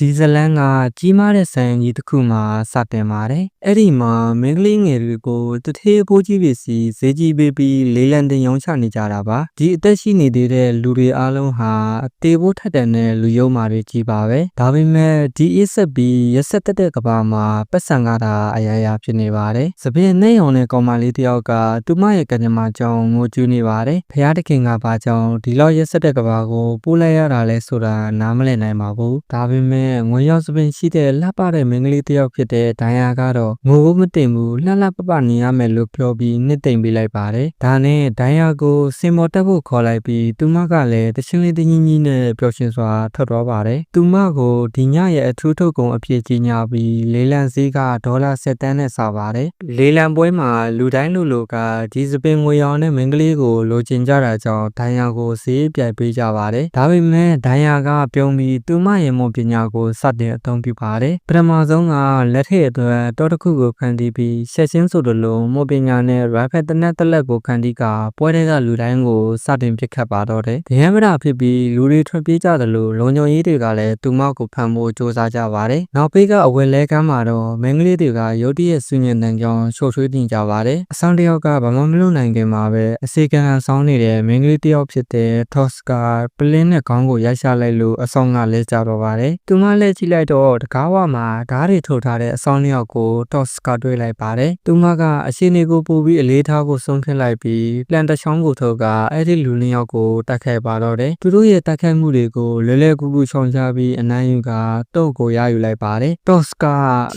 ဒီဇလန်ကကြီးမားတဲ့ဆိုင်ကြီးတစ်ခုမှာစတင်ပါတယ်။အဲ့ဒီမှာမင်းကလေးငယ်တွေကိုတထေးဖိုးကြီးပစ္စည်းဈေးကြီးပေးပြီးလေးလံတင်ရောင်းချနေကြတာပါ။ဒီအသက်ရှိနေသေးတဲ့လူတွေအားလုံးဟာတေဖို့ထက်တန်တဲ့လူယုံမာတွေကြီးပါပဲ။ဒါပေမဲ့ဒီအစ်ဆက်ပြီးရက်ဆက်တက်တဲ့ကဘာမှာပတ်စံကားတာအရာရာဖြစ်နေပါတယ်။စပင်းနဲ့ရောင်တဲ့ကောင်မလေးတယောက်ကသူမရဲ့ကံကြမ္မာကြောင့်ငိုကြွေးနေပါတယ်။ဖယားတခင်ကဘာကြောင့်ဒီလောက်ရက်ဆက်တဲ့ကဘာကိုပို့လိုက်ရတာလဲဆိုတာနားမလည်နိုင်ပါဘူး။ဒါပေမဲ့ငွေရောက်စပင်းရှိတဲ့လှပတဲ့မင်းကလေးတယောက်ဖြစ်တဲ့ဒိုင်ယာကတော့ငိုဖို့မတင်ဘူးလှလှပပနေရမယ်လို့ပြောပြီးနှစ်သိမ့်ပေးလိုက်ပါတယ်။ဒါနဲ့ဒိုင်ယာကိုစင်မော်တက်ဖို့ခေါ်လိုက်ပြီးသူမကလည်းတချင်းလေးတကြီးကြီးနဲ့ပျော်ရွှင်စွာထွက်သွားပါတယ်။သူမကိုဒီညရဲ့အထူးထုတ်ကုန်အဖြစ်ကြီးညာပြီးလေးလံဈေးကဒေါ်လာ7 တန်းနဲ့စပါတယ်။လေးလံပွဲမှာလူတိုင်းလူလိုကဒီစပင်းငွေရောင်နဲ့မင်းကလေးကိုလိုချင်ကြတာကြောင့်ဒိုင်ယာကိုဈေးပြိုင်ပေးကြပါတယ်။ဒါပေမဲ့ဒိုင်ယာကပြုံးပြီးသူမရဲ့မုံပညာကိုစတင်အသုံးပြုပါတယ်။ပထမဆုံးကလက်ထက်အတွက်တောတစ်ခုကိုဖန်တီးပြီးဆက်ချင်းဆိုလိုမုံပညာနဲ့ရိုက်ဖက်တနက်တက်လက်ကိုဖန်တီးကပွဲတွေကလူတိုင်းကိုစတင်ပစ်ခတ်ပါတော့တယ်။ဒရမ်းမတာဖြစ်ပြီးလူတွေထွက်ပြေးကြတယ်လို့လုံခြုံရေးတွေကလည်းသူမကိုဖမ်းဖို့စ조사ကြပါတယ်။နောက်ပေးကအဝယ်လဲကမ်းမှာတော့မင်းကလေးတွေကရုတ်တရက်ဆူညံတန်ကြောင်းရှို့ထွေးတင်ကြပါတယ်။အဆောင်တယောက်ကဘာမှမလုပ်နိုင်ခင်မှာပဲအစီကံဆောင်းနေတဲ့မင်းကလေးတယောက်ဖြစ်တဲ့ထော့စကပလင်းနဲ့ခေါင်းကိုရိုက်ချလိုက်လို့အဆောင်ကလဲကျတော့ပါတယ်။သူမလဲကြည့်လိုက်တော့တကားဝမှာဓာတ်တွေထုတ်ထားတဲ့အဆောင်တစ်ယောက်ကိုထော့စကတွေ့လိုက်ပါတယ်။သူမကအရှိနေကိုပို့ပြီးအလေးထားဖို့ဆုံးဖြတ်လိုက်ပြီးလန်တချောင်းကိုထုတ်ကအဲ့ဒီလူနှစ်ယောက်ကိုတိုက်ခိုက်ပါတော့တယ်။သူတို့ရဲ့တိုက်ခိုက်မှုတွေကိုလဲလဲကူကူရှောင်ချပြီးအနိုင်ယူကတုတ်ကိုရယူလိုက်ပါတယ်။ထော့စက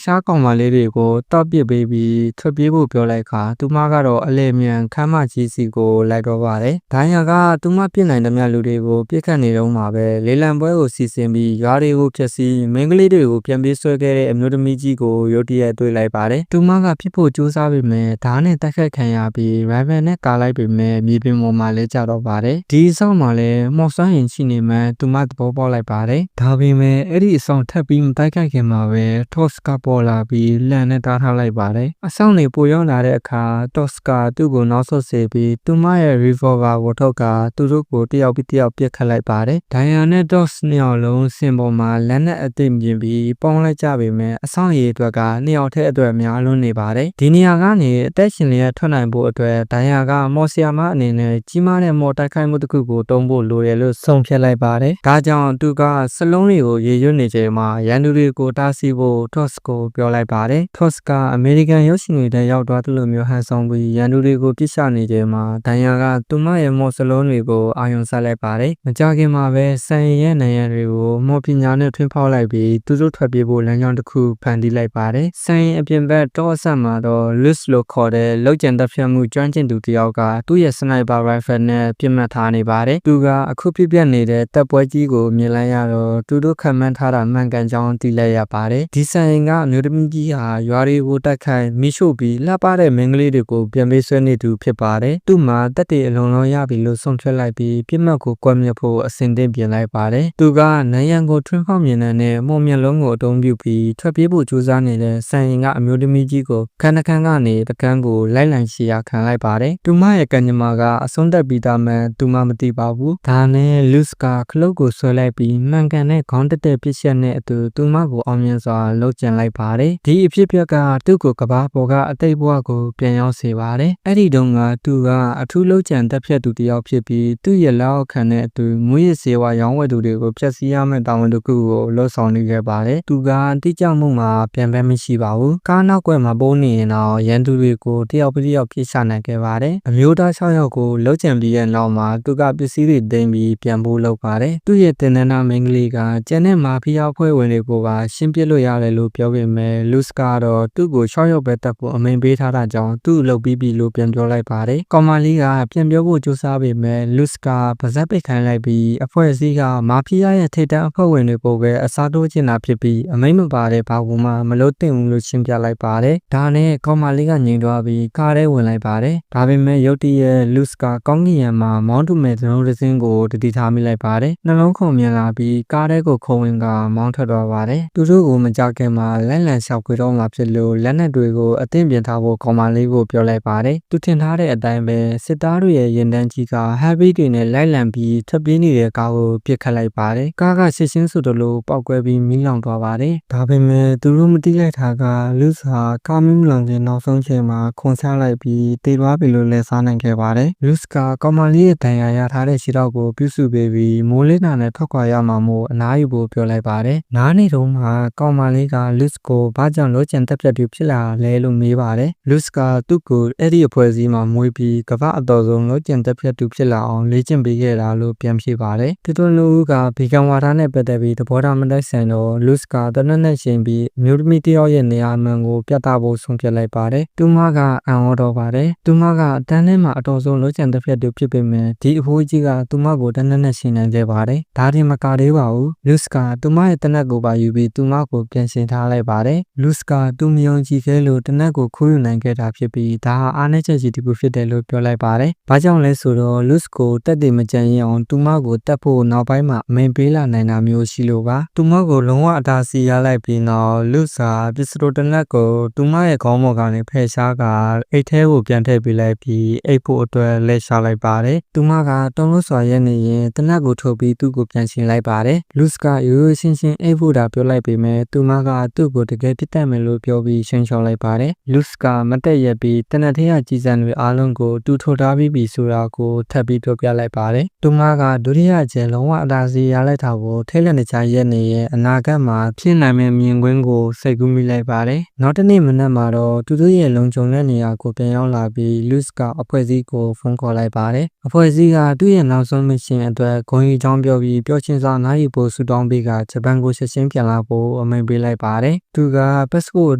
ရှားကောင်မလေးတွေကိုတောက်ပစ်ပေးပြီးထွက်ပြေးဖို့ပြောလိုက်ခါသူမကတော့အလဲမြန်ခမ်းမကြီးစီကိုလိုက်တော့ပါတယ်။ဒိုင်ယာကသူမပြစ်နိုင်တဲ့မြလူတွေကိုပြစ်ခတ်နေတော့မှာပဲလေးလံပွဲကိုစီစဉ်ပြီးရွာတွေကိုဖျက်ဆီးမင်းကလေးတွေကိုပြန်ပြေးဆွဲခဲ့တဲ့အမျိုးသမီးကြီးကိုရုတ်တရက်တွေ့လိုက်ပါတယ်။သူမကဖြစ်ဖို့ကြိုးစားပေမဲ့ဓာတ်နဲ့တိုက်ခိုက်ခံရပြီးရိုင်ဖယ်နဲ့ကာလိုက်ပေမဲ့မြေပြင်ပေါ်မှာလဲကျတော့ပါတယ်။ဒီအဆောင်မှာလဲမော်ဆွမ်းရင်ရှိနေမှသူမသဘောပေါက်လိုက်ပါတယ်။ဒါပေမဲ့အဲ့ဒီအဆောင်ထပ်ပြီးမတိုက်ခိုက်ခင်မှာပဲထော့စကပေါ်လာပြီးလန်နဲ့တားထားလိုက်ပါတယ်။အဆောင်နေပိုရောက်လာတဲ့အခါထော့စကသူ့ကိုနောက်ဆုတ်စေပြီးသူမရဲ့ revolver ကိုထုတ်ကသူတို့ကိုတယောက်ပြီးတယောက်ပစ်ခတ်လိုက်ပါတယ်။ဒိုင်ယာနဲ့ဒေါ့စ်နှစ်ယောက်လုံးစင်ပေါ်မှာလက်နဲ့အသိမြင်ပြီးပေါင်းလိုက်ကြပေမဲ့အဆောင်ရည်အတွက်ကနှစ်ယောက်ထဲအတွက်များလွန်းနေပါတယ်။ဒီနေရာကနေအသက်ရှင်လျက်ထွက်နိုင်ဖို့အတွက်ဒိုင်ယာကမော်ဆီယာမအနေနဲ့ကြီးမားတဲ့မော်တိုက်ခိုက်မှုတစ်ခုကိုတုံးဖို့လိုတယ်လို့ဆုံးဖြတ်လိုက်ပါတယ်။ဒါကြောင့်သူကစလုံးတွေကိုရေရွတ်နေချိန်မှာရန်သူတွေကိုတားဆီးဖို့ထော့စ်ကိုပြောလိုက်ပါတယ်။ထော့စ်ကအမေရိကန်ရုပ်ရှင်တွေထဲရောက်သွားတယ်လို့မျိုးဟန်ဆောင်ပြီးရန်သူတွေကိုပြစ်ချနေချိန်မှာဒိုင်ယာကသူမရဲ့မော်စလုံးတွေကိုအာရုံစိုက်လိုက်ပါတယ်။မကြခင်မှာပဲဆန်ရဲ့နိုင်ရန်တွေကိုမော်ပညာနဲ့ထွင်းဖောက်လိုက်ပြီးသူတို့ထွက်ပြေးဖို့လမ်းကြောင်းတစ်ခုဖန်တီးလိုက်ပါတယ်။ဆန်ရဲ့အပြင်ဘက်တောအဆက်မှာတော့ Luz လို့ခေါ်တဲ့လောက်ကျန်တပ်ဖြတ်မှုကျွမ်းကျင်သူတစ်ယောက်ကသူ့ရဲ့ sniper rifle နဲ့ပြစ်မှတ်ထားနေပါတယ်။သူကအခုပြပြနေတဲ့တပ်ပွဲကြီးကိုမြင်လိုက်ရတော့သူတို့ခံမှန်းထားတာမှန်ကန်ကြောင်းသိလိုက်ရပါတယ်။ဒီဆန်ရင်ကအမျိုးသမီးကြီးဟာရွာတွေကိုတိုက်ခိုက်မိရှို့ပြီးလှပတဲ့မင်းကလေးတွေကိုပြန်ပေးဆွဲနေသူဖြစ်ပါတယ်။သူ့မှာတက်တေအလုံးလုံးရပြီလို့ဆုံးဖြတ်လိုက်ပြီးပြစ်မှတ်ကိုကွက်မြက်ဖို့အစဉ်သင့်ပြင်လိုက်ပါတယ်။သူကနိုင်ရန်ကိုထွန်းဖောက်မြင်တဲ့မော်မျက်လုံးကိုအတုံးပြုပြီးထွက်ပြေးဖို့ကြိုးစားနေတဲ့ဆန်ရင်ကအမျိုးသမီးကြီးကိုခန်းတစ်ခန်းကနေတကန်းကိုလိုက်လံရှီယာခံလိုက်ပါတယ်။သူမရဲ့ကံကြမ္မာကအဆုံးသက်ပြီးသားမှသူမမသိပါဘူး။ဒါနဲ့လူစကခလုတ်ကိုဆွဲလိုက်ပြီးမှန်ကန်တဲ့ခေါင်းတက်တဲ့ပစ်ချက်နဲ့အတူသူမကိုအောင်မြင်စွာလှုပ်ကြံလိုက်ပါတယ်။ဒီအဖြစ်အပျက်ကသူ့ကိုကဘာပေါ်ကအတိတ်ဘဝကိုပြန်ရောက်စေပါတယ်။အဲ့ဒီတုန်းကသူကအထူးလှုပ်ကြံတက်ဖြတ်သူတစ်ယောက်ဖြစ်ပြီးသူ့ရဲ့လက်အောက်ခံတဲ့အတူမွေးရစေဝါရောင်းဝယ်သူတွေကိုဖျက်ဆီးရမယ့်တာဝန်တစ်ခုကိုလှုပ်ဆောင်နေခဲ့ပါတယ်။သူကတိကျမှုမှာပြန်ပဲမရှိပါဘူး။ကားနောက်ကွယ်မှာပိုးနေရင်တော့ရန်သူတွေကိုတယောက်ပြီးတယောက်ပြစ်ချနိုင်ခဲ့ပါတယ်။အမျိုးသား6ယောက်ကိုလှုပ်ကြံပြီးတဲ့နောက်မှာသူကပစ္စည်းတွေသိမ်းပြီးပြန်ဖို့လုပ်ပါတယ်။သူ့ရဲ့တင်နန်းသားမင်းကလေးကကျန်တဲ့မာဖီးယားဖွဲ့ဝင်တွေကိုပါရှင်းပစ်လို့ရတယ်လို့ပြောပေမဲ့လူစကတော့သူ့ကို6ယောက်ပဲတက်ဖို့အမိန်ပေးထားတာကြောင့်သူ့လှုပ်ပြီးပြီလို့ပြန်ပြောလိုက်ပါတယ်။ကောင်မလေးကပြန်ပြောဖို့ကြိုးစားပေမဲ့လူစကပါဇက်ပိတ်ခိုင်းလိုက်ပြီးအဖွဲ့အစည်းကမာဖီးယားရဲ့ထိပ်တန်းအဖွဲ့ဝင်တွေကိုပဲအစားထိုးချင်တာဖြစ်ပြီးအမိန်မပါတဲ့ဘာကူမှမလို့တင်ဘူးလို့ရှင်းပြလိုက်ပါတယ်။ဒါနဲ့ကောင်မလေးကငြိမ်သွားပြီးကားထဲဝင်လိုက်ပါတယ်။ဒါပေမဲ့ရုတ်တရက်လူစကကောင်းကင်ယံမှာမောင်းထုမဲ့သလုံးတစ်စင်းကိုတတိထားမိလိုက်ပါတယ်။နှလုံးခုန်မြင်လာပြီးကားထဲကိုခုံဝင်ကမောင်းထွက်သွားပါတယ်။သူတို့ကိုမကြခင်မှာလက်လံလျှောက်ခွေတော့မှဖြစ်လို့လက်နက်တွေကိုအသင့်ပြင်ထားဖို့ကောင်မလေးကိုပြောလိုက်ပါတယ်။သူထင်ထားတဲ့အတိုင်းပဲစစ်သားတွေရဲ့ရင်တန်းကြီးက Harry တွေနဲ့လိုက်လံပြီးထွက်ပြေးနေတဲ့ကားကိုပစ်ခတ်လိုက်ပါတယ်။ကားကရှင်းရှင်းဆိုသလိုပ ပေါက်ကွဲပြီးမီးလောင်သွားပါတယ်။ဒါပေမဲ့သူတို့မသိလိုက်တာကလူစ်ဟာကားမီးလောင်ခြင်းနောက်ဆုံးချိန်မှာခွန်ချလိုက်ပြီးတေသွားပြီလို့လည်းစားနိုင်ခဲ့ပါတယ်။လူစ်ကကောင်မလေးရဲ့ဒဏ်ရာရထားတဲ့ခြေထောက်ကိုပြုစုပေးပြီးမိုးလင်းတာနဲ့ထွက်ခွာရမှာမို့အနားယူဖို့ပြောလိုက်ပါတယ်။နားနေတုန်းမှာကောင်မလေးကလူစ်ကိုဘာကြောင့်လိုချင်တက်ပြတ်ပြီးဖြစ်လာလဲလို့မေးပါတယ်။လူစ်ကသူ့ကိုအဲ့ဒီအဖွဲ့အစည်းမှာမွေးပြီးကမ္ဘာအတော်ဆုံးလိုချင်တက်ပြတ်သူဖြစ်လာအောင်လေ့ကျင့်ပေးခဲ့တာလို့ပြန်ဖြေပါတယ်။သူတို့လူကဗီဂန်ဝါဒနဲ့ပတ်သက်ပြီးသဘောထားမတိုက်ဆိုင်တော့လူစ်ကတနက်နဲ့ရှင်ပြီးအမျိုးသမီးတယောက်ရဲ့နေရာမှန်ကိုပြသဖို့ဆုံးဖြတ်လိုက်ပါတယ်။သူမကအံ့ဩတော့ပါတယ်။သူမကတန်းထဲမှာအတော်ဆုံးလိုချင်တက်ပြတ်သူဖြစ်ပေမဲ့ဒီအဖိုးကြီးကသူမကိုတနက်နဲ့ရှင်နိုင်ခဲ့ပါတယ်။ဒါတင်မကသေးပါဘူး။လူစ်ကသူမရဲ့တနက်ကိုပါယူပြီးသူမကိုပြန်ဆင်ထားလိုက်ပါတယ်။လူစ်ကသူမယုံကြည်ခဲ့လို့တနက်ကိုခိုးယူနိုင်ခဲ့တာဖြစ်ပြီးဒါဟာအားနည်းချက်ကြီးတစ်ခုဖြစ်တယ်လို့ပြောလိုက်ပါတယ်။ဘာကြောင့်လဲဆိုတော့လူစ်ကိုတက်တည်မကြံရင်အောင်သူမကိုတက်ဖို့နောက်ပိုင်းမှာအမိန်ပေးလာနိုင်တာမျိုးရှိလို့ပါ။သူမကိုလုံးဝအတားဆီးရလိုက်ပြီးနောက်လူစ်ဟာပစ္စတိုတနက်ကိုသူမရဲ့ခေါင်းပေါ်ကနေဖယ်ရှားကအိတ်ထဲကိုပြန်ထည့်ပေးလိုက်ပြီးအိတ်ဖို့အတွက်လက်ရှာလိုက်ပါတယ်။သူမကတုံးလို့စွာရက်နေရင်တနက်ကိုထုတ်ပြီးသူ့ကိုပြန်ရှင်လိုက်ပါတယ်။လူစ်ကရိုးရိုးရှင်းရှင်းအိတ်ဖို့တာပြောလိုက်ပေမဲ့သူမကသူ့ကိုတကယ်ပြစ်တတ်မယ်လို့ပြောပြီးရှင်းချော်လိုက်ပါတယ်။လူစ်ကမတက်ရက်ပြီးတနက်ထဲကကြီးစံတွေအားလုံးကိုတူထုတ်ထားပြီးပြီဆိုတာကိုထပ်ပြီးပြောပြလိုက်ပါတယ်။သူမကဒုတိယကျဲလုံးဝအတားဆီးရလိုက်တာကိုထိတ်လန့်နေချရက်နေရဲ့အနာဂတ်မှာဖြစ်နိုင်မယ့်မြင်ကွင်းကိုစိတ်ကူးမိလိုက်ပါတယ်။နောက်တစ်နေ့မနက်မှာတော့သူတို့ရဲ့လုံခြုံတဲ့နေရာကိုပြန်ရောက်လာပြီးလူစ်ကအဖွဲ့အစည်းကိုဖုန်းခေါ်လိုက်ပါတယ်။အဖွဲ့အစည်းကသူ့ရဲ့နောက်ဆုံးမစ်ရှင်အတွက်ဂုဏ်ယူကြောင်းပြောပြီးပျော်ရွှင်စွာနားယူဖို့ဆုတောင်းပေးကဂျပန်ကိုချက်ချင်းပြန်လာဖို့အမိန့်ပေးလိုက်ပါတယ်။သူကပတ်စပို့အ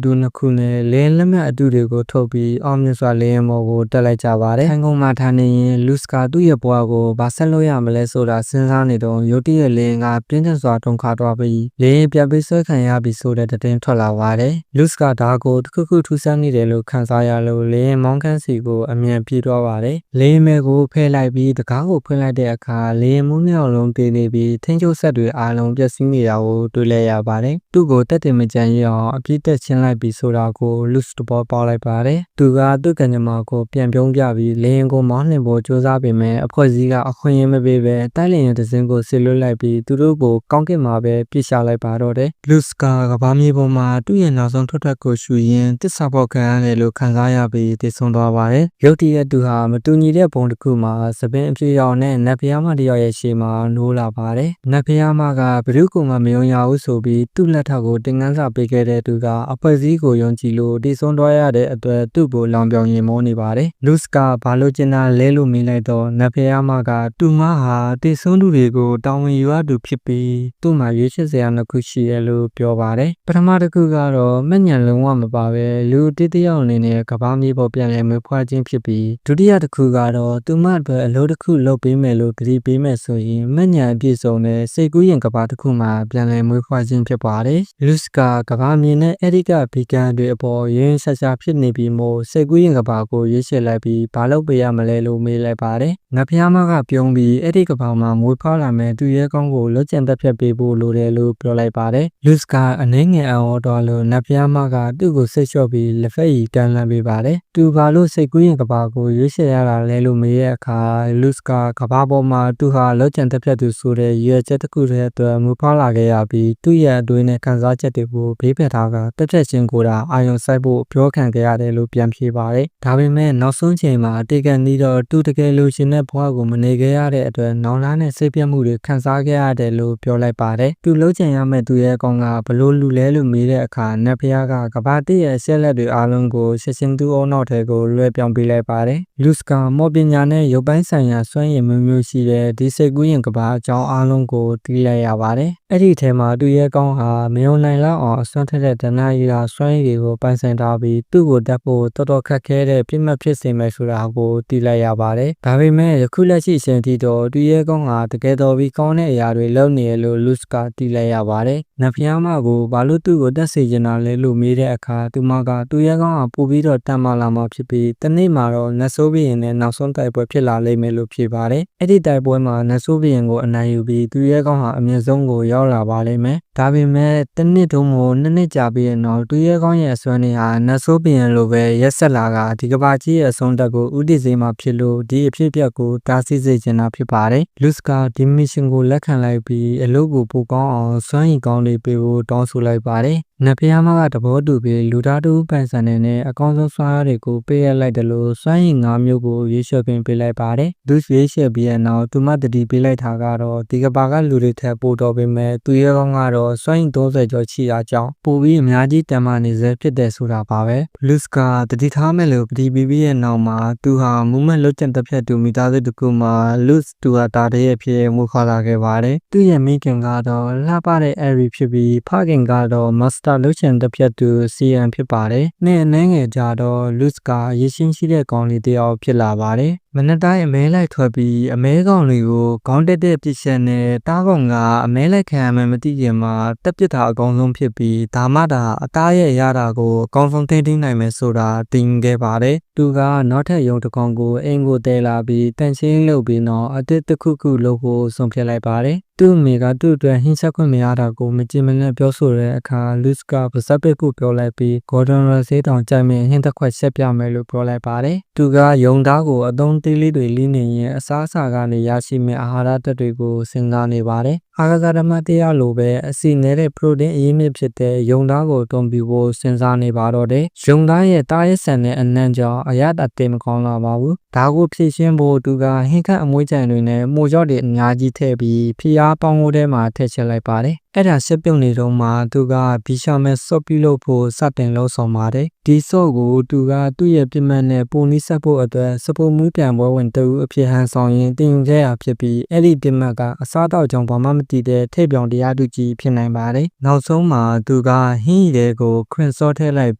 တူနှစ်ခုနဲ့လေလက်မှတ်အတူတွေကိုထုတ်ပြီးအောင်မြင်စွာလေယာဉ်ပေါ်ကိုတက်လိုက်ကြပါတယ်။ဟန်ကုန်မှာထားနေရင်လူစ်ကသူ့ရဲ့ဘဝကိုဘာဆက်လုပ်ရမလဲဆိုတာစဉ်းစားနေတော့ရုတ်တရက်လေယာဉ်ကပြင်းထန်စွာတုန်ခါသွားပြီးလေယာဉ်ပြန်ပေးဆွဲခံရပြီးဆိုတဲ့သတင်းထွက်လာပါတယ်။လူစ်ကဒါကိုတစ်ခုခုထူးဆန်းနေတယ်လို့ခံစားရလို့လေယာဉ်မောင်းခန်းစီကိုအမြန်ပြေးသွားပါတယ်။လေယာဉ်မဲကိုဖယ်လိုက်ပြီးတကားကိုဖွင့်လိုက်တဲ့အခါလေယာဉ်မှုနှစ်ယောက်လုံးတည်နေပြီးထင်းချိုးဆက်တွေအားလုံးပျက်စီးနေတာကိုတွေ့လဲရပါတယ်။သူ့ကိုတက်တင်မကြံရအောင်အပြစ်တက်ချင်းလိုက်ပြီးဆိုတာကိုလူစ်တဘောပေါက်လိုက်ပါတယ်။သူကသူ့ကံကြမ္မာကိုပြန်ပြုံးပြပြီးလေယာဉ်ကိုမောင်းနှင်ဖို့ကြိုးစားပေမဲ့အဖွဲ့အစည်းကအခွင့်အရေးမပေးဘဲတိုက်လေယာဉ်တစ်စင်းကိုဆစ်လွတ်လိုက်ပြီးသူတို့ကိုကောင်းကင်မှာပဲပြစ်ချလိုက်ပါတော့တယ်။လူစ်ကကဘာမြေပေါ်မှာသူ့ရဲ့နောက်ဆုံးထွက်ကိုရှူရင်းတစ္ဆာပေါက်ခံရတယ်လို့ခံစားရပြီးတည်ဆုံသွားပါတယ်။ရုတ်တရက်သူဟာမတူညီတဲ့ဘုံတစ်ခုမှာသပင်အပြေရောင်နဲ့နတ်ဖျားမတယောက်ရဲ့ရှေ့မှာနိုးလာပါတယ်။နတ်ဖျားမကဘယ်သူကမှမယုံရဘူးဆိုပြီးသူ့လက်ထောက်ကိုတင်ကန်းစာပေးခဲ့တဲ့သူကအဖွဲ့အစည်းကိုယုံကြည်လို့တည်ဆုံသွားရတဲ့အတွက်သူ့ကိုလောင်ပြောင်ရင်မောနေပါတယ်။လူစ်ကဘာလို့ကျင်တာလဲလို့မေးလိုက်တော့နတ်ဖျားမကသူမဟာတည်ဆုံသူတွေကိုတာဝန်ယူရသူဖြစ်ပြီးသူ့မှာရွေးချယ်စရာနှစ်ခုရှိရလို့ပြောပါတယ်။ပထမတစ်ခုကတော့မညံလုံးဝမပါပဲလူတစ်တယောက်အနေနဲ့ကဘာမြေပေါ်ပြန်လဲမွေးဖွားခြင်းဖြစ်ပြီးဒုတိယတစ်ခုကတော့သူမအတွက်အလုပ်တစ်ခုလုပ်ပေးမယ်လို့ကြေပေးမယ်ဆိုရင်မညံအပြည့်စုံတဲ့စိတ်ကူးရင်ကဘာတစ်ခုမှပြန်လဲမွေးဖွားခြင်းဖြစ်ပါတယ်။လူစ်ကကဘာမြေနဲ့အဲ့ဒီကဗီဂန်တွေအပေါ်ရင်းဆက်ရှာဖြစ်နေပြီးမို့စိတ်ကူးရင်ကဘာကိုရွေးချယ်လိုက်ပြီးဘာလုပ်ပေးရမလဲလို့မေးလိုက်ပါတယ်။ငါဖျားမကပြုံးပြီးအဲ့ဒီကဘာမှာမွေးဖွားလာမယ်သူရဲကောင်းကိုလွတ်ကျန်တက်ဖြတ်ပေးဖို့လိုတယ်လို့ပြောလိုက်ပါတယ်။လူစ်ကအနှဲငယ်အောင်တော်လို့နတ်ဖျားမကသူ့ကိုစိတ်လျှော့ပြီးလက်ဖက်ရည်တန်းလန်းပေးပါတယ်။သူဘာလို့စိတ်ကူးရင်ကဘာကိုရွေးချယ်ရတာလဲလို့မေးတဲ့အခါလူစ်ကကဘာပေါ်မှာသူဟာလွတ်ကျန်တက်ဖြတ်သူဆိုတဲ့ရွေးချက်တစ်ခုတည်းအတွက်မူဖွားလာခဲ့ရပြီးသူ့ရဲ့အတွင်းနဲ့ခံစားချက်တွေကိုဘေးဖယ်ထားကတက်ဖြတ်ခြင်းကိုဒါအာရုံစိုက်ဖို့ပြောခံခဲ့ရတယ်လို့ပြန်ဖြေပါတယ်။ဒါပေမဲ့နောက်ဆုံးချိန်မှာအတေကန်ပြီးတော့သူတကယ်လိုချင်တဲ့ဘဝကိုမနေခဲ့ရတဲ့အတွက်နောင်လာနဲ့စိတ်ပြတ်မှုတွေခံစားခဲ့ရတယ်လို့ပြောလိုက်ပါတယ်။သူလုံးချင်ရမယ့်သူရဲ့ကောင်ကဘလို့လူလဲလို့မေးတဲ့အခါနတ်ဖျားကကဘာတည့်ရဲ့ဆက်လက်တွေအားလုံးကိုရှင်းရှင်းသူ့အုံနောက်ထဲကိုလွှဲပြောင်းပေးလိုက်ပါတယ်။လူစ်ကမော်ပညာနဲ့ရုပ်ပိုင်းဆိုင်ရာစွမ်းရည်မျိုးမျိုးရှိတဲ့ဒီစိတ်ကူးရင်ကဘာအကြောင်းအားလုံးကိုသိလိုက်ရပါတယ်။အဲ့ဒီထဲမှာသူရဲ့ကောင်ဟာမယုံနိုင်လောက်အောင်အစွမ်းထက်တဲ့ဒဏ္ဍာရီရာစွမ်းရည်ကိုပိုင်ဆိုင်ထားပြီးသူ့ကိုတက်ဖို့တော်တော်ခက်ခဲတဲ့ပြစ်မှတ်ဖြစ်စေမယ်ဆိုတာကိုသိလိုက်ရပါတယ်။ဒါပေမဲ့ယခုလက်ရှိအချိန်ထိတော့သူရဲ့ကောင်ဟာတကယ်တော်ပြီးကောင်းတဲ့အရာတွေလုပ်နေရလို့လူစ်ကသိလိုက်ရပါတယ်။ နဖျားမကိုဘာလို့သူ့ကိုတက်စေချင်တာလဲလို့မေးတဲ့အခါသူမကသူရဲကောင်းကပို့ပြီးတော့တန်မာလာမှာဖြစ်ပြီးတနေ့မှာတော့နတ်ဆိုးဘရင်နဲ့နောက်ဆုံးတိုက်ပွဲဖြစ်လာလိမ့်မယ်လို့ဖြေပါတယ်။အဲ့ဒီတိုက်ပွဲမှာနတ်ဆိုးဘရင်ကိုအနိုင်ယူပြီးသူရဲကောင်းဟာအမြင့်ဆုံးကိုရောက်လာပါလိမ့်မယ်။ဒါပေမဲ့တနှစ်တုန်းကနှစ်နှစ်ကြာပြီးတော့သူရဲကောင်းရဲ့အစွမ်းတွေဟာနတ်ဆိုးဘရင်လိုပဲရက်ဆက်လာကဒီကဘာကြီးရဲ့အဆုံးတက်ကိုဥတည်စေမှာဖြစ်လို့ဒီအဖြစ်အပျက်ကိုတားဆီးစေချင်တာဖြစ်ပါတယ်။လူစကဒီမစ်ရှင်ကိုလက်ခံလိုက်ပြီးအလုပ်ကိုပိုကောင်းအောင်စွမ်းရည်ကောင်းလေးပေးဖို့တောင်းဆိုလိုက်ပါတယ်။နဖျားမကတဘောတူပြီးလူသားတူပိုင်ဆိုင်တဲ့ အကောင်းဆုံးစွမ်းအားတွေကိုပေးရလိုက်တယ်လို့စွမ်းရည်၅မျိုးကိုရွေးချယ်ပေးလိုက်ပါတယ်။သူရွေးချယ်ပြီးတဲ့နောက်သူမတတိပေးလိုက်တာကတော့ဒီကဘာကလူတွေထက်ပိုတော်ပေမဲ့သူရဲကောင်းကတော့စွမ်းရည်30ကျော်ရှိတာကြောင့်ပိုပြီးအများကြီးတန်မာနေစေဖြစ်တယ်ဆိုတာပါပဲ။လူစကတတိထားမဲ့လို့ပတိပြီးရဲ့နောက်မှာသူဟာမူမက်လွတ်ကျန်တစ်ဖက်သူမိသားစုတစ်ခုမှာလူစတူဟာတာတဲ့ဖြစ်မှုခေါ်လာခဲ့ပါတယ်။သူ့ရဲ့မိခင်ကတော့လှပတဲ့ Airy ဖြစ်ပြီးဖခင်ကတော့ Master လွတ်ကျန်တစ်ဖက်သူ CN ဖြစ်ပါတယ်။နဲ့အနေငယ်ကြတော့လူစကရရှိရှိတဲ့ကောင်းလေးတစ်ယောက်ဖြစ်လာပါတယ်။မနက်တိုင်းအမဲလိုက်ထွက်ပြီးအမဲကောင်တွေကိုခေါင်းတက်တဲ့ပြစ်ချက်နဲ့တားကောင်ကအမဲလိုက်ခံရမှမသိခင်မှာတက်ပစ်တာအကောင်းဆုံးဖြစ်ပြီးဒါမှဒါအသားရဲ့ရတာကိုအကောင်းဆုံးထိန်းသိမ်းနိုင်မယ်ဆိုတာတင်ခဲ့ပါတယ်။သူကနောက်ထပ်ရုံတစ်ကောင်ကိုအိမ်ကိုတဲလာပြီးတန်ချင်းလုပ်ပြီးတော့အတစ်တစ်ခုခုလုပ်ဖို့ဆုံးဖြတ်လိုက်ပါတယ်။သူ့အမေကသူ့အတွက်ဟင်းချက်ခွင့်မရတာကိုမကြင်မလန့်ပြောဆိုတဲ့အခါလူစကပါဇက်ပစ်ကိုပြောလိုက်ပြီးဂေါ်ဒန်ရဆေးတောင်ကြိုက်မဲ့ဟင်းတစ်ခွက်ချက်ပြမယ်လို့ပြောလိုက်ပါတယ်။သူကယုံသားကိုအသုံးသေးလေးတွေလိနေရင်အစားအစာကနေရရှိမဲ့အာဟာရဓာတ်တွေကိုစဉ်းစားနေပါတယ်။အာဂါဓမ္မတရားလိုပဲအဆီနေတဲ့ protein အရင်းမြစ်ဖြစ်တဲ့ယုံသားကိုတုံးပြဖို့စဉ်းစားနေပါတော့တယ်။ယုံသားရဲ့တားရဲဆန်တဲ့အနံ့ကြောင့်အရသာတင်မကောင်းလာပါဘူး။ဒါကိုဖြည့်ရှင်းဖို့သူကဟင်းခတ်အမွှေးကြံတွေနဲ့မှုကြော့တွေအများကြီးထည့်ပြီးဖျားပေါင်းကိုထဲမှာထည့်ချလိုက်ပါတယ်။အဲ့ဒါဆက်ပြုတ်နေတော့မှသူကဘီရှာမဲဆော့ပြုတ်လို့ဖို့စတင်လှုံ့ဆော်ပါတယ်။ဒီဆော့ကိုသူကသူ့ရဲ့ပြစ်မှတ်နဲ့ပုံနီးဆက်ဖို့အတွက်စပုံမှုပြန်ပွဲဝင်တူအဖြစ်ဟန်ဆောင်ရင်တင်ယူခဲ့ရဖြစ်ပြီးအဲ့ဒီပြစ်မှတ်ကအစားတောက်ကြောင့်ဘာမှမတည်တဲ့ထိပ်ပြောင်တရားသူကြီးဖြစ်နိုင်ပါတယ်။နောက်ဆုံးမှာသူကဟင်းရီတွေကိုခရင်ဆော့ထည့်လိုက်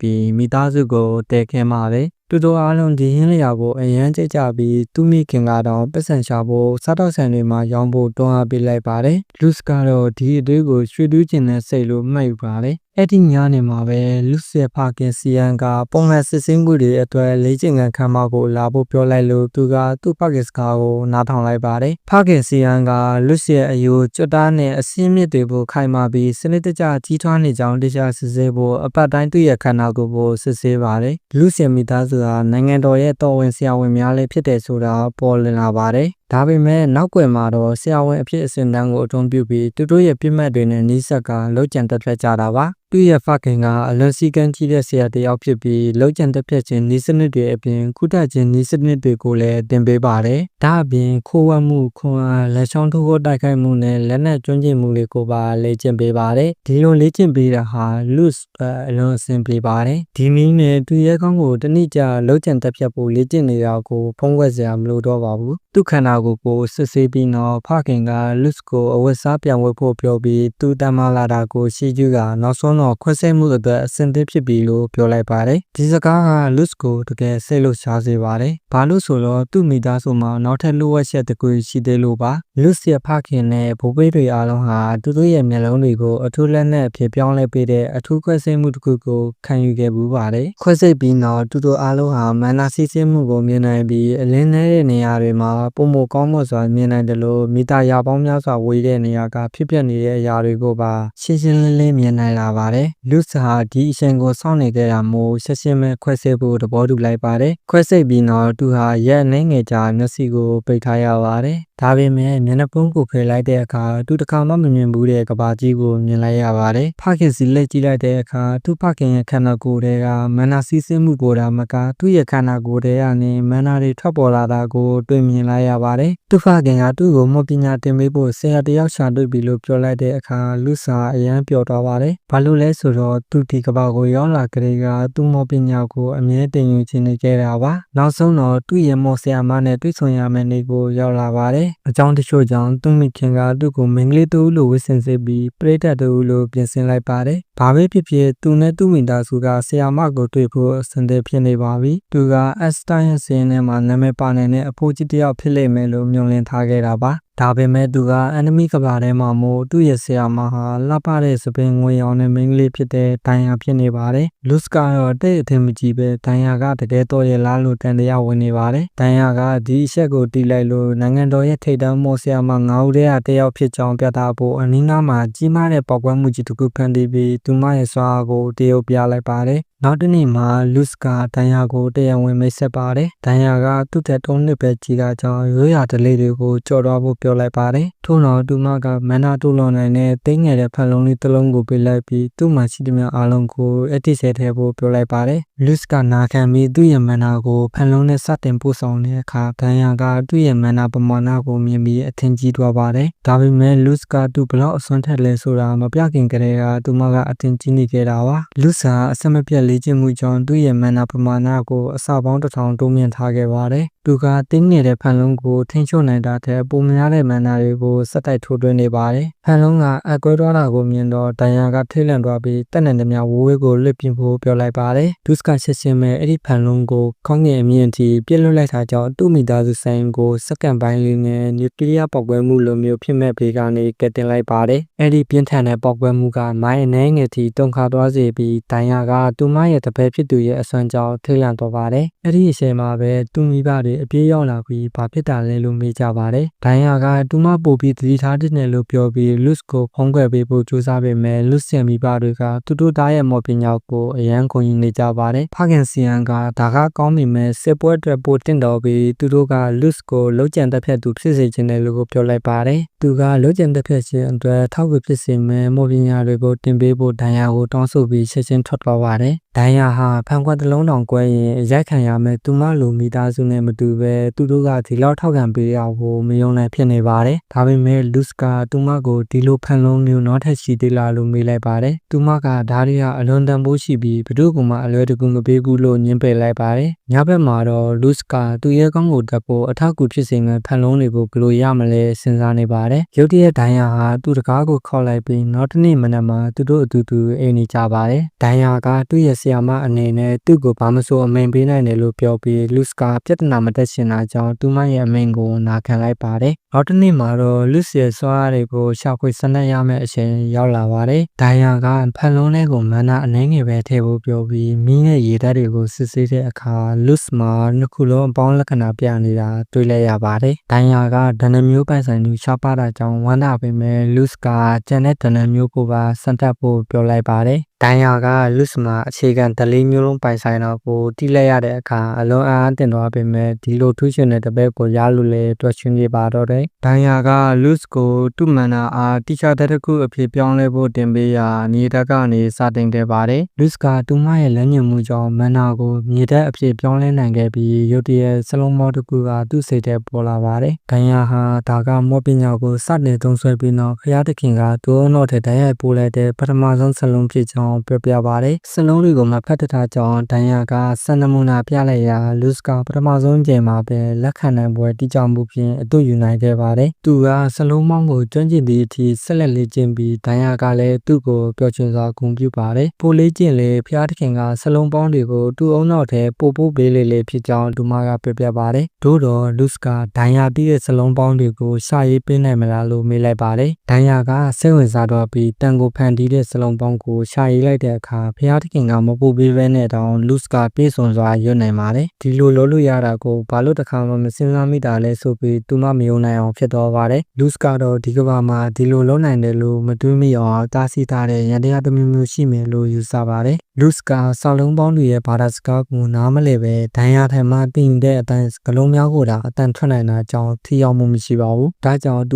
ပြီးမိသားစုကိုတဲခဲမှာပဲ။သူတို့အားလုံးဒီဟင်းလျာကိုအရန်ကြိတ်ကြပြီးသူမိခင်ကတော့ပတ်စံရှာဖို့စားတော့ဆန်တွေမှာရောင်းဖို့တွန်းအားပေးလိုက်ပါတယ်။လူစကတော့ဒီအသွေးကိုရွှေတူးကျင်တဲ့စိတ်လိုမှတ်ယူပါတယ်။အဲ့ဒီညနေမှာပဲလူစရဲ့ဖခင်စီယန်ကပုံမှန်စစ်စင်းမှုတွေအတွက်လေ့ကျင့်ခန်းခန်းမကိုလာဖို့ပြောလိုက်လို့သူကသူ့ဖခင်စကားကိုနားထောင်လိုက်ပါတယ်။ဖခင်စီယန်ကလူစရဲ့အယိုးကျွတ်သားနဲ့အစင်းမြစ်တွေကိုခိုင်မာပြီးစနစ်တကျကြီးထွားနေကြောင်းတရားစစ်ဆေးဖို့အပတ်တိုင်းသူ့ရဲ့ခန္ဓာကိုယ်ကိုစစ်ဆေးပါတယ်။လူစရဲ့မိသားစုဟာနိုင်ငံတော်ရဲ့တော်ဝင်ဆရာဝန်များလည်းဖြစ်တယ်ဆိုတာပေါ်လွင်လာပါတယ်။ဒါပေမဲ့နောက်ွယ်မှာတော့ဆရာဝန်အဖြစ်အစဉ်တန်းကိုအထုံးပြုပြီးသူတို့ရဲ့ပြစ်မှတ်တွေနဲ့နှိစက်ကလှုပ်ကြံတက်ဖြတ်ကြတာပါသူ့ရဲ့ဖခင်ကအလွန်စီကံကြီးတဲ့ဆရာတစ်ယောက်ဖြစ်ပြီးလှုပ်ကြံတက်ဖြတ်ခြင်းနှိစနစ်တွေအပြင်ကုသခြင်းနှိစနစ်တွေကိုလည်းသင်ပေးပါတယ်ဒါအပြင်ခိုးဝှက်မှုခွန်အားလက်ချောင်းထိုးဖို့တိုက်ခိုက်မှုနဲ့လက်နက်ကျွမ်းကျင်မှုတွေကိုပါလေ့ကျင့်ပေးပါတယ်ဒီလိုလေ့ကျင့်ပေးတာဟာလူစအလွန်အဆင်ပြေပါတယ်ဒီနည်းနဲ့သူရဲ့ကောင်းကိုတနည်းကြလှုပ်ကြံတက်ဖြတ်ဖို့လေ့ကျင့်နေတာကိုဖုံးကွက်စရာမလိုတော့ပါဘူးသူခန္ဓာကိုယ်စစ်ဆေးပြီးတော့ဖခင်ကလူစကိုအဝတ်စားပြန်ဝတ်ဖို့ပြောပြီးသူတမ်းမလာတာကိုရှိကျူးကနောက်ဆုံးတော့ခွဲစိတ်မှုအတွက်အဆင်သင့်ဖြစ်ပြီလို့ပြောလိုက်ပါတယ်ဒီစကားကလူစကိုတကယ်စိတ်လှုပ်ရှားစေပါတယ်ဘာလို့ဆိုတော့သူ့မိသားစုမှာနောက်ထပ်လိုအပ်ချက်တစ်ခုရှိသေးလို့ပါလူစရဲ့ဖခင်နဲ့ဘိုးဘေးတွေအားလုံးဟာသူတို့ရဲ့မျက်လုံးတွေကိုအထူးလက်နက်အဖြစ်ပြောင်းလဲပေးတဲ့အထူးခွဲစိတ်မှုတစ်ခုကိုခံယူခဲ့မှုပါတယ်ခွဲစိတ်ပြီးတော့သူတို့အားလုံးဟာမန္နာစီးဆင်းမှုကိုမြင်နိုင်ပြီးအလင်းနေတဲ့နေရာတွေမှာပုံမကောင်းမွန်စွာမြင်နိုင်တယ်လို့မိသားရာပေါင်းများစွာဝေးတဲ့နေရာကဖြစ်ပျက်နေတဲ့အရာတွေကိုပါရှင်းရှင်းလင်းလင်းမြင်နိုင်လာပါတယ်လူစဟာဒီအရှင်ကိုစောင့်နေကြတာမို့ရှင်းရှင်းပဲခွဲစိတ်ဖို့သဘောတူလိုက်ပါတယ်ခွဲစိတ်ပြီးတော့သူဟာရက်နှင်းငယ်ကြာမျက်စိကိုပိတ်ထားရပါတယ်ဒါပေမဲ့မျက်နှာပုံးကိုဖယ်လိုက်တဲ့အခါသူတစ်ခါမှမမြင်ဘူးတဲ့ကဘာကြီးကိုမြင်လိုက်ရပါတယ်ဖခင်စီလက်ကြည့်လိုက်တဲ့အခါသူ့ဖခင်ရဲ့ခန္ဓာကိုယ်တွေကမန္နာစီးဆင်းမှုကိုဒါမကသူ့ရဲ့ခန္ဓာကိုယ်တွေကနေမန္နာတွေထွက်ပေါ်လာတာကိုတွေ့မြင်လိုက်ရပါတယ်သူ့ဖခင်ကသူ့ကိုမောပညာတင်ပေးဖို့ဆရာတယောက်ရှာတွေ့ပြီလို့ပြောလိုက်တဲ့အခါလူစာအရန်ပျော်သွားပါတယ်ဘာလို့လဲဆိုတော့သူဒီကဘာကိုရောက်လာကြတဲ့ကသူ့မောပညာကိုအမြဲတင်ယူခြင်းနေကြတာပါနောက်ဆုံးတော့သူ့ရဲ့မောဆရာမနဲ့တွေ့ဆုံရမယ့်နေ့ကိုရောက်လာပါတယ်အကြောင်းတချို့ကြောင့်သူ့မိခင်ကသူ့ကိုမင်္ဂလိတူလို့ဝစ်ဆင်စေပြီးပရိသတ်တူလို့ပြင်ဆင်လိုက်ပါတယ်ဘာပဲဖြစ်ဖြစ်သူနဲ့သူ့မိသားစုကဆရာမကိုတွေ့ဖို့အဆင်သင့်ဖြစ်နေပါပြီသူကအက်စတိုင်းရဲ့စင်းထဲမှာနာမည်ပါနေတဲ့အဖိုးကြီးတယောက်ဖြစ်လိမ့်မယ်လို့မျှော်လင့်ထားခဲ့တာပါ ဒါပေမဲ့သူကအန်နမီကဘာထဲမှာမို့သူ့ရဲ့ဆရာမဟာလှပတဲ့စပင်ငွေရောင်နဲ့မိန်းကလေးဖြစ်တဲ့ဒိုင်ယာဖြစ်နေပါတယ်။လူစကတော့တိတ်အထင်မကြီးပဲဒိုင်ယာကတကယ်တော့ရဲ့လားလို့တန်တရားဝင်နေပါတယ်။ဒိုင်ယာကဒီအချက်ကိုတီးလိုက်လို့နိုင်ငံတော်ရဲ့ထိပ်တန်းမော်ဆရာမ9ဦးထဲကတစ်ယောက်ဖြစ်ကြောင်းပြသဖို့အနည်းငယ်မှာကြီးမားတဲ့ပေါက်ကွဲမှုကြီးတစ်ခုဖန်တီးပြီးသူမရဲ့စွာကိုတရုပ်ပြလိုက်ပါတယ်။နောက်တစ်နေ့မှာလူစကဒိုင်ယာကိုတရားဝင်မိတ်ဆက်ပါတယ်။ဒိုင်ယာကသူ့တဲ့3နှစ်ပဲကြီးတာကြောင့်ရိုးရာဓလေ့တွေကိုကြော်တော့ဖို့ပြောလိုက်ပါတယ်။ထို့နောက်သူမကမန္နာတူလွန်နိုင်တဲ့တင်းငယ်တဲ့ဖန်လုံးလေးတစ်လုံးကိုပေးလိုက်ပြီးသူ့မှာရှိသမျှအားလုံးကိုအတိဆဲထဲဖို့ပြောလိုက်ပါတယ်။လူစကနာခံပြီးသူ့ရဲ့မန္နာကိုဖန်လုံးနဲ့စတင်ပို့ဆောင်တဲ့အခါဒိုင်ယာကသူ့ရဲ့မန္နာပမာဏကိုမြင်ပြီးအထင်ကြီးသွားပါတယ်။ဒါပေမဲ့လူစကသူဘလောက်အစွမ်းထက်လဲဆိုတာမပြခင်ကတည်းကသူမကအထင်ကြီးနေခဲ့တာပါ။လူစာအစမပြတ်လေ့ကျင့်မှုကြောင့်သူ့ရဲ့မန္နာပမာဏကိုအစပေါင်း1000တိုးမြင့်ထားခဲ့ပါတယ်။သူကတင်းနေတဲ့ဖန်လုံးကိုထိန်းချုပ်နိုင်တာတဲ့ပုံများတဲ့မန္နာတွေကိုစက်တိုက်ထိုးသွင်းနေပါတယ်။ဖန်လုံးကအကွဲသွားတာကိုမြင်တော့ဒိုင်ယာကထိတ်လန့်သွားပြီးတက်နေသမျှဝိုးဝဲကိုလွတ်ပြင်းဖို့ပြောလိုက်ပါတယ်။ဒုစကချက်ချင်းပဲအဲ့ဒီဖန်လုံးကိုခေါင်းငယ်အမြင့်ထိပြစ်လွတ်လိုက်တာကြောင့်သူ့မိသားစုဆိုင်ကိုစက္ကန့်ပိုင်းလေးနဲ့နျူကလ িয়ার ပေါက်ကွဲမှုလိုမျိုးဖြစ်မဲ့ဘေးကနေကက်တင်လိုက်ပါတယ်။အဲ့ဒီပြင်းထန်တဲ့ပေါက်ကွဲမှုကမိုင်းအနေငယ်ထိတုန်ခါသွားစေပြီးဒိုင်ယာကသူမရဲ့တပည့်ဖြစ်သူရဲ့အစွမ်းကြောင့်ထိတ်လန့်သွားပါတယ်။အဲ့ဒီအချိန်မှာပဲသူမိဘတွေအပြေးရောက်လာပြီးဘာဖြစ်တာလဲလို့မေးကြပါတယ်။ဒိုင်ယာကသူမပို့ပြီးသတိထားတဲ့နယ်လို့ပြောပြီးလူစ်ကိုဖုံးကွယ်ပေးဖို့ကြိုးစားပေမဲ့လူစ်ရဲ့မိဘတွေကသူတို့သားရဲ့မော်ပညာကိုအရန်ခုန်ယူနေကြပါတယ်။ဖခင်စီယန်ကဒါကကောင်းပြီမဲ့စစ်ပွဲအတွက်ပိုတင်တော်ပြီးသူတို့ကလူစ်ကိုလှုပ်ကြံတက်ဖြတ်သူဖြစ်စေခြင်းတယ်လို့ပြောလိုက်ပါတယ်။သူကလှုပ်ကြံတက်ဖြတ်ခြင်းအတွက်ထောက်ဝေဖြစ်စေမဲ့မော်ပညာတွေကိုတင်ပေးဖို့ဒိုင်ယာကိုတောင်းဆိုပြီးချက်ချင်းထွက်သွားပါတယ်။ဒိုင်ယာဟာဖန်ခွက်တစ်လုံးတောင်ကွဲရင်ရိုက်ခံရမယ်သူမလိုမိသားစုနဲ့မတူပဲသူတို့ကဒီလောက်ထောက်ခံပေးရဖို့မယုံနိုင်ဖြစ်နေပါတယ်။ဒါပေမဲ့လူစ်ကသူမကိုဒီလိုဖန်လုံးမျိုးနောက်ထပ်ရှိသေးလားလို့မေးလိုက်ပါတယ်။သူမကဒါရီယာအလွန်တန်ဖိုးရှိပြီးဘယ်သူမှအလွယ်တကူမပေးဘူးလို့ညှင်းပယ်လိုက်ပါတယ်။ညဘက်မှာတော့လူစ်ကသူ့ရဲ့ကောင်းကိုတက်ဖို့အထောက်အကူဖြစ်စေမဲ့ဖန်လုံးတွေကိုဘယ်လိုရမလဲစဉ်းစားနေပါတယ်။ရုတ်တရက်ဒိုင်ယာဟာသူ့တကားကိုခေါ်လိုက်ပြီးနောက်တစ်နေ့မနက်မှာသူတို့အတူတူအိမ်နေကြပါတယ်။ဒိုင်ယာကသူ့ရဲ့ဆရာမအနေနဲ့သူ့ကိုဘာမဆိုအမိန်ပေးနိုင်တယ်လို့ပြောပြီးလူစ်ကပြဿနာမတက်ချင်တာကြောင့်သူမရဲ့အမိန်ကိုနာခံလိုက်ပါတယ်။နောက်တစ်နေ့မှာတော့လူစ်ရဲ့စွားတွေကိုရှာဖွေစနက်ရမယ့်အချိန်ရောက်လာပါတယ်။ဒိုင်ယာကဖန်လုံးလေးကိုမန္နာအနှဲငယ်ပဲထည့်ဖို့ပြောပြီးမီးနဲ့ရေဓာတ်တွေကိုစစ်ဆေးတဲ့အခါလူစ်မှာနှစ်ခုလုံးအပေါင်းလက္ခဏာပြနေတာတွေ့လိုက်ရပါတယ်။ဒိုင်ယာကဒဏ္ဍမျိုးပိုင်ဆိုင်သူရှားပါတာကြောင့်ဝမ်းသာပေမဲ့လူစ်ကကျန်တဲ့ဒဏ္ဍမျိုးကိုပါစံတက်ဖို့ပြောလိုက်ပါတယ်။ဒိုင်ယာကလူစ်မှာအခြေခံဓလေ့မျိုးလုံးပိုင်ဆိုင်တော့ကိုတိလိုက်ရတဲ့အခါအလွန်အားတင်သွားပေမဲ့ဒီလိုထူးချွန်တဲ့တပည့်ကိုရလို့လေတွက်ချွင်းနေပါတော့တယ်။ဒိုင်ယာကလူစ်ကိုသူ့မန္နာအားတိကျတဲ့တစ်ခုအဖြစ်ပြောင်းလဲဖို့တင်ပေးရာမြေတက်ကနေစတင်ခဲ့ပါတယ်။လူစ်ကသူမရဲ့လက်ညှိုးမှုကြောင့်မန္နာကိုမြေတက်အဖြစ်ပြောင်းလဲနိုင်ခဲ့ပြီးရုတ်တရက်စလုံးမောတစ်ခုကသူ့စိတ်ထဲပေါ်လာပါတယ်။ဒိုင်ယာဟာဒါကမောပညာကိုစတင်သုံးစွဲပြီးတော့ခရသခင်ကသူ့နောက်ထပ်တိုက်ရိုက်ပို့လိုက်တဲ့ပထမဆုံးစလုံးဖြစ်ကြောင်းပြောပြပါတယ်။စလုံးတွေကိုမဖတ်တထားကြောင်းဒိုင်ယာကစံနမူနာပြလိုက်ရာလူစ်ကပထမဆုံးချိန်မှာပဲလက်ခံနိုင်ပွဲတိကျမှုဖြင့်အတူယူနိုင်ခဲ့ပါတယ်။သူကစလုံးမောင်းကိုကျွမ်းကျင်သည့်အထိဆက်လက်လေ့ကျင့်ပြီးဒိုင်ယာကလည်းသူ့ကိုပျော်ရွှင်စွာဂုဏ်ပြုပါတယ်။ပိုလေ့ကျင့်လေဖျားသခင်ကစလုံးပေါင်းတွေကိုသူ့အုံနောက်ထဲပို့ပေးလေဖြစ်ကြောင်းသူမကပြောပြပါတယ်။သို့တော့လူစ်ကဒိုင်ယာပြီးတဲ့စလုံးပေါင်းတွေကိုရှာရေးပေးနိုင်မလားလို့မေးလိုက်ပါတယ်။ဒိုင်ယာကစိတ်ဝင်စားတော့ပြီးတန်ကိုဖန်တီးတဲ့စလုံးပေါင်းကိုရှာရေးလိုက်တဲ့အခါဖျားသခင်ကမပို့ပေးဘဲနဲ့တောင်လူစ်ကပြေဆုံးစွာရွတ်နိုင်ပါတယ်။ဒီလိုလုပ်လို့ရတာကိုဘာလို့တခါမှမစဉ်းစားမိတာလဲဆိုပြီးသူမမယုံနိုင်အောင်ဖြစ်သွားပါတယ်။လူစ်ကတော့ဒီကဘာမှာဒီလိုလုပ်နိုင်တယ်လို့မတွေးမိအောင်တားဆီးထားတဲ့ရန်တရားတစ်မျိုးမျိုးရှိမယ်လို့ယူဆပါတယ်။လူစ်ကစောက်လုံးပေါင်းတွေရဲ့ဘာသာစကားကိုနားမလည်ပဲဒိုင်ယာထံမှတင်တဲ့အတိုင်းစကလုံးများကိုဒါအတန်ထွက်နိုင်တာကြောင့်ထိရောက်မှုမရှိပါဘူး။ဒါကြောင့်သ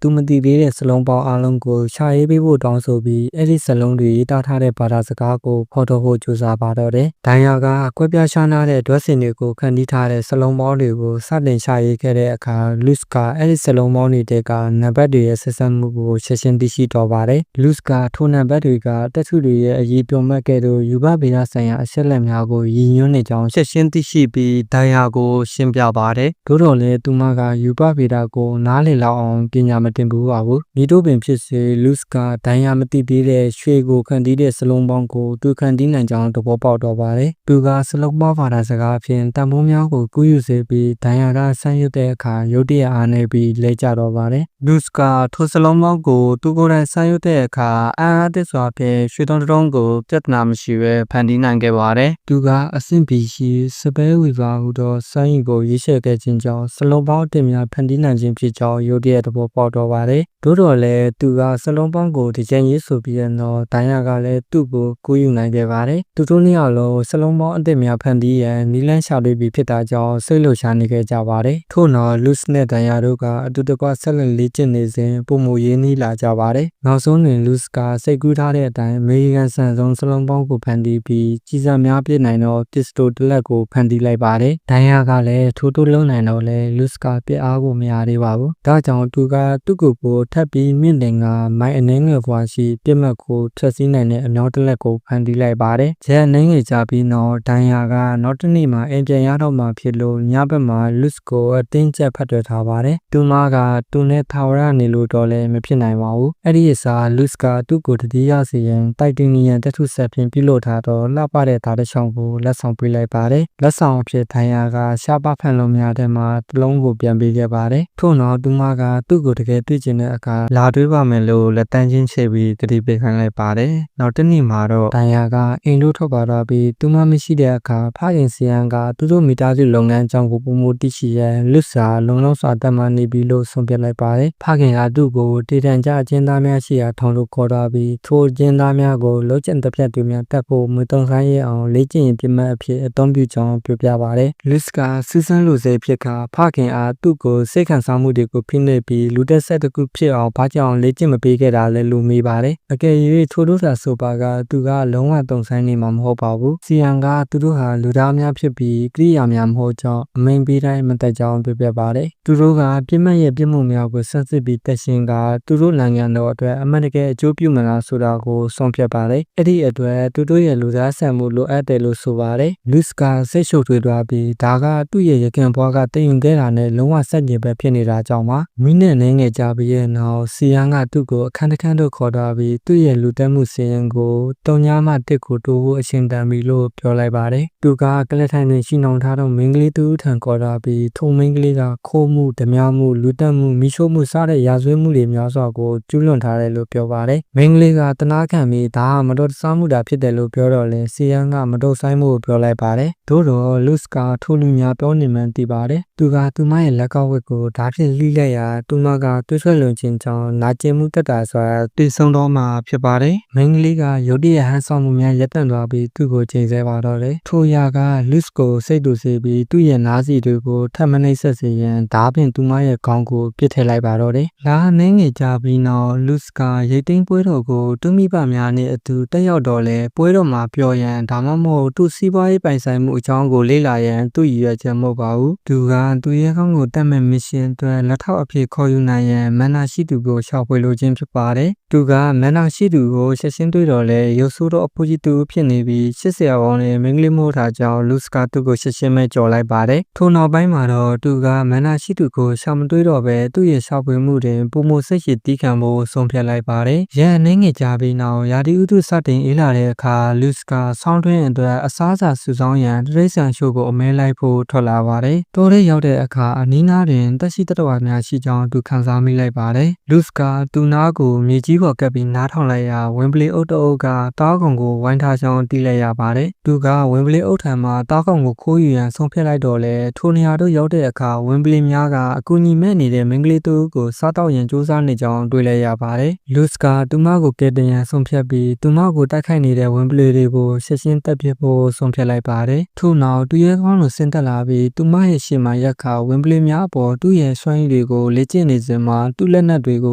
ူမသိသေးတဲ့စလုံးပေါင်းအလုံးကိုရှာရေးပေးဖို့တောင်းဆိုပြီးအဲ့ဒီစလုံးတွေရေးသားထားတဲ့ဘာသာစကားကိုဖော်ထုတ်ဖို့ကြိုးစားပါတော့တယ်။ဒိုင်ယာကကွဲပြားခြားနားတဲ့ဒွတ်စင်တွေကိုခန့်တီးထားတဲ့စလုံးပေါင်းတွေကိုစတင်ရှာရေးခဲ့တဲ့အခါလူစ်ကအဲ့ဒီစလုံးပေါင်းတွေကနံပါတ်တွေရဲ့ဆက်စပ်မှုကိုရှင်းရှင်းသိရှိတော့ပါတယ်။လူစ်ကထိုနံပါတ်တွေကတက်ထုတွေရဲ့အရေးပြောမှတ်ကဲ့သို့ ယူဘဗေဒဆိုင်ရာအချက်အလက်များကိုရည်ညွှန်းနေကြောင်းချက်ရှင်းသိရှိပြီးဒိုင်ယာကိုရှင်းပြပါတယ်။သို့တော်လည်းသူမကယူဘဗေဒကိုနားလည်လောက်အောင်ပညာမသင်ဘူးပါဘူး။မိတို့ပင်ဖြစ်စေလူစ်ကဒိုင်ယာမသိသေးတဲ့ရွှေကိုခံတီးတဲ့စလုံးပေါင်းကိုသူခံတီးနိုင်ကြောင်းသဘောပေါက်တော့ပါတယ်။သူကစလုံးပေါင်းဘာသာစကားဖြင့်တန်ဖိုးများကိုကူးယူစေပြီးဒိုင်ယာကဆန်းရွက်တဲ့အခါရုတ်တရက်အားနေပြီးလဲကျတော့ပါတယ်။လူစ်ကထိုစလုံးပေါင်းကိုသူကိုယ်တိုင်ဆန်းရွက်တဲ့အခါအားသစ်စွာဖြင့်ရွှေတုံးတုံးကိုပြဿနာမရှိဘဲဖန်တီးနိုင်ခဲ့ပါတယ်။သူကအဆင့်ဘီရှိစပယ်ဝီပါဟူသောစိုင်းရီကိုရေးချခဲ့ခြင်းကြောင့်စလုံးပေါင်းအသစ်များဖန်တီးနိုင်ခြင်းဖြစ်ကြောင်းရုတ်တရက်သဘောပေါက်တော့ပါတယ်။သို့တော်လည်းသူကစလုံးပေါင်းကိုဒီကျန်ရေးဆိုပြီးတော့ဒိုင်ယာကလည်းသူ့ကိုကူးယူနိုင်ခဲ့ပါတယ်။သူတို့နှစ်ယောက်လုံးစလုံးပေါင်းအသစ်များဖန်တီးရန်နီလန်းရှာတွေ့ပြီးဖြစ်တာကြောင့်စိတ်လှုပ်ရှားနေခဲ့ကြပါတယ်။ထို့နောက်လူစ်နဲ့ဒိုင်ယာတို့ကအတူတကွဆက်လက်လေ့ကျင့်နေစဉ်ပုံမူရင်းနှီးလာကြပါတယ်။နောက်ဆုံးတွင်လူစ်ကစိတ်ကူးထားတဲ့အတိုင်းအမေရိကန်ဆန်ဆုံးစလုံးပေါင်းကိုဖန်တီးပြီးကြီးစားများပြစ်နိုင်သောပစ္စတိုတစ်လက်ကိုဖန်တီးလိုက်ပါတယ်။ဒိုင်ယာကလည်းထိုးထိုးလုံးနိုင်တော့လဲလူစ်ကပြစ်အားကိုမရသေးပါဘူး။ဒါကြောင့်သူကသူ့ကိုထပ်ပြီးမြင့်တင်ကမိုင်အနေငယ်ကွာရှိပြစ်မှတ်ကိုထပ်စီးနိုင်တဲ့အမြောက်တစ်လက်ကိုဖန်တီးလိုက်ပါတယ်။ဂျက်အနေငယ်ကြပြီးတော့ဒိုင်ယာကနောက်တစ်နေ့မှာအိမ်ပြန်ရတော့မှဖြစ်လို့ညဘက်မှာလူစ်ကိုအတင်းကျပ်ဖတ်တွေ့ထားပါတယ်။သူမကသူနဲ့ထာဝရနေလို့တော့လည်းမဖြစ်နိုင်ပါဘူး။အဲ့ဒီအစားလူစ်ကသူ့ကိုတတိယစီရင်တိုက်တင်နီယန်တက်ထုဆက်ဖြင့်ပြုလုပ်ထားတော့လှပတဲ့ဓာတ်ချောင်းကိုလက်ဆောင်ပေးလိုက်ပါတယ်။လက်ဆောင်အဖြစ်ဒိုင်ယာကရှားပါဖန်လုံးများတဲ့မှာတစ်လုံးကိုပြန်ပေးခဲ့ပါတယ်။ထို့နောက်သူမကသူ့ကိုတကယ်တွေ့ချင်တဲ့အခါလာတွေ့ပါမယ်လို့လက်တန်းချင်းချေပြီးတတိပေးခိုင်းလိုက်ပါတယ်။နောက်တစ်နေ့မှာတော့ဒိုင်ယာကအိမ်လို့ထွက်ပါတော့ပြီးသူမမရှိတဲ့အခါဖခင်စီယန်ကသူတို့မိသားစုလုပ်ငန်းအကြောင်းကိုပုံမသိရှိရန်လွတ်စာလုံလောက်စွာတတ်မှတ်နေပြီလို့ဆုံးဖြတ်လိုက်ပါတယ်။ဖခင်ကသူ့ကိုတေတံကြအကျဉ်းသားများရှိရာထောင်လို့ခေါ်သွားပြီးထိုအကျဉ်းသားများကိုလှုပ်ကျန်တစ်ပြက်တွေများတက်ဖို့မတုံဆိုင်ရအောင်လေ့ကျင့်ရင်ပြမတ်အဖြစ်အသုံးပြုကြောင်းပြောပြပါတယ်။လွစ်ကစူးစမ်းလို့စေဖြစ်ကဖခင်အားသူ့ကိုစိတ်ခံစားမှုတွေကိုဖိနှိပ်ပြီးလူတက်ဆက်တစ်ခုဖြစ်အောင်ဘာကြောင့်လေ့ကျင့်မပေးခဲ့တာလဲလို့မေးပါတယ်။အကယ်၍ထိုတို့သာဆိုပါကသူကလုံးဝတုံဆိုင်နေမှာမဟုတ်ပါဘူး။စီယန်ကသူတို့ဟာလူသားများဖြစ်ပြီးကိရိယာများမဟုတ်ကြောင်းအမိန်ပေးတိုင်းမတက်ကြောင်းပြောပြပါတယ်။သူတို့ကပြစ်မှတ်ရဲ့ပြစ်မှုများကိုဆက်စစ်ပြီးတက်ရှင်ကသူတို့နိုင်ငံတော်အတွက်အမှန်တကယ်အကျိုးပြုမလားဆိုတာကိုဆုံးဖြတ်ပါတယ်။အဲ့ဒီအတွက်သူတို့ရဲ့လူသားဆန်မှုလိုအပ်တယ်လို့ဆိုပါတယ်။လူစ်ကစိတ်ရှုပ်ထွေးသွားပြီးဒါကသူ့ရဲ့ရခင်ဘွားကတည်ယူခဲ့တာနဲ့လုံးဝဆက်ကျင်ပဲဖြစ်နေတာကြောင့်ပါ။မိနစ်နဲ့ငယ်ကြပြီးရဲ့နောက်စီယန်ကသူ့ကိုအခန်းတစ်ခန်းတို့ခေါ်သွားပြီးသူ့ရဲ့လူတက်မှုစီရင်ကိုတုံညာမှတစ်ကိုတိုးဖို့အရှင်တန်ပြီလို့ပြောလိုက်ပါတယ်။သူကကလစ်ထိုင်တွင်ရှိနှောင်ထားသောမင်းကလေးတူထံခေါ်သွားပြီးထိုမင်းကလေးကခိုးမှုဓမြမှုလူတက်မှုမိရှို့မှုစတဲ့ရာဇဝတ်မှုတွေများစွာကိုကျူးလွန်ထားတယ်လို့ပြောပါတယ်။မင်းကလေးကတနာခံပြီးဒါဟာမတော်တဆမှုတာဖြစ်တယ်လို့ပြောတော့လဲစီယန်ကမတော်ဆိုင်မှုကိုပြောလိုက်ပါတယ်။သို့တော့လူစ်ကထိုလူများပြောနေမှန်းသိပါတယ်။သူကသူမရဲ့လက်ကောက်ဝက်ကိုဓာတ်ဖြင့်လှိလိုက်ရာသူမကတွေးဆွဲလွန်ခြင်းကြောင့်နာကျင်မှုတက်တာဆိုတာသိဆုံးတော့မှဖြစ်ပါတယ်။မင်းကလေးကရုတ်တရက်ဟန်ဆောင်မှုများရပ်တန့်သွားပြီးသူ့ကိုချိန်ဆပါတော့တယ်။ထိုအရာကလူစ်ကိုစိတ်တူစေပြီးသူ့ရဲ့နားစီတွေကိုထပ်မနှိပ်ဆက်စေရန်ဓာတ်ဖြင့်သူမရဲ့ခေါင်းကိုပစ်ထည့်လိုက်ပါတော့တယ်။လာနှင်းငယ်ကြပြီးနောက်လူစ်ကရိတ်သိမ်းပွဲတော်ကိုသူမိဘများနဲ့အတူတက်ရောက်တော့လဲပွဲတော်မှာပျော်ရန်ဒါမှမဟုတ်သူ့စီးပွားရေးပိုင်ဆိုင်မှုအကြောင်းကိုလေ့လာရန်သူ့ရည်ရွယ်ချက်မဟုတ်ပါဘူး။သူကသူရဲ့ခေါင်းကိုတက်မဲ့မစ်ရှင်အတွက်လက်ထောက်အဖြစ်ခေါ်ယူနိုင်ရန်မန်နာရှိသူကိုရှာဖွေလိုခြင်းဖြစ်ပါတယ်။သူကမန်နာရှိသူကိုချက်ချင်းတွေ့တော့လဲရုပ်ဆိုးသောအဖိုးကြီးသူဖြစ်နေပြီး80ရာပေါင်းနဲ့မင်းကလေးမို့ထားကြောင်းလူစ်ကသူ့ကိုချက်ချင်းပဲကြော်လိုက်ပါတယ်။ထိုနောက်ပိုင်းမှာတော့သူကမန်နာရှိသူကိုရှာမတွေ့တော့ပဲသူ့ရဲ့ရှာဖွေမှုတွင်ပုံမစိတ်ရှိတီးခံဖို့ဆုံးဖြတ်လိုက်ပါတယ်။ရန်အနေငယ်ကြပြီးနောက်ရာသီဥတုစတင်အေးလာတဲ့အခါလူစ်ကဆောင်းတွင်းအတွက်အစားအစာစုဆောင်းရန်တရိတ်ဆန်ရှိုးကိုအမဲလိုက်ဖို့ထွက်လာပါတယ်။တိုးရဲရောက်တဲ့အခါအနီးနားတွင်တက်ရှိတတဝါများရှိကြောင်းသူခန်းစားမိလိုက်ပါတယ်။လူစ်ကသူနားကိုမြေကြီးပေါ်ကပ်ပြီးနားထောင်လိုက်ရာဝင်းပလီအုပ်တအုပ်ကတားကောင်ကိုဝိုင်းထားကြောင်းသိလိုက်ရပါတယ်။သူကဝင်းပလီအုပ်ထံမှတားကောင်ကိုခိုးယူရန်ဆုံးဖြတ်လိုက်တော့လဲထိုနေရာတို့ရောက်တဲ့အခါဝင်းပလီများကအကူအညီမဲ့နေတဲ့မင်းကလေးတူကိုစားတော့ရန်စူးစမ်းနေကြောင်းတွေ့လိုက်ရပါတယ်။လူစ်ကသူမကိုကယ်တင်ရန်ဆုံးဖြတ်ပြီးသူမကိုတိုက်ခိုက်နေတဲ့ဝင်းပလီတွေကိုချက်ချင်းတက်ပြစ်ဖို့ဆုံးဖြတ်လိုက်ပါတယ်။ထို့နောက်သူရဲ့ခေါင်းကိုဆင်းသက်လာပြီးသူမရဲ့ရှေ့မှာရက်ခါဝင်းပလီများအပေါ်သူ့ရဲ့စွမ်းရည်တွေကိုလေ့ကျင့်နေစဉ်မှာသူ့လက်နက်တွေ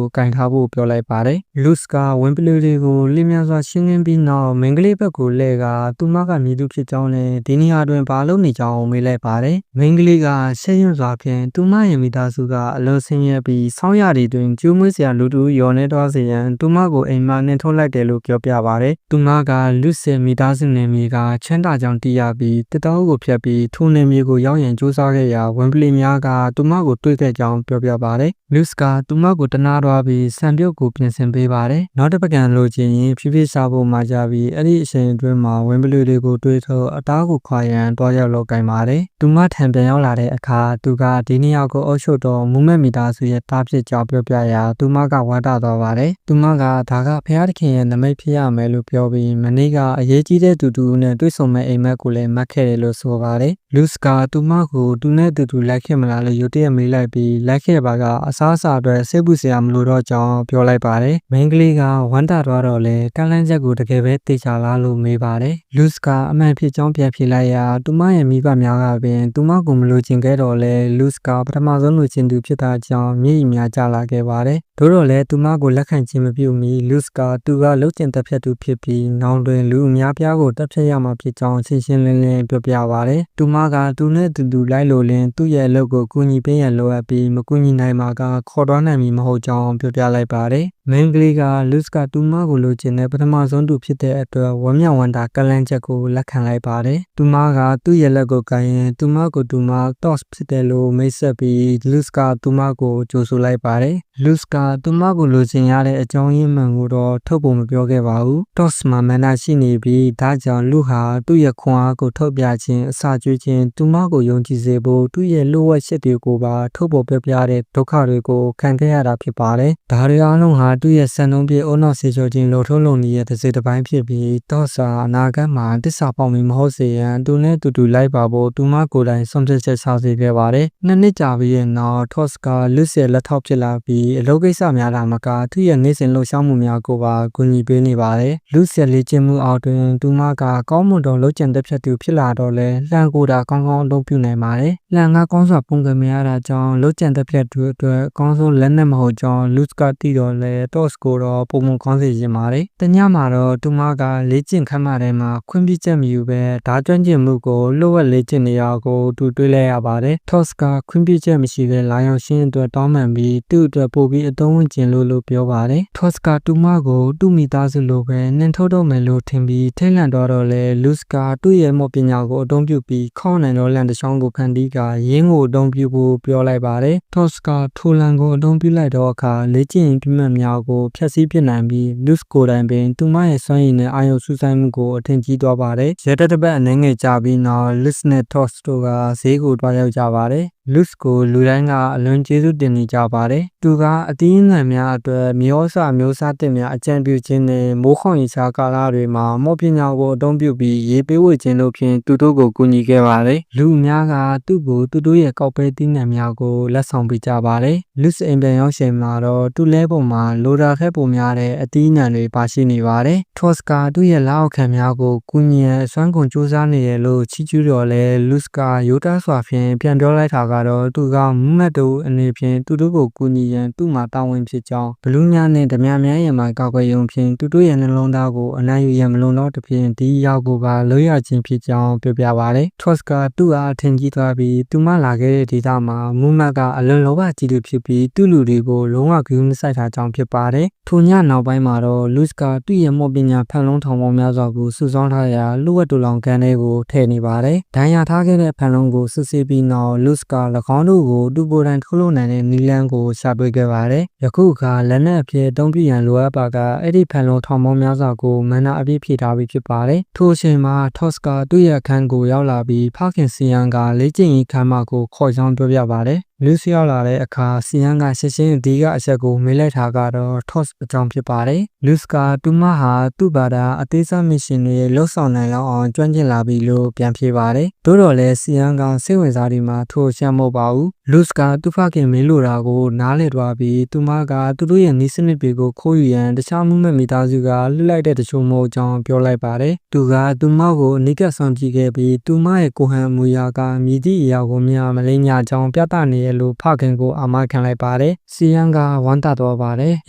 ကိုကင်ထားဖို့ပြောလိုက်ပါတယ်။ လူစကာဝင်ပလူတွေကိုလင်းမြန်စွာရှင်းလင်းပြီးနောက်မင်္ဂလိဘက်ကိုလှည့်ကသူမကမြည်သူဖြစ်ကြောင်းနဲ့ဒီနေရာတွင်ဘာလို့နေကြောင်းမေးလိုက်ပါတယ်။မင်္ဂလိကရှက်ရွံ့စွာဖြင့်သူမရဲ့မိသားစုကအလွန်ဆင်းရဲပြီးဆောင်းရာသီတွင်ကျိုးမွေးစရာလူတူရော်နေသွားစေရန်သူမကိုအိမ်မှနှင်ထုတ်လိုက်တယ်လို့ပြောပြပါတယ်။သူမကလူစင်မိသားစုနေမြေကချမ်းသာကြောင်းသိရပြီးတစ်တောကိုဖျက်ပြီးထိုနေမြေကိုရောက်ရန်ကြိုးစားခဲ့ရာဝင်ပလီများကသူမကိုတွေ့ခဲ့ကြောင်းပြောပြပါတယ်။လူစကသူမကိုတနာသွားပြီးစံပြုတ်ကိုပြင်ဆင်ပေးပါတယ်။နောက်တစ်ပတ်ကံလိုချင်ရင်ဖြည်းဖြည်းစားဖို့မှာကြပြီးအဲ့ဒီအချိန်အတွင်းမှာဝင်ပလီတွေကိုတွေးထုတ်အသားကိုခွာရန်တွားရောက်လောက်ကင်ပါတယ်။သူမထံပြန်ရောက်လာတဲ့အခါသူကဒီနေရာကိုအုပ်ချုပ်တော်မူမဲ့မိသားစုရဲ့တားဖြစ်ကြောင်းပြောပြရာသူမကဝမ်းသာသွားပါတယ်။သူမကဒါကဖခင်သခင်ရဲ့နမိတ်ဖြစ်ရမယ်လို့ပြောပြီးမနေ့ကအရေးကြီးတဲ့တူနဲ့တွေ့ဆုံမဲ့အိမ်မက်ကိုလည်းမှတ်ခဲ့တယ်လို့ဆိုပါတယ်။လူစကသူမကိုသူနဲ့တူလိုက်ခဲ့မလားလို့ရုတ်တရက်မေးလိုက်ပြီးလိုက်ခဲ့ပါကအစားအစာအတွက်စိတ်ပူစရာမလိုတော့ကြောင်းပြောလိုက်ပါတယ်။မင်းကလေးကဝမ်းသာသွားတော့လေကန့်လန့်ချက်ကိုတကယ်ပဲသိချလားလို့မေးပါတယ်။လူစကအမှန်ဖြစ်ကြောင်းပြန်ဖြေလိုက်ရာသူမရဲ့မိဘများကပင်သူမကိုမလိုချင်ခဲ့တော့လေလူစကပထမဆုံးလိုချင်သူဖြစ်တာကြောင့်မျက်ရည်များကျလာခဲ့ပါတယ်။သို့တော်လည်းသူမကိုလက်ခံခြင်းမပြုမီလူစကသူကလှုပ်ကျင်တက်ဖြတ်သူဖြစ်ပြီးနောင်တွင်လူအများပြားကိုတက်ဖြတ်ရမှာဖြစ်ကြောင်းရှင်းရှင်းလင်းလင်းပြောပြပါတယ်။သူမကသူနဲ့တူလိုက်လို့လင်းသူ့ရဲ့အလုပ်ကိုကူညီပေးရန်လိုအပ်ပြီးမကူညီနိုင်မှာကခေါ်သွားနိုင်မည်မဟုတ်ကြောင်းပြောပြလိုက်ပါတယ်။မင်းကလေးကလူစကသူမကိုလိုချင်တဲ့ပထမဆုံးသူဖြစ်တဲ့အတွက်ဝမ်းမြောက်ဝမ်းသာကလန့်ချက်ကိုလက်ခံလိုက်ပါတယ်။သူမကသူ့ရဲ့လက်ကိုကိုင်ရင်သူမကိုသူမ toss ဖြစ်တယ်လို့မိတ်ဆက်ပြီးလူစကသူမကိုကြိုဆိုလိုက်ပါတယ်။လူစကသူမကိုလိုချင်ရတဲ့အကြောင်းရင်းမှန်ကိုတော့ထုတ်ဖို့မပြောခဲ့ပါဘူး။ toss မှာမန္တရှိနေပြီးဒါကြောင့်လူဟာသူ့ရဲ့ခွန်အားကိုထုတ်ပြခြင်းအစာကျွေးခြင်းသူမကိုယုံကြည်စေဖို့သူ့ရဲ့လိုအပ်ချက်တွေကိုပါထုတ်ပေါ်ပြပြတဲ့ဒုက္ခတွေကိုခံခဲ့ရတာဖြစ်ပါတယ်။ဒါတွေအားလုံးဟာသူ့ရဲ့စံနှုန်းပြည့်အုံနောက်ဆေးချိုခြင်းလိုထုံးလုံနေတဲ့တစ်စိတ်တစ်ပိုင်းဖြစ်ပြီးတော့စာအနာဂတ်မှာတစ္ဆာပေါင်းမီမဟုတ်စေရန်သူနဲ့တူလိုက်ပါဖို့သူမကိုယ်တိုင်ဆုံးဖြတ်ချက်ချစေခဲ့ပါတယ်။နှစ်နှစ်ကြာပြီးတဲ့နောက် Toss ကလူရဲ့လက်ထောက်ဖြစ်လာပြီးအလုပ်ကိစ္စများလာမကသူ့ရဲ့နေ့စဉ်လှုပ်ရှားမှုများကိုပါကူညီပေးနေပါတယ်။လူရဲ့လေ့ကျင့်မှုအောက်တွင်သူမကကောင်းမွန်သောလှုပ်ကြံတက်ဖြတ်သူဖြစ်လာတော့လဲလှန်ကိုယ်တာကောင်းကောင်းအလုပ်ပြုနိုင်ပါတယ်။လှန်ကကောင်းစွာပုံကံမရတာကြောင့်လှုပ်ကြံတက်ဖြတ်သူအတွက်အကောင်းဆုံးလက်နက်မဟုတ်ကြောင်းလူကတီတော့လဲ Toss ကိုတော့ပုံမှန်ခေါင်းစီရင်ပါတယ်။တညမှာတော့သူမကလေ့ကျင့်ခန်းမထဲမှာခွင့်ပြုချက်မယူဘဲဓာတ်ကျွမ်းကျင်မှုကိုလှုပ်ဝက်လေ့ကျင့်နေရကိုသူတွေ့လဲရပါတယ်။ Toss ကခွင့်ပြုချက်မရှိဘဲလာရောက်ရှင်းအတွက်တောင်းပန်ပြီးသူ့အတွက်ပို့ပြီးအသုံးဝင်ကျင်လို့ပြောပါတယ်။ Toss ကသူမကိုသူ့မိသားစုလိုပဲနှင်ထုတ်တော့မယ်လို့ထင်ပြီးထိတ်လန့်တော့လဲလူစကသူ့ရဲ့မော်ပညာကိုအသုံးပြုပြီးခေါင်းနိုင်တော့လန်တစ်ချောင်းကိုဖန်တီးကရင်းကိုအသုံးပြုဖို့ပြောလိုက်ပါတယ်။ Toss ကထိုလန်ကိုအသုံးပြုလိုက်တော့အခါလေ့ကျင့်ပြမှတ်များကိုဖျက်ဆီးပစ်နိုင်ပြီးလူစကိုတိုင်ပင်သူမရဲ့စွမ်းရည်နဲ့အာရုံစူးစိုက်မှုကိုအထင်ကြီးသွားပါတယ်။ရဲတပ်ပတ်အနေငယ်ကြပြီးနောက် Liz နဲ့ Toss တို့ကဈေးကိုတွားရောက်ကြပါတယ်။ Luz ကိုလူတိုင်းကအလွန်ကျေးဇူးတင်နေကြပါတယ်။သူကအသီးအနှံများအတွက်မျိုးစားတင်များအကြံပြုခြင်းနဲ့မိုးခေါင်ရေရှားကာလတွေမှာမော်ပညာကိုအသုံးပြုပြီးရေပေးဝေခြင်းတို့ဖြင့်သူတို့ကိုကူညီခဲ့ပါတယ်။လူအများကသူ့ကိုသူတို့ရဲ့ကောက်ပဲသီးနှံများကိုလက်ဆောင်ပေးကြပါတယ်။ Luz အိမ်ပြန်ရောက်ချိန်မှာတော့သူ့လဲပေါ်မှာလိုတာခက်ပုံများတဲ့အသီးအနှံတွေပါရှိနေပါတယ်။ Toss ကသူ့ရဲ့လက်အောက်ခံများကိုကူညီရန်အစွမ်းကုန်စူးစမ်းနေရလို့ချီးကျူးတော်လဲ Luz ကရိုးသားစွာဖြင့်ပြန်ပြောလိုက်တာကတော့သူကမူမတ်တို့အနေဖြင့်သူတို့ကိုကူညီရန်သူ့မှာတာဝန်ဖြစ်ကြောင်းဘလူးများနဲ့ဓမြများရဲ့မှာကောက်ွယ်ရုံဖြင့်သူတို့ရဲ့နှလုံးသားကိုအနိုင်ယူရန်မလုံတော့တဖြင့်ဒီရောက်ကိုပါလွှဲရခြင်းဖြစ်ကြောင်းပြောပြပါတယ်။ Toss ကသူ့အားအထင်ကြီးသွားပြီးသူမလာခဲ့တဲ့ဒေသမှာမူမတ်ကအလွန်လောဘကြီးသူဖြစ်ပြီးသူ့လူတွေကိုလုံးဝဂရုမစိုက်တာကြောင့်ဖြစ်ပါတယ်။ထိုညနောက်ပိုင်းမှာတော့ Luz ကသူ့ရဲ့မော်ပညာဖန်လုံးထောင်ပေါင်းများစွာကိုစုဆောင်းထားရာလူဝက်တူလောင်ကန်တွေကိုထည့်နေပါတယ်။ဒဏ်ရာထားခဲ့တဲ့ဖန်လုံးကိုစစ်ဆေးပြီးနောက် Luz က၎င်းတို့ကိုသူ့ကိုယ်တိုင်ထုတ်လုပ်နိုင်တဲ့နီလန်းကိုရှာတွေ့ခဲ့ပါတယ်။ယခုအခါလက်နက်အဖြစ်အသုံးပြုရန်လိုအပ်ပါကအဲ့ဒီဖန်လုံးထောင်ပေါင်းများစွာကိုမန္နာအပြည့်ဖြည့်ထားပြီးဖြစ်ပါတယ်။ထိုအချိန်မှာ Toss ကသူ့ရဲ့အခန်းကိုရောက်လာပြီးဖခင်စီယန်ကလေ့ကျင့်ရေးခန်းမကိုခေါ်ကြောင်းပြောပြပါတယ်။ Luz ရောက်လာတဲ့အခါစီယန်ကရှင်းရှင်းအဒီကအချက်ကိုမေးလိုက်တာကတော့ Toss အကြောင်းဖြစ်ပါတယ်။ Luz ကသူမဟာသူ့ဘာသာအသေးစားမစ်ရှင်တွေလှုပ်ဆောင်နိုင်လောက်အောင်ကျွမ်းကျင်လာပြီလို့ပြန်ဖြေပါတယ်။သို့တော်လည်းစီယန်ကစိတ်ဝင်စားဒီမှာထိုရှမ်းမဟုတ်ပါဘူး။ Luz ကသူ့ဖခင်မေးလိုတာကိုနားလည်သွားပြီးသူမကသူတို့ရဲ့နီးစနစ်တွေကိုခိုးယူရန်တခြားမှုမဲ့မိသားစုကလှစ်လိုက်တဲ့တချို့မဟုတ်ကြောင်းပြောလိုက်ပါတယ်။သူကသူမကိုအနိကဆောင်ကြည့်ခဲ့ပြီးသူမရဲ့ကိုဟန်အမူအရာကမြည်သည့်အရာကိုမြင်မလိမ့်ညကြောင်းပြသနေရ တယ်လို့ဖခင်ကိုအာမခံလိုက်ပါတယ်။စီယန်ကဝမ်းသာသွားပါတယ်။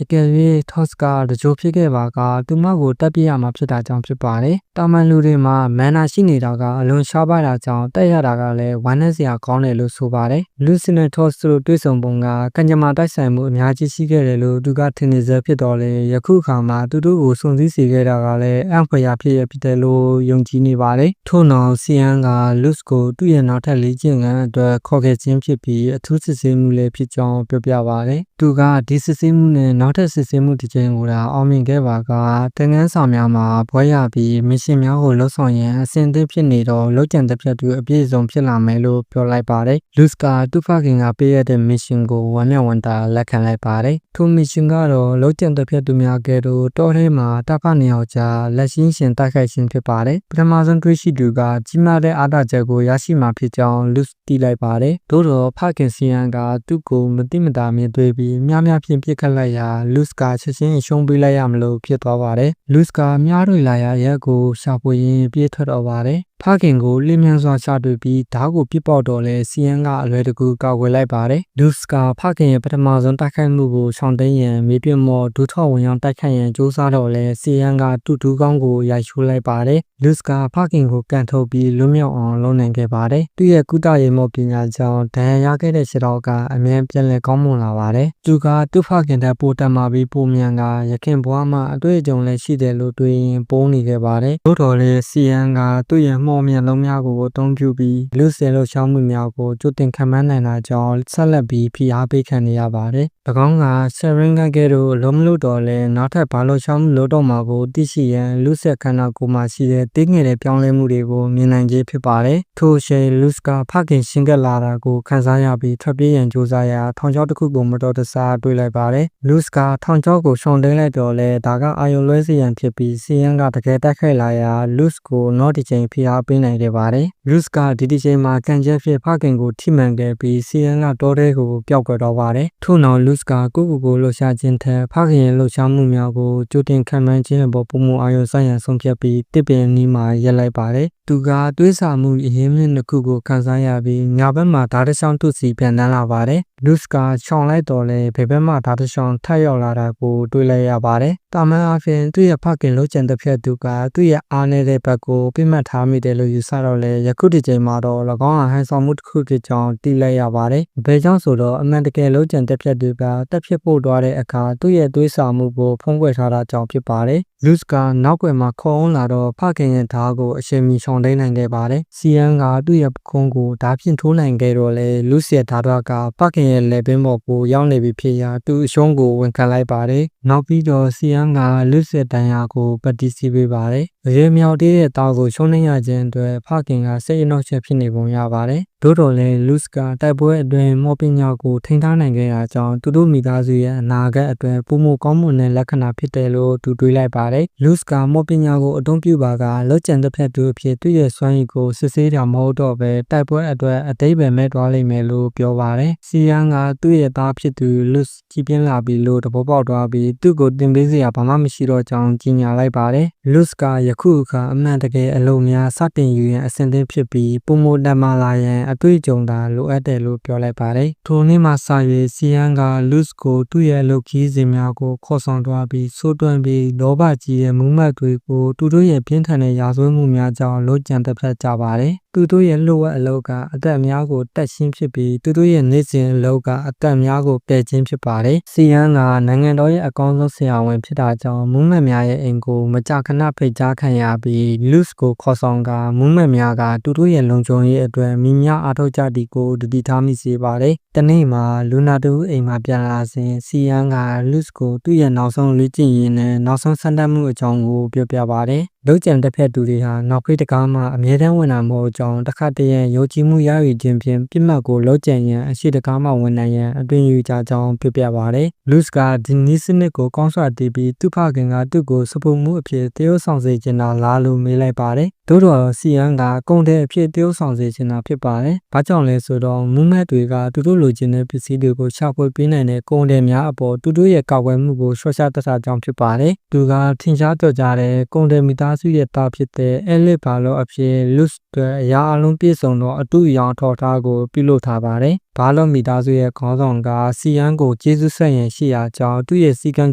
အကယ်၍ထော့စ်ကတကြိုဖြစ်ခဲ့ပါကသူမကိုတပ်ပြရမှာဖြစ်တာကြောင့်ဖြစ်ပါတယ်။တာမန်လူတွေမှာမန်နာရှိနေတာကအလွန်ရှားပါးတာကြောင့်တက်ရတာကလည်းဝမ်းနည်းစရာကောင်းတယ်လို့ဆိုပါတယ်။လူစနဲ့ထော့စ်တို့တွေ့ဆုံပုံကကံကြမ္မာတိုက်ဆိုင်မှုအများကြီးရှိခဲ့တယ်လို့သူကထင်နေစေဖြစ်တော်လဲယခုအခါမှာသူတို့ကိုစုံစည်းစေခဲ့တာကလည်းအံ့ဖွယ်ရာဖြစ်ရဖြစ်တယ်လို့ယုံကြည်နေပါတယ်။ထို့နောက်စီယန်ကလူစ်ကိုသူ့ရဲ့နောက်ထပ်လေ့ကျင့်ခန်းအတွက်ခေါ်ခဲ့ခြင်းဖြစ်ပြီးအထူးစစ်ဆေးမှုလည်းဖြစ်ကြောင်းပြောပြပါတယ်။သူကဒီစစ်ဆေးမှုနဲ့နောက်ထပ်စစ်ဆေးမှုတစ်ကြိမ်ကိုအောင်မြင်ခဲ့ပါကတင်ငန်းဆောင်များမှာဘွဲရပြီးမစ်ရှင်များကိုလှုပ်ဆောင်ရန်အဆင်သင့်ဖြစ်နေတော့လုပ်ကြံတစ်ဖြတ်သူအပြည့်စုံဖြစ်လာမယ်လို့ပြောလိုက်ပါတယ်။လူစ်ကသူ့ဖခင်ကပေးရတဲ့မစ်ရှင်ကိုဝမ်းမြောက်ဝမ်းသာလက်ခံလိုက်ပါတယ်။ထိုမစ်ရှင်ကတော့လုပ်ကြံတစ်ဖြတ်သူများကဲ့သို့တောထဲမှာတပ်ဖနေအောင်ကြားလက်ရှိရှင်တိုက်ခိုက်ခြင်းဖြစ်ပါတယ်။ပထမဆုံးတွေ့ရှိသူကကြီးမားတဲ့အားသာချက်ကိုရရှိမှာဖြစ်ကြောင်းလူစ်တီးလိုက်ပါတယ်။သို့တော့ဖခင်စီယန်ကသူ့ကိုမတိမတာမြင်တွေ့ပြီးများများဖြင့်ပြစ်ခတ်လိုက်ရာလူစ်ကချက်ချင်းရှုံးပေးလိုက်ရမလို့ဖြစ်သွားပါတယ်။လူစ်ကမြားတွေလာရာရက်ကိုရှာဖွေရင်းပြေးထွက်တော့ပါတယ်။ဖခင်ကိုလင်းမြန်စွာချတွေ့ပြီးဓာတ်ကိုပြစ်ပေါက်တော့လဲစီယန်ကအလွယ်တကူကောက်ွယ်လိုက်ပါတယ်။လူစ်ကဖခင်ရဲ့ပထမဆုံးတိုက်ခိုက်မှုကိုရှောင်တိန်ရန်မြေပြင်မော်ဒူထော့ဝင်ရောက်တိုက်ခိုက်ရန်စူးစမ်းတော့လဲစီယန်ကတူတူကောင်းကိုရိုက်ချိုးလိုက်ပါတယ်။လူစ်ကဖခင်ကိုကန်ထုတ်ပြီးလွတ်မြောက်အောင်လုပ်နိုင်ခဲ့ပါတယ်။သူ့ရဲ့ကုသရေးမော်ပညာကြောင့်ဒဏ်ရာရခဲ့တဲ့ခြေထောက်ကအမြဲပြန်လည်ကောင်းမွန်လာပါတယ်။သူကသူ့ဖခင်တဲ့ပိုတက်มาပြီးပိုမြန်ကရခင်ဘွားမှာအတွေ့အကြုံလည်းရှိတယ်လို့တွေးရင်ပုံနေခဲ့ပါတယ်။သို့တော်လည်းစီယန်ကသူ့ရဲ့မော်မြန်လုံးများကိုအသုံးပြုပြီးလူစဲလှုပ်ရှားမှုများကိုကြိုတင်ခံမှန်းနိုင်တာကြောင့်ဆက်လက်ပြီးဖိအားပေးခံနေရပါတယ်။၎င်းကဆယ်ရင်ကကဲတို့လုံးမလို့တော့လဲနောက်ထပ်ဘာလို့ရှောင်းမှုလို့တော့မှာကိုသိရှိရန်လူဆက်ခန္ဓာကိုယ်မှာရှိတဲ့တင်းငယ်တဲ့ပြောင်းလဲမှုတွေကိုမြင်နိုင်ခြင်းဖြစ်ပါတယ်။ထို့ရှေလူစ်ကဖခင်ရှင်းကပ်လာတာကိုခန်းစားရပြီးထွက်ပြေးရန်ကြိုးစားရာထောင်ချောက်တစ်ခုကိုမတော်တဆတွေ့လိုက်ပါတယ်။လူစ်ကထောင်ချောက်ကိုရှောင်တိန်လိုက်တော့လဲဒါကအာယုံလွဲစေရန်ဖြစ်ပြီးစီယန်ကတကယ်တိုက်ခိုက်လာရာလူစ်ကိုနောက်တစ်ချိန်ဖိအားပေးနိုင်ခဲ့ပါတယ်။လူစ်ကဒီတစ်ချိန်မှာကန်ချက်ဖြစ်ဖခင်ကိုထိမှန်ခဲ့ပြီးစီယန်ကတောထဲကိုပျောက်ကွယ်တော့ပါတယ်။ထို့နောက်လူစ်ကကိုလှုပ်ရှားခြင်းထက်ဖခင်ရဲ့လှုပ်ရှားမှုများကိုကြိုတင်ခံမှန်းခြင်းအပေါ်ပုံမအာရုံစိုက်ရန်ဆုံးဖြတ်ပြီးတစ်ပင်နီးမှာရက်လိုက်ပါတယ်။သူကတွေးဆမှုအရင်းမြစ်တစ်ခုကိုခန်းစားရပြီးညာဘက်မှာဓာတ်တချောင်းတုစီပြန်တန်းလာပါတယ်။လူစ်ကရှောင်လိုက်တော့လဲဘယ်ဘက်မှဓာတ်တချောင်းထပ်ရောက်လာတာကိုတွေးလိုက်ရပါတယ်။တာမန်အားဖြင့်သူ့ရဲ့ဖခင်လှုပ်ကြံတစ်ဖြတ်သူကသူ့ရဲ့အားနေတဲ့ဘက်ကိုပြစ်မှတ်ထားမိတယ်လို့ယူဆတော့လဲယခုဒီချိန်မှာတော့၎င်းဟာဟန်ဆောင်မှုတစ်ခုဖြစ်ကြောင်းသိလိုက်ရပါတယ်။ဘယ်ကြောင့်ဆိုတော့အမှန်တကယ်လှုပ်ကြံတစ်ဖြတ်သူကတက်ဖြစ်ဖို့သွားတဲ့အခါသူ့ရဲ့တွေးဆမှုကိုဖုံးကွယ်ထားတာကြောင့်ဖြစ်ပါတယ်။လူစ်ကနောက်ွယ်မှာခေါ်အောင်လာတော့ဖခင်ရဲ့ဓာတ်ကိုအချိန်မီရှောင်တိန်နိုင်ခဲ့ပါတယ်။စီယန်ကသူ့ရဲ့ပခုံးကိုဓာတ်ဖြင့်ထိုးနိုင်ခဲ့တော့လေလူစ်ရဲ့ဓာတ်ကဖခင်ရဲ့လက်ပင်ပေါ်ကိုရောက်နေပြီဖြစ်ရာသူ့အရှုံးကိုဝန်ခံလိုက်ပါတယ်။နောက်ပြီးတော့စီယန်ကလူစ်ရဲ့တန်ရာကိုပတိစီပေးပါတယ်။ရေမြောက်တဲ့တာကိုရှုံးနေရခြင်းအတွက်ဖခင်ကစိတ်အနှောက်အယှက်ဖြစ်နေပုံရပါတယ်။သို့တော်လည်းလူစ်ကတိုက်ပွဲအတွင်းမော်ပညာကိုထိန်းထားနိုင်ခဲ့တာကြောင့်သူတို့မိသားစုရဲ့အနာဂတ်အတွက်ပုံမကောင်းမွန်တဲ့လက္ခဏာဖြစ်တယ်လို့သူတွေးလိုက်ပါတယ်။လူစ်ကမော်ပညာကိုအသုံးပြုပါကလော့ကျန်တစ်ဖက်သူအဖြစ်သူ့ရဲ့စွမ်းရည်ကိုစစ်ဆေးတာမဟုတ်တော့ပဲတိုက်ပွဲအတွက်အတိတ်ပဲမဲ့သွားလိမ့်မယ်လို့ပြောပါတယ်။စီယန်ကသူ့ရဲ့သားဖြစ်သူလူစ်ကြီးပြင်းလာပြီလို့သဘောပေါက်သွားပြီးသူ့ကိုတင်ပေးစရာဘာမှမရှိတော့ကြောင်းကြီးညာလိုက်ပါတယ်။လူစ်ကယခုအခါအမှန်တကယ်အလုံးများစတင်ယူရန်အဆင်သင့်ဖြစ်ပြီးပုံမတမလာရန်အတွေ့အကြုံသာလိုအပ်တယ်လို့ပြောလိုက်ပါတယ်။ထိုနေ့မှစ၍စီယန်ကလူစ်ကိုသူ့ရဲ့အလုပ်ကြီးစဉ်များကိုခေါ်ဆောင်သွားပြီးစိုးတွန်းပြီးလောဘကြီးရဲ့မူးမတ်တွေကိုသူတို့ရဲ့ပြင်းထန်တဲ့ရာဇဝတ်မှုများကြောင့်လှုပ်ကြံတစ်ဖက်ကြပါတယ်။သူတို့ရဲ့လှုပ်ဝက်အလုပ်ကအသက်များကိုတက်ရှင်းဖြစ်ပြီးသူတို့ရဲ့နေ့စဉ်အလုပ်ကအသက်များကိုပယ်ခြင်းဖြစ်ပါတယ်။စီယန်ကနိုင်ငံတော်ရဲ့အကောင်းဆုံးဆရာဝန်ဖြစ်တာကြောင့်မူးမတ်များရဲ့အိမ်ကိုမကြာခဏဖိတ်ကြားခံရပြီးလူစ်ကိုခေါ်ဆောင်ကမူးမတ်များကသူတို့ရဲ့လုံခြုံရေးအတွက်မိများအားထုတ်ကြသည်ကိုတတိထားမိစေပါတယ်။တနေ့မှာလူနာတူအိမ်မှာပြန်လာစဉ်စီယန်ကလူစ်ကိုသူ့ရဲ့နောက်ဆုံးလေ့ကျင့်ရေးနဲ့နောက်ဆုံးစံတတ်မှုအကြောင်းကိုပြောပြပါတယ်။လုံခြံတစ်ဖက်သူတွေဟာနောက်ခေတ်တကားမှအမြဲတမ်းဝင်လာမဟုတ်ကြောင်းတစ်ခါတည်းရန်ယုံကြည်မှုရယူခြင်းဖြင့်ပြစ်မှတ်ကိုလုံခြံရန်အရှိတကားမှဝင်နိုင်ရန်အတွင်ယူကြကြောင်းပြောပြပါတယ်။လူစ်ကဒီနီးစနစ်ကိုကောင်းစွာတည်ပြီးသူ့ဖခင်ကသူ့ကိုစပူမှုအဖြစ်တရုပ်ဆောင်စေချင်တာလားလို့မေးလိုက်ပါတယ်။သို့တော်စီယန်ကကုန်တဲ့အဖြစ်တရုပ်ဆောင်စေချင်တာဖြစ်ပါတယ်။ဘာကြောင့်လဲဆိုတော့မူးမတ်တွေကသူတို့လိုချင်တဲ့ပစ္စည်းတွေကိုရှာဖွေပေးနိုင်တဲ့ကုန်တယ်များအပေါ်သူတို့ရဲ့ကောက်ွယ်မှုကိုရှော့ချတတ်တာကြောင့်ဖြစ်ပါတယ်။သူကထင်ရှားကြော်ကြတဲ့ကုန်တယ်မိသားစုရဲ့သားဖြစ်တဲ့အဲလစ်ဘာလောအဖြစ်လူစ်အတွက်အရာအလုံးပြည့်စုံသောအတူအယောင်ထော်ထားကိုပြုလုပ်ထားပါတယ်။ ဘာလို့မိသားစုရဲ့ခေါင်းဆောင်ကစီယန်းကိုကျေးဇူးဆက်ရင်ရှိရာကြောင်းသူ့ရဲ့စီကံ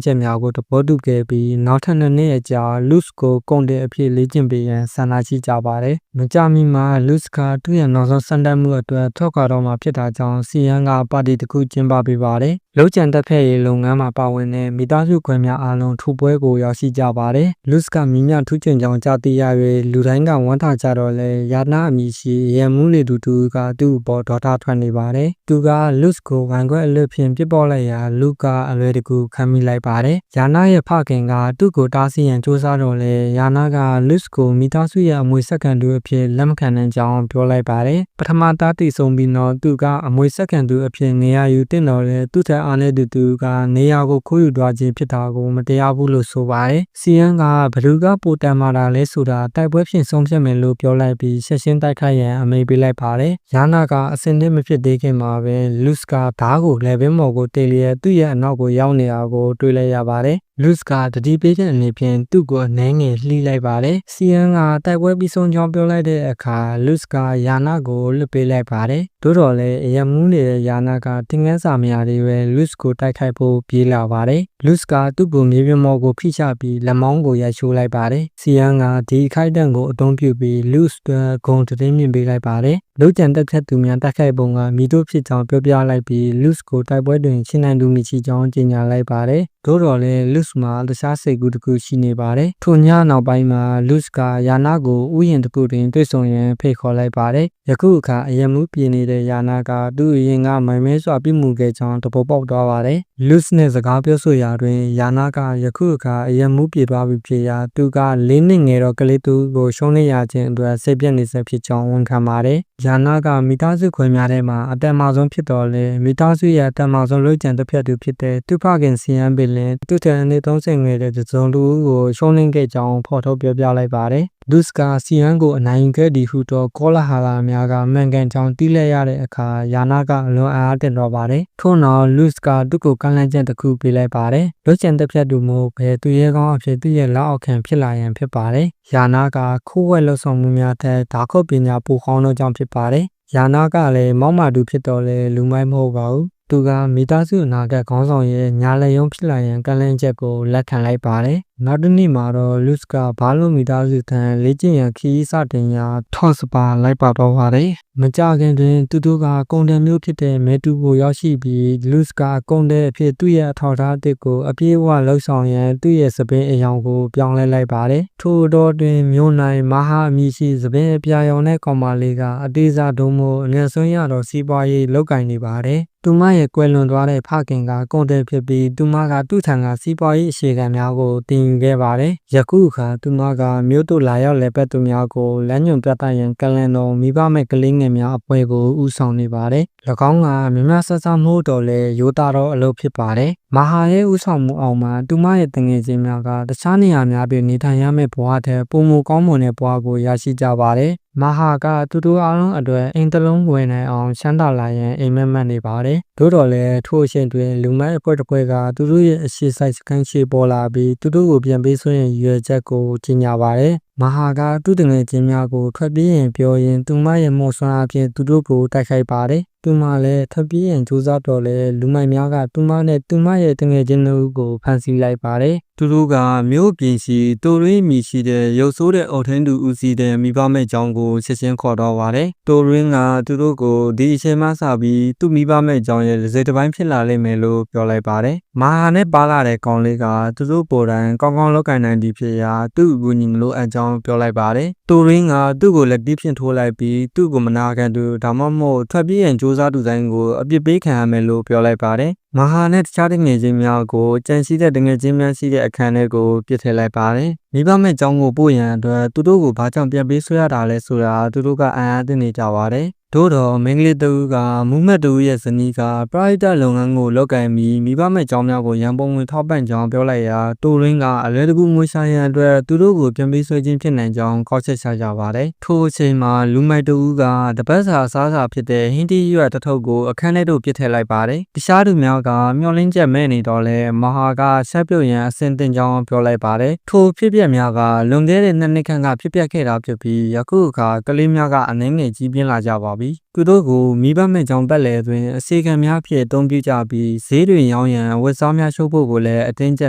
ချက်များကိုသဘောတူခဲ့ပြီးနောက်ထပ်2 နှစ်အကြာလူစ်ကိုကုန်တဲ့အဖြစ်လေ့ကျင့်ပေးရန်ဆန္ဒရှိကြပါတယ်။မကြာမီမှာလူစ်ကသူ့ရဲ့နောက်ဆုံးစံတက်မှုအတွက်ထောက်ခံတော်မှာဖြစ်တာကြောင့်စီယန်းကပါတီတစ်ခုကျင်းပပေးပါတယ်။လုံခြံတက်ဖက်ရေးလုပ်ငန်းမှာပါဝင်တဲ့မိသားစုခွဲများအားလုံးထူပွဲကိုရောက်ရှိကြပါတယ်။လူစ်ကမိမြထူးချွန်ကြောင်းကြားသိရ၍လူတိုင်းကဝမ်းသာကြတော့လဲယာနာအမည်ရှိရန်မှုလေသူကသူ့ပေါ်ဒေါသထွက်နေပါတယ်။သူကလူစ်ကိုဝိုင်ခွဲအလွတ်ဖြင့်ပြစ်ပေါ်လိုက်ရာလူကအလွယ်တကူခံမိလိုက်ပါတယ်။ယာနာရဲ့ဖခင်ကသူ့ကိုတားဆီးရန်စူးစမ်းတော့လဲယာနာကလူစ်ကိုမိသားစုရဲ့အမွေစက္ကန့်သူအဖြစ်လက်မခံနိုင်ကြောင်းပြောလိုက်ပါတယ်။ပထမသားတည်ဆုံပြီးတော့သူကအမွေစက္ကန့်သူအဖြစ်နေရာယူတင်တော်လဲသူ့ထက်အားနည်းသူကနေရာကိုခိုးယူသွားခြင်းဖြစ်တာကိုမတရားဘူးလို့ဆိုပါတယ်။စီယန်းကဘလူကပိုတန်မာတာလဲဆိုတာတိုက်ပွဲဖြင့်ဆုံးဖြတ်မယ်လို့ပြောလိုက်ပြီးဆက်ရှင်းတိုက်ခိုက်ရန်အမိန့်ပေးလိုက်ပါတယ်။ယာနာကအစင်သင့်မဖြစ်သေးခင်မှာပဲလူစ်ကဓားကိုလေဘင်းမော်ကိုတေလျက်သူ့ရဲ့အနောက်ကိုရောက်နေတာကိုတွေ့လိုက်ရပါတယ်။လူစ်ကတတိပေးတဲ့အနေဖြင့်သူ့ကိုအနှဲငယ်လှီးလိုက်ပါတယ်။စီယန်းကတိုက်ပွဲပြီးဆုံးကြောင်းပြောလိုက်တဲ့အခါလူစ်ကယာနာကိုလွတ်ပေးလိုက်ပါတယ်။သို့တော်လည်းအယံမူးနေတဲ့ယာနာကတင်ငန်းစာမရတွေပဲလူစ်ကိုတိုက်ခိုက်ဖို့ပြေးလာပါတယ်။လူစ်ကသူ့ကိုမြေပြင်မော်ကိုဖိချပြီးလက်မောင်းကိုရိုက်ချိုးလိုက်ပါတယ်။စီယန်းကဒီခိုက်တန့်ကိုအသုံးပြုပြီးလူစ်အတွက်ဂုံသတင်းမြင့်ပေးလိုက်ပါတယ်။လုံခြံတက်ခတ်သူများတိုက်ခိုက်ပုံကမိတို့ဖြစ်ကြောင်းပြောပြလိုက်ပြီးလူစ်ကိုတိုက်ပွဲတွင်ရှင်းနိုင်သူမရှိကြောင်းကြေညာလိုက်ပါတယ်။သို့တော်လည်းလူစ်မှာတခြားစိတ်ကူးတစ်ခုရှိနေပါတယ်။ထိုညနောက်ပိုင်းမှာလူစ်ကယာနာကိုဥယျာဉ်တစ်ခုတွင်တွေ့ဆုံရန်ဖိတ်ခေါ်လိုက်ပါတယ်။ယခုအခါအယံမှုပြင်းနေတဲ့ယာနာကသူ့အရင်ကမိုင်မဲစွာပြမှုခဲ့ကြောင်းတပေါ်ပေါက်သွားပါတယ်။လူစ်နဲ့စကားပြောဆိုရာတွင်ယာနာကယခုအခါအယံမှုပြေသွားပြီဖြစ်ရာသူက၄ နှစ်ငယ်တော့ကလေးသူကိုရှုံးနေရခြင်းအတွက်စိတ်ပြည့်နေစေဖြစ်ကြောင်းဝန်ခံပါတယ်။ယာနာကမိသားစုခွဲများထဲမှာအတန်မာဆုံးဖြစ်တော်လဲမိသားစုရဲ့အတန်မာဆုံးလွှတ်ကြံတစ်ဖက်သူဖြစ်တဲ့သူဖခင်စီယန်းပင်လင်သူထံနေ30ငယ်တဲ့စုံလူကိုရှုံးလင်းခဲ့ကြောင်းဖော်ထုတ်ပြောပြလိုက်ပါတယ်။လူစ်ကစီယန်းကိုအနိုင်ယူခဲ့သည်ဟုသောကောလာဟာလာများကမှန်ကန်ကြောင်းသိလက်ရတဲ့အခါယာနာကအလွန်အားတင်တော့ပါတယ်။ထို့နောက်လူစ်ကသူ့ကိုကန့်လန့်ချက်တစ်ခုပေးလိုက်ပါတယ်။လွှတ်ကြံတစ်ဖက်သူမို့ဘယ်သူရဲကောင်းအဖြစ်သူ့ရဲ့လက်အောက်ခံဖြစ်လာရန်ဖြစ်ပါတယ်။ယာနာကခိုးဝှက်လှုပ်ဆောင်မှုများထက်ဓာတ်ခုတ်ပညာပိုကောင်းသောကြောင့်ဖြစ်ပါတယ်။ယာနာကလည်းမောက်မာတူဖြစ်တော်လဲလူမိုက်မဟုတ်ပါဘူး။သူကမိသားစုအနာဂတ်ခေါင်းဆောင်ရဲ့ညာလက်ရုံးဖြစ်လာရန်ကန့်လန့်ချက်ကိုလက်ခံလိုက်ပါတယ်။နောက်တစ်နေ့မှာတော့လူစ်ကဘာလို့မိသားစုထံလေ့ကျင့်ရန်ခီးစတင်ရာထော့စပါလိုက်ပါတော့ပါတယ်။မကြခင်တွင်သူတို့ကကုန်တယ်မျိုးဖြစ်တဲ့မဲတူကိုရောက်ရှိပြီးလူစ်ကကုန်တယ်အဖြစ်သူ့ရဲ့အထောက်အထားအသစ်ကိုအပြည့်အဝလှုပ်ဆောင်ရန်သူ့ရဲ့စပင်းအယောင်ကိုပြောင်းလဲလိုက်ပါတယ်။ထို့တော့တွင်မြို့နိုင်မဟာအမည်ရှိစပင်းအပြာရောင်တဲ့ကောင်မလေးကအသေးစားဒုံမို့အငယ်ဆုံးရတော့စီးပွားရေးလုပ်ကင်နေပါတယ်။သူမရဲ့ကွယ်လွန်သွားတဲ့ဖခင်ကကုန်တယ်ဖြစ်ပြီးသူမကသူ့ထံကစီးပွားရေးအခြေခံများကိုတင်ယူခဲ့ပါတယ်။ယခုအခါသူမကမြို့သို့လာရောက်လည်ပတ်သူများကိုလမ်းညွှန်ပြသရန်ကလန်တော်မိဘမဲ့ကလေးငယ်များအဖွဲ့ကိုဦးဆောင်နေပါတယ်။၎င်းကမြမဆဆမှုတော်လဲရိုးသားသောအလုပ်ဖြစ်ပါတယ်။မဟာရဲ့ဦးဆောင်မှုအောင်မှာသူမရဲ့တငယ်ချင်းများကတခြားနေရာများတွင်နေထိုင်ရမယ့်ဘဝထက်ပိုမိုကောင်းမွန်တဲ့ဘဝကိုရရှိကြပါတယ်။မဟာကသူတို့အားလုံးအတွက်အိမ်တလုံးဝင်နိုင်အောင်ချမ်းသာလာရန်အိမ်မက်မက်နေပါတယ်။သို့တော်လည်းထိုအချိန်တွင်လူမိုက်အဖွဲ့တစ်ဖွဲ့ကသူတို့ရဲ့အရှိဆိုင်စခန်းရှိပေါ်လာပြီးသူတို့ကိုပြန်ပေးဆွဲရန်ရည်ရွယ်ချက်ကိုကြီးညာပါတယ်။မဟာကသူ့တငယ်ချင်းများကိုထွက်ပြေးရင်ပြောရင်သူမရဲ့မော်ဆွမ်းအဖြစ်သူတို့ကိုတိုက်ခိုက်ပါတယ်။သူမလည်းထွက်ပြေးရန်ကြိုးစားတော့လဲလူမိုက်များကသူမနဲ့သူမရဲ့တငယ်ချင်းတို့ကိုဖမ်းဆီးလိုက်ပါတယ်။သူတို့ကမြို့ပြင်ရှိတိုရင်းမီရှိတဲ့ရုပ်ဆိုးတဲ့အုတ်ထင်းသူဦးစီးတဲ့မိဘမဲ့ကြောင်းကိုချက်ချင်းခေါ်တော့ပါတယ်။တိုရင်းကသူတို့ကိုဒီအချိန်မှစပြီးသူ့မိဘမဲ့ကြောင်းရဲ့တစ်စိတ်တစ်ပိုင်းဖြစ်လာလိမ့်မယ်လို့ပြောလိုက်ပါတယ်။မဟာနဲ့ပါလာတဲ့ကောင်လေးကသူတို့ပေါ်တိုင်ကောင်းကောင်းလောက်ကင်နိုင်သည်ဖြစ်ရာသူ့အကူအညီမလိုအပ်ကြောင်းပြောလိုက်ပါတယ်။တိုရင်းကသူ့ကိုလက်ပြီးဖြင့်ထိုးလိုက်ပြီးသူ့ကိုမနာခံသူဒါမှမဟုတ်ထွက်ပြေးရန်ကြိုးစားသူတိုင်းကိုအပြစ်ပေးခံရမယ်လို့ပြောလိုက်ပါတယ်။မဟာနဲ့တခြားတငယ်ချင်းများကိုကြံစည်တဲ့တငယ်ချင်းများရှိတဲ့အခန်းထဲကိုပြစ်ထည့်လိုက်ပါတယ်။မိဘမဲ့ကျောင်းကိုပို့ရန်အတွက်သူတို့ကိုဘာကြောင့်ပြန်ပေးဆွဲရတာလဲဆိုတာသူတို့ကအံ့အားသင့်နေကြပါတယ်။သို့တော့မင်းကလေးတူကမူးမတ်တူရဲ့ဇနီးကပရိုက်တာလုပ်ငန်းကိုလုပ်ကိုင်ပြီးမိဘမဲ့ကျောင်းများကိုရန်ပုံငွေထောက်ပံ့ကြောင်းပြောလိုက်ရာတိုရင်းကအလဲတကူငွေရှာရန်အတွက်သူတို့ကိုပြန်ပေးဆွဲခြင်းဖြစ်နိုင်ကြောင်းကောက်ချက်ချကြပါတယ်။ထိုအချိန်မှာလူမိုက်တူကတပတ်စာစားစာဖြစ်တဲ့ဟင်းတီရွက်တစ်ထုပ်ကိုအခန်းထဲသို့ပစ်ထည့်လိုက်ပါတယ်။တခြားသူများကမျောလင်းချက်မဲ့နေတော့လဲမဟာကဆက်ပြုတ်ရန်အဆင်သင့်ကြောင်းပြောလိုက်ပါတယ်။ထိုဖြစ်ပျက်များကလွန်ခဲ့တဲ့2 နှစ်ခန့်ကဖြစ်ပျက်ခဲ့တာဖြစ်ပြီးယခုအခါကလေးများကအနှင်းငယ်ကြီးပြင်းလာကြပါပြီ။ သူတို့ကိုမိဘမဲ့ကြောင့်ပတ်လည်တွင်အစီခံများဖြစ်အသုံးပြုကြပြီးဈေးတွေရောင်းရန်ဝက်စားများရှုပ်ဖို့ကိုလည်းအတင်းကျပ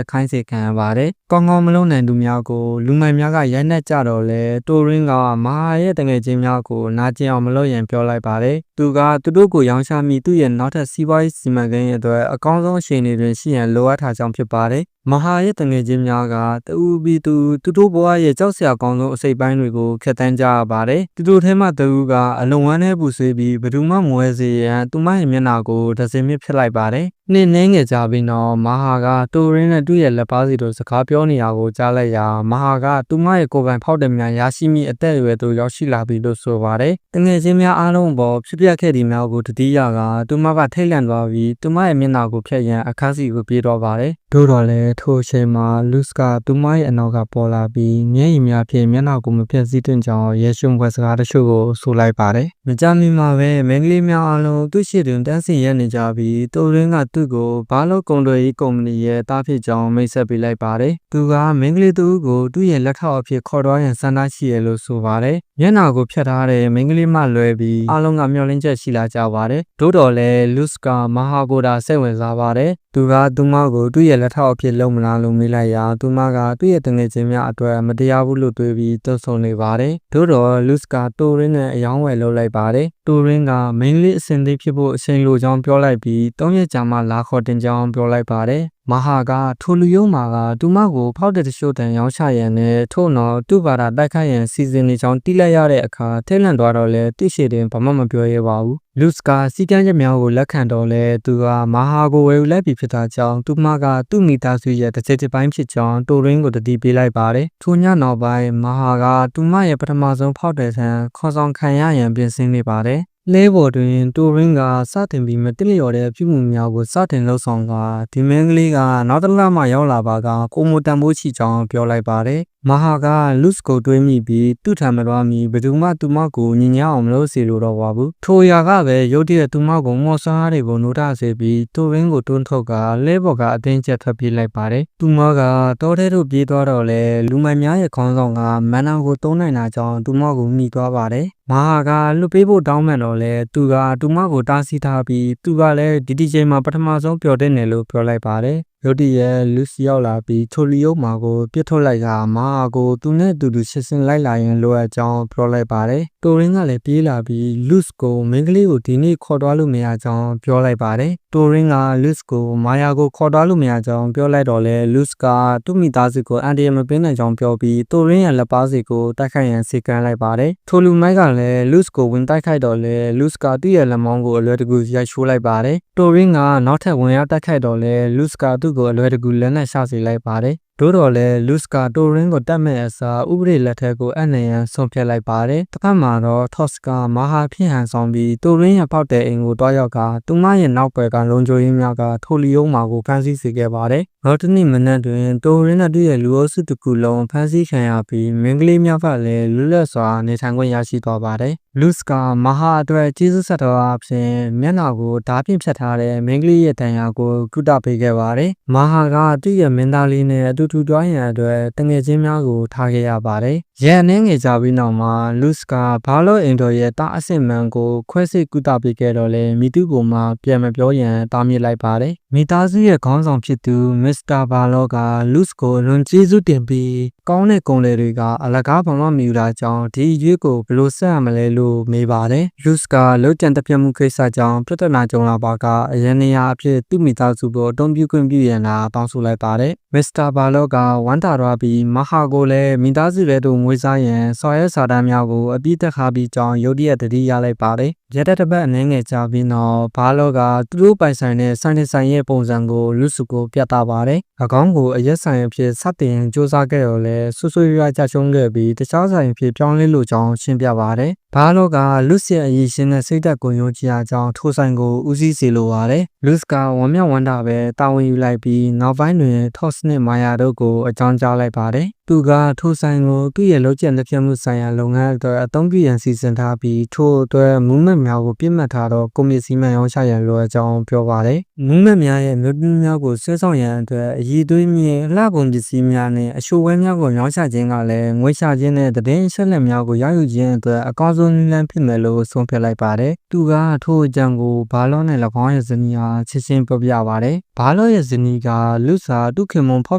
်ခိုင်းစေခံရပါတယ်။ကောင်းကောင်းမလုပ်နိုင်သူများကိုလူမိုက်များကရိုက်နှက်ကြတော့လဲတိုရင်းကမဟာရဲ့တငယ်ချင်းများကိုနာကျင်အောင်မလုပ်ရန်ပြောလိုက်ပါတယ်။သူကသူတို့ကိုရောင်းချမိသူ့ရဲ့နောက်ထပ်စီးပွားရေးစီမံကိန်းရဲ့အတွက်အကောင်းဆုံးအခြေအနေတွင်ရှိရန်လိုအပ်ထားကြောင်းဖြစ်ပါတယ်။မဟာရဲ့တငယ်ချင်းများကတူပြီးသူတို့ဘဝရဲ့ကြောက်စရာကောင်းဆုံးအစိတ်ပိုင်းတွေကိုဖျက်ဆီးကြရပါတယ်။သူတို့ထဲမှတူကအလုံဝမ်းနဲ့ပူဆွေးပြီးဘယ်သူမှမဝဲစေရန်သူမရဲ့မျက်နှာကိုဒဇင်မြစ်ဖြစ်လိုက်ပါတယ်။နှင်းနှင်းငယ်ကြပြီးတော့မဟာကတိုရင်းနဲ့သူ့ရဲ့လက်ပါစီတို့စကားပြောနေရကိုကြားလိုက်ရာမဟာကသူမရဲ့ကိုယ်ပိုင်ဖောက်တယ်များရရှိမိအသက်အရွယ်သို့ရောက်ရှိလာပြီလို့ဆိုပါတယ်။တငယ်ချင်းများအားလုံးပေါ်ဖြစ်ပျက်ခဲ့သည်များကိုတတိယကသူမကထိတ်လန့်သွားပြီးသူမရဲ့မျက်နှာကိုဖျက်ရန်အခန်းစီကိုပြေးတော့ပါတယ်။သို့တော်လည်းထိုအချိန်မှာလူစ်ကသူမရဲ့အနောက်ကပေါ်လာပြီးမျက်ရည်များဖြင့်မျက်နှာကိုမဖျက်ဆီးတင်ကြောင်းရဲရှုံဖွယ်စကားတချို့ကိုဆိုလိုက်ပါတယ်။မကြမီမှာပဲမင်းကလေးများအားလုံးသူ့ရှိတွင်တန်းစီရက်နေကြပြီးတိုရင်းကသူ့ကိုဘာလို့ကုန်သွယ်ရေးကုမ္ပဏီရဲ့တားဖြစ်ကြောင်းမိတ်ဆက်ပေးလိုက်ပါတယ်။သူကမင်းကလေးသူကိုသူ့ရဲ့လက်ထောက်အဖြစ်ခေါ်သွားရန်စံသားရှိရလို့ဆိုပါတယ်။မျက်နှာကိုဖျက်ထားတဲ့မင်းကလေးမှလွဲပြီးအားလုံးကမျှော်လင့်ချက်ရှိလာကြပါတယ်။သို့တော်လည်းလူစ်ကမဟာကိုတာစိတ်ဝင်စားပါတယ်။သူကသူမကိုသူ့ရဲ့လက်ထောက်အဖြစ်လုပ်မလားလို့မေးလိုက်ရာသူမကသူ့ရဲ့တငယ်ချင်းများအတွက်မတရားဘူးလို့တွေးပြီးတုံ့ဆုံနေပါတယ်။သို့တော်လူစ်ကတိုရင်းနဲ့အယောင်းဝယ်လုပ်လိုက်ပါတယ်။တိုရင်းကမင်းလေးအစင်သိဖြစ်ဖို့အချိန်လိုကြောင်းပြောလိုက်ပြီး၃ရက်ကြာမှလာခေါ်တင်ကြောင်းပြောလိုက်ပါတယ်။မဟာကထိုလူယုံမာကသူမကိုဖောက်တဲ့တချို့တန်ရောင်းချရန်နဲ့ထို့နောက်သူ့ဘာသာတိုက်ခိုက်ရန်စီစဉ်နေကြောင်းတိလိုက်ရတဲ့အခါထိတ်လန့်သွားတော့လဲတိရှိတင်ဘာမှမပြောရပါဘူး။လူစ်ကစီကန်းချက်များကိုလက်ခံတော့လဲသူကမဟာကိုဝယ်ယူလိုက်ပြီးဖြစ်တာကြောင့်သူမကသူ့မိသားစုရဲ့တစ်စိတ်တစ်ပိုင်းဖြစ်ကြောင်းတိုရင်းကိုတတိပေးလိုက်ပါတယ်။ထိုညနောက်ပိုင်းမဟာကသူမရဲ့ပထမဆုံးဖောက်တဲ့ဆန်ခေါ်ဆောင်ခံရရန်ပြင်ဆင်နေပါတယ်။လဲပေါ်တွင်တိုရင်းကစတင်ပြီးမတိလျော်တဲ့ပြုမှုများကိုစတင်လှုပ်ဆောင်ကဒီမင်းကလေးကနောက်တစ်လမှရောက်လာပါကကိုမိုတန်ဖိုးချီကြောင်းပြောလိုက်ပါတယ်။မဟာကလူစ်ကိုတွေးမိပြီးသူ့ထံမတော်မီဘယ်သူမှသူမကိုညင်ညအောင်မလုပ်စေလိုတော့ပါဘူး။ထိုရာကပဲရုတ်တရက်သူမကိုမော်ဆားတွေကိုနိုးထစေပြီးတိုရင်းကိုတွန်းထုတ်ကလဲပေါ်ကအတင်းကျပ်ထွက်ပြေးလိုက်ပါတယ်။သူမကတောထဲသို့ပြေးသွားတော့လဲလူမိုက်များရဲ့ခေါင်းဆောင်ကမန်နာကိုတုံးနိုင်တာကြောင့်သူမကိုမိသွားပါတယ်။မဟာကလွတ်ပေးဖို့တောင်းပန်တော့လဲသူကသူမကိုတားဆီးထားပြီးသူကလည်းဒီချိန်မှာပထမဆုံးပျော်တဲ့နယ်လို့ပြောလိုက်ပါတယ်။ရုတ်တရက်လူစီရောက်လာပြီးထိုလီယုံမာကိုပြစ်ထုတ်လိုက်ကမဟာကိုသူနဲ့အတူတူရှင်းစင်လိုက်လာရင်လိုအပ်ကြောင်းပြောလိုက်ပါတယ်။တိုရင်းကလည်းပြေးလာပြီးလူစ်ကိုမင်းကလေးကိုဒီနေ့ခေါ်သွားလို့မရကြောင်းပြောလိုက်ပါတယ်။တိုရင်းကလူစ်ကိုမာယာကိုခေါ်သွားလို့မရကြောင်းပြောလိုက်တော့လဲလူစ်ကသူ့မိသားစုကိုအန်တီရမပေးနိုင်ကြောင်းပြောပြီးတိုရင်းရဲ့လက်ပါစီကိုတိုက်ခိုက်ရန်စီကံလိုက်ပါတယ်။ထိုလူမိုက်ကလည်းလူစ်ကိုဝင်တိုက်ခိုက်တော့လဲလူစ်ကသူ့ရဲ့လက်မောင်းကိုအလွယ်တကူရိုက်ချိုးလိုက်ပါတယ်။တိုရင်းကနောက်ထပ်ဝင်ရောက်တိုက်ခိုက်တော့လဲလူစ်ကသူ့ကိုအလွယ်တကူလက်နက်ရှာစေလိုက်ပါတယ်။သို့တော်လည်းလူစ်ကတိုရင်းကိုတတ်မဲ့အစားဥပဒေလက်ထက်ကိုအနှံ့ရန်ဆုံးဖြတ်လိုက်ပါတယ်။တစ်ခါမှာတော့ထော့စ်ကမဟာဖြစ်ဟန်ဆောင်ပြီးတိုရင်းရဲ့ပေါက်တဲ့အိမ်ကိုတွားရောက်ကသူမရဲ့နောက်ဘက်ကလုံခြုံရေးများကထိုလီယုံမာကိုဖမ်းဆီးစေခဲ့ပါတယ်။နောက်တစ်နေ့မနက်တွင်တိုရင်းနဲ့သူ့ရဲ့လူအုပ်စုတစ်ခုလုံးဖမ်းဆီးခံရပြီးမင်းကလေးများကလည်းလွတ်လပ်စွာနေထိုင်ခွင့်ရရှိသွားပါတယ်။လူစ်ကမဟာအတွက်ကျေးဇူးဆက်တော်အဖြစ်မျက်နှာကိုဓာတ်ဖြင့်ဖြတ်ထားတဲ့မင်းကလေးရဲ့တန်ရာကိုကုသပေးခဲ့ပါတယ်။မဟာကသူ့ရဲ့မင်းသားလေးနဲ့အတူတူတွားရန်အတွက်တငယ်ချင်းများကိုထားခဲ့ရပါတယ်။ရန်နှင်းငယ်ကြပြီးနောက်မှာလူစ်ကဘာလို့အင်တော်ရဲ့တာအဆင့်မှန်ကိုခွဲစိတ်ကုသပေးခဲ့တော့လဲမိသူကိုမှပြန်မပြောရန်တားမြစ်လိုက်ပါတယ်။မိသားစုရဲ့ခေါင်းဆောင်ဖြစ်သူမစ္စတာဘာလော့ကလူစ်ကိုလွန်ကျေးဇူးတင်ပြီးကောင်းတဲ့ကုန်လေတွေကအလကားဘာမှမယူတာကြောင့်ဒီရွေးကိုဘယ်လိုဆက်ရမလဲလို့မေးပါတယ်။လူစ်ကလုံးကျန်တပြတ်မှုကိစ္စကြောင့်ပြဿနာကြုံလာပါကအရန်နေရာအဖြစ်သူ့မိသားစုကိုအုံပြုခွင့်ပြုရန်လာတောင်းဆိုလိုက်ပါတယ်။မစ္စတာဘာလော့ကဝမ်းတာသွားပြီးမဟာကိုလည်းမိသားစုရဲ့တို့ငွေစားရန်ဆော်ရဲစာတမ်းများကိုအပြည့်တက်ခါပြီးကြောင်းရုတ်တရက်တတိရလိုက်ပါတယ်။ရက်တစ်ပတ်အနည်းငယ်ကြာပြီးနောက်ဘာလော့ကသူတို့ပိုင်ဆိုင်တဲ့ဆိုင်ရဲ့ပုံစံကိုလူစုကိုပြသပါတယ်။အကောင်းကိုအရက်ဆိုင်အဖြစ်စတင်စူးစမ်းခဲ့တော့လဲဆွဆွရွာကြချုံခဲ့ပြီးတခြားဆိုင်အဖြစ်ပြောင်းလဲလို့ကြောင်းရှင်းပြပါတယ်။ဘာလော့ကလူစ်ရဲ့အရေးရှင်တဲ့စိတ်သက်ကိုယုံကြည်အားကြောင့်ထိုဆိုင်ကိုဦးစီးစေလိုပါတယ်။လူစ်ကဝမ်းမြောက်ဝမ်းသာပဲတာဝန်ယူလိုက်ပြီးနောက်ပိုင်းတွင်ထော့စ်နဲ့မာယာတို့ကိုအကြောင်းကြားလိုက်ပါတယ်။သူကထိုဆိုင်ကိုသူ့ရဲ့လုံးကျန်တဲ့ပြမှုဆိုင်ရာလုပ်ငန်းအတွက်အသုံးပြုရန်စီစဉ်ထားပြီးထို့အတွက်မူးမက်များကိုပြစ်မှတ်ထားတော့ကွန်မြူစီမံရောင်းချရန်လိုအပ်ကြောင်းပြောပါတယ်။မူးမက်များရဲ့မြို့ပြများကိုဆွဲဆောင်ရန်အတွက်အည်သွေးမြင့်လှကုန်ပစ္စည်းများနဲ့အရှိုးဝဲများကိုရောင်းချခြင်းကလည်းငွေရှာခြင်းနဲ့သတင်းအချက်အလက်များကိုရယူခြင်းအတွက်အကောင်းဆုံး စိုးနည်းလမ်းဖြစ်မယ်လို့ဆုံးဖြတ်လိုက်ပါတယ်။သူကထိုအကြောင်းကိုဘာလောနဲ့၎င်းရဲ့ဇနီးဟာချင်းချင်းပြောပြပါတယ်။ဘာလောရဲ့ဇနီးကလူစာသူခင်မွန်ဖောက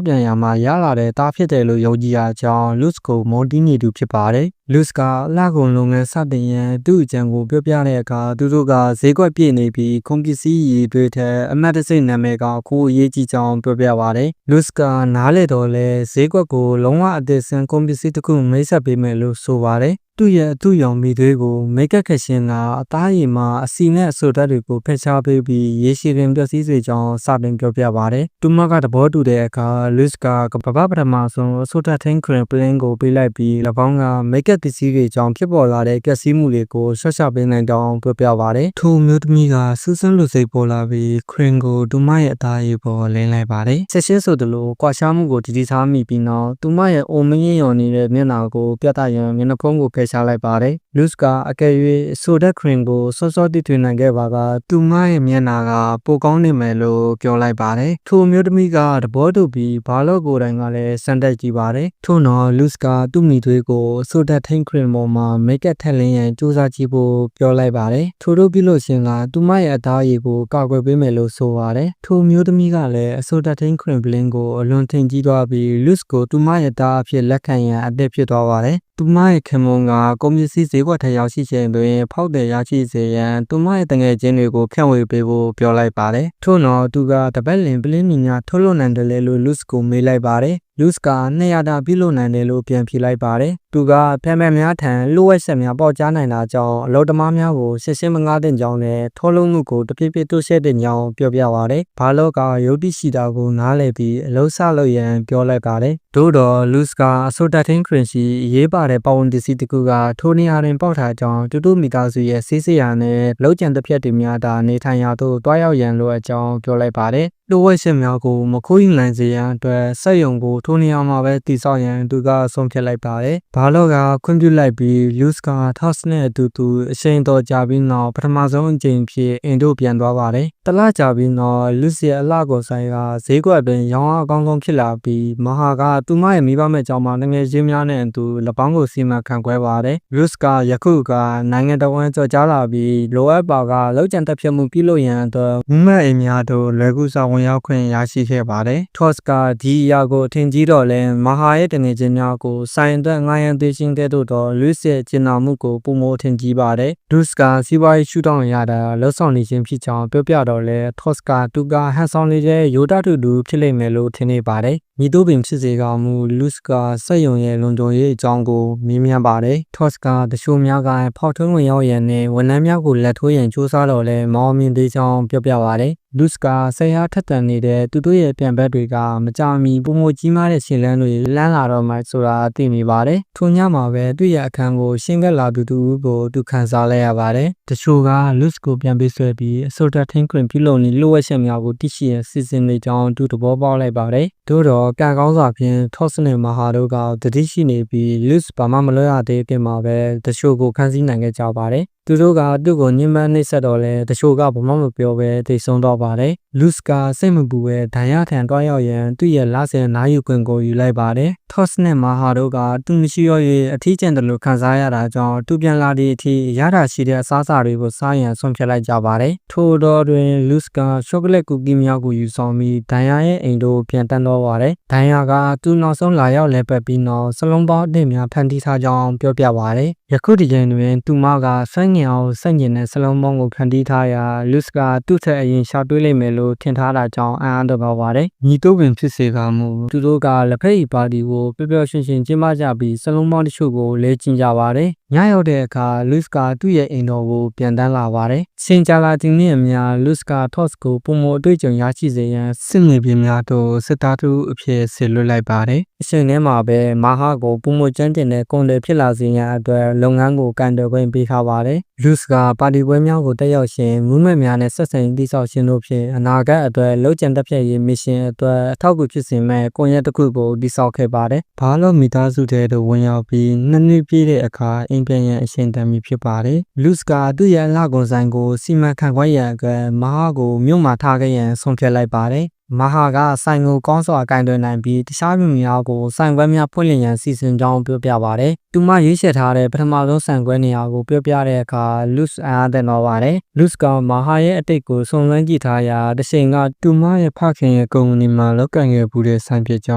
်ပြန်ရမှာရလာတဲ့တားဖြစ်တယ်လို့ယုံကြည်ရကြောင်းလူစ်ကိုမွန်တီးနေသူဖြစ်ပါတယ်။လူစ်ကလာကုန်လုပ်ငန်းစတင်ရန်သူ့အကြံကိုပြောပြတဲ့အခါသူတို့ကဈေးကွက်ပြည့်နေပြီးကွန်ပစ္စည်းရည်တွေထဲအမတ်တစိမ့်နာမည်ကကိုအရေးကြီးကြောင်းပြောပြပါတယ်။လူစ်ကနားလေတော့လဲဈေးကွက်ကိုလုံးဝအသစ်ဆန်းကွန်ပစ္စည်းတစ်ခုမိတ်ဆက်ပေးမယ်လို့ဆိုပါတယ်။သူ့ရဲ့အတူရောင်မိသွေးကိုမိတ်ကပ်ခရှင်ကအသားရည်မှာအစီနဲ့အဆိုဓာတ်တွေကိုဖျက်ချပေးပြီးရေရှည်တွင်ပျက်စီးစေကြောင်းစတင်ပြောပြပါတယ်။သူမကသဘောတူတဲ့အခါလူစ်ကကပပထမဆုံးအဆိုဓာတ်ထင်းခရင်ပလင်းကိုပေးလိုက်ပြီး၎င်းကမိတ်ကပ်ပစ္စည်းတွေကြောင့်ဖြစ်ပေါ်လာတဲ့ပျက်စီးမှုတွေကိုဆွတ်ချပေးနိုင်ကြောင်းပြောပြပါတယ်။ထိုမျိုးသမီးကစူးစမ်းလို့စိတ်ပေါ်လာပြီးခရင်ကိုသူမရဲ့အသားရည်ပေါ်လင်းလိုက်ပါတယ်။ဆက်ရှင်းဆိုသလိုကွာရှားမှုကိုတည်ထားမိပြီးနောက်သူမရဲ့အိုမင်းရောင်နေတဲ့မျက်နှာကိုပြသရန်မျက်နှာဖုံးကိုဖယ်ရှားလိုက်ပါတယ်။လူစ်ကအကယ်၍ဆိုဒက်ခရင်ကိုစောစောတိထွင်နိုင်ခဲ့ပါကသူမရဲ့မျက်နှာကပိုကောင်းနေမယ်လို့ပြောလိုက်ပါတယ်။ထိုမျိုးသမီးကသဘောတူပြီးဘာလို့ကိုယ်တိုင်ကလည်းစမ်းတက်ကြည့်ပါတယ်။ထို့နောက်လူစ်ကသူ့မိသွေးကိုဆိုဒက်ထင်းခရင်ပေါ်မှာမိတ်ကပ်ထက်လင်းရန်စူးစမ်းကြည့်ဖို့ပြောလိုက်ပါတယ်။ထို့တို့ပြုလို့ရှင်ကသူမရဲ့အသားရည်ကိုကာကွယ်ပေးမယ်လို့ဆိုပါတယ်။ထိုမျိုးသမီးကလည်းအဆိုဒက်ထင်းခရင်ပလင်းကိုအလွန်ထင်ကြီးသွားပြီးလူစ်ကိုသူမရဲ့သားအဖြစ်လက်ခံရန်အသစ်ဖြစ်သွားပါတယ်။သူမရဲ့ခင်မွန်ကကွန်ပစ္စည်းဈေးကွက်ထရောက်ရှိချိန်တွင်ဖောက်တယ်ရရှိစေရန်သူမရဲ့တငယ်ချင်းတွေကိုဖြန့်ဝေပေးဖို့ပြောလိုက်ပါတယ်။ထို့နောက်သူကတပတ်လင်ပလင်းမီများထုတ်လွှတ်နိုင်တယ်လို့လူစ်ကိုမေးလိုက်ပါတယ်။လူစ်က200တာပြုလုပ်နိုင်တယ်လို့ပြန်ဖြေလိုက်ပါတယ်။သူကဖန်ဖန်များထံလိုဝက်ဆက်များပေါက်ကြားနိုင်တာကြောင့်အလုပ်သမားများကိုစစ်စင်းမငားတဲ့ကြောင်းနဲ့ထောလုံးမှုကိုတပြည့်ပြည့်တိုးရှက်တဲ့ကြောင်းပြောပြပါတယ်။ဘာလောကရုပ်တိရှိတာကိုနားလည်ပြီးအလုပ်ဆလုပ်ရန်ပြောလိုက်ပါတယ်။သို့တော့လူစ်ကအဆိုဒတ်ထင်းခရင်စီရေးပါတဲ့ပတ်ဝန်းတစီတကူကထိုနေရာတွင်ပေါက်ထားကြောင်းတူတူမိသားစုရဲ့ဆေးစရာနဲ့လောက်ကျန်တစ်ဖြက်တွေများသာနေထိုင်ရာသို့တွားရောက်ရန်လိုအပ်ကြောင်းပြောလိုက်ပါတယ်။လိုဝက်ဆက်များကိုမခိုးယူနိုင်စေရန်အတွက်စက်ရုံကိုထိုနေရာမှာပဲတည်ဆောက်ရန်သူကဆုံးဖြတ်လိုက်ပါတယ်။ဘာလို့ကခွင့်ပြုလိုက်ပြီးလူစ်ကထော့စ်နဲ့အတူတူအချိန်တော်ကြာပြီးနောက်ပထမဆုံးအကြိမ်ဖြစ်အင်ဒိုပြန်သွားပါတယ်။တလကြာပြီးနောက်လူစ်ရဲ့အလှကိုဆိုင်ကဈေးကွက်အတွင်းရောင်းအားအကောင်းဆုံးဖြစ်လာပြီးမဟာကသူမရဲ့မိဘမဲ့ကြောင့်မှငွေချင်းများနဲ့အတူလက်ပေါင်းကိုစီမံခန့်ခွဲပါတယ်။လူစ်ကယခုကနိုင်ငံတော်ဝန်ကြော်ကြားလာပြီးလိုအပ်ပါကလောက်ကျန်တက်ဖြတ်မှုပြုလုပ်ရန်အတွက်မူမဲ့အိမ်များတို့လွယ်ကူစွာဝင်ရောက်ခွင့်ရရှိခဲ့ပါတယ်။ ထော့စ်ကဒီအရာကိုအထင်ကြီးတော့လဲမဟာရဲ့တငယ်ချင်းများကိုဆိုင်အတွက်ငှားရမ်းသေးခြင်းတဲ့တို့တော့လူစ်ရဲ့ကျင်နာမှုကိုပုံမထင်ကြီးပါတယ်။လူစ်ကစီးပွားရေးရှုထောင့်ရတာလှုပ်ဆောင်နေခြင်းဖြစ်ကြောင်းပြောပြတော့လဲထော့စ်ကသူကဟန်ဆောင်နေတဲ့ရိုးတတူတူဖြစ်လိမ့်မယ်လို့ထင်နေပါတယ်။မိတို့ပင်ဖြစ်စေကောင်းမူလူစ်ကစက်ရုံရဲ့လုံခြုံရေးအကြောင်းကိုမေးမြန်းပါတယ်။ထော့စ်ကတချို့များကဖောက်ထွင်းဝင်ရောက်ရန်နဲ့ဝန်ထမ်းများကိုလက်ထိုးရန်စူးစမ်းတော့လဲမောင်းမြင်သေးကြောင်းပြောပြပါတယ်။လူစ်ကဆက်ရထက်တန်နေတဲ့သူတို့ရဲ့ပြန်ဘက်တွေကမကြမီပုံမကြီးမားတဲ့ရှင်လန်းတွေလန်းလာတော့မှဆိုတာသိနေပါတယ်။ထိုညမှာပဲသူ့ရဲ့အခန်းကိုရှင်းကပ်လာသူကိုသူခံစားလိုက်ရပါတယ်။တချို့ကလူစ်ကိုပြန်ပေးဆွဲပြီးအဆိုဒတ်ထင်းခရင်ပြုလုပ်နေလိုဝက်ချက်များကိုတိရှိရန်စီစဉ်နေကြောင်းသူသဘောပေါက်လိုက်ပါတယ်။သို့တော့ကံကောင်းစွာဖြင့်ထော့စ်နဲ့မဟာတို့ကတတိရှိနေပြီးလူစ်ဘာမှမလွတ်ရသေးခင်မှာပဲတချို့ကိုခန်းစည်းနိုင်ခဲ့ကြပါတယ်။သူတို့ကသူ့ကိုညှဉ်းပန်းနှိပ်စက်တော့လဲတချို့ကဘာမှမပြောဘဲတိတ်ဆုံးတော့ပါတယ်။လူစ်ကစိတ်မပူပဲဒဏ်ရာခံတွားရောက်ရန်သူ့ရဲ့လဆယ်နားယူခွင့်ကိုယူလိုက်ပါတယ်။ထော့စ်နဲ့မဟာတို့ကသူမရှိရ၍အထီးကျန်တယ်လို့ခံစားရတာကြောင့်သူပြန်လာသည့်အထိရတာရှိတဲ့အစားအစာတွေကိုစားရန်ဆုံးဖြတ်လိုက်ကြပါတယ်။ထို့တော့တွင်လူစ်ကချောကလက်ကူကီများကိုယူဆောင်ပြီးဒဏ်ရာရဲ့အိမ်တို့ပြန်တန်းတော့ပါတယ်။ဒဏ်ရာကသူနောက်ဆုံးလာရောက်လဲပတ်ပြီးနောက်စလုံးပေါင်းအထည်များဖန်တီးထားကြောင်းပြောပြပါတယ်။ယခုဒီချိန်တွင်သူမကဆွမ်းငင်အောင်စန့်ကျင်တဲ့စလုံးပေါင်းကိုဖန်တီးထားရာလူစ်ကသူ့ထက်အရင်ရှာတွေးလိုက်မယ်လို့ထင်ထားတာကြောင့်အံ့အားတော့ပါတယ်။ညီတို့ပင်ဖြစ်စေကမူသူတို့ကလက်ဖက်ရည်ပါတီကိုပျော်ပျော်ရွှင်ရွှင်ကျင်းပကြပြီးစလုံးပေါင်းတချို့ကိုလဲကျင်းကြပါတယ်။ညရောက်တဲ့အခါလူစ်ကသူ့ရဲ့အိမ်တော်ကိုပြန်တန်းလာပါတယ်။စင်ကြာလာခြင်းနဲ့အမျှလူစ်ကထော့စ်ကိုပုံမအတွေ့အကြုံရရှိစေရန်စစ်ငွေပြင်းများတို့စစ်သားတို့အဖြစ်ဆစ်လွတ်လိုက်ပါတယ်။အချိန်ထဲမှာပဲမာဟာကိုပုံမကျန်းတင်တဲ့ကွန်တယ်ဖြစ်လာစေရန်အတွက်လုပ်ငန်းကိုကန်တယ်ခွင့်ပေးထားပါတယ်။လူစ်ကပါတီပွဲများကိုတက်ရောက်ရှင်မူးမက်များနဲ့ဆက်ဆံတည်ဆောက်ခြင်းတို့ဖြင့်အနာဂတ်အတွက်လောက်ကျန်တက်ဖြတ်ရေးမစ်ရှင်အတွက်အထောက်အကူဖြစ်စေမဲ့ကွန်ရက်တစ်ခုကိုတည်ဆောက်ခဲ့ပါတယ်။ဘာလို့မိသားစုတဲ့တို့ဝင်ရောက်ပြီးနှစ်နှစ်ပြည့်တဲ့အခါအိမ်ပြန်ရန်အရှင်တန်ပြီဖြစ်ပါတယ်။လူစ်ကသူ့ရဲ့အလှကုန်ဆိုင်ကိုစီမံခန့်ခွဲရန်အတွက်မဟာကိုမြို့မှာထားခဲ့ရန်ဆုံးဖြတ်လိုက်ပါတယ်။ မဟာကဆိုင်ကိုကောင်းစွာကင်တွယ်နိုင်ပြီးတခြားလူများကိုဆိုင်ခွဲများဖွင့်လှစ်ရန်စီစဉ်ကြောင်းပြောပြပါတယ်။သူမရွေးချယ်ထားတဲ့ပထမဆုံးဆိုင်ခွဲနေရာကိုပြောပြတဲ့အခါ Luz အားတက်တော့ပါတယ်။ Luz ကမဟာရဲ့အတိတ်ကိုစုံစမ်းကြည့်ထားရာတစ်ချိန်ကသူမရဲ့ဖခင်ရဲ့ကုမ္ပဏီမှာလုပ်ကိုင်ခဲ့မှုတဲ့ဆိုင်ဖြစ်ကြေ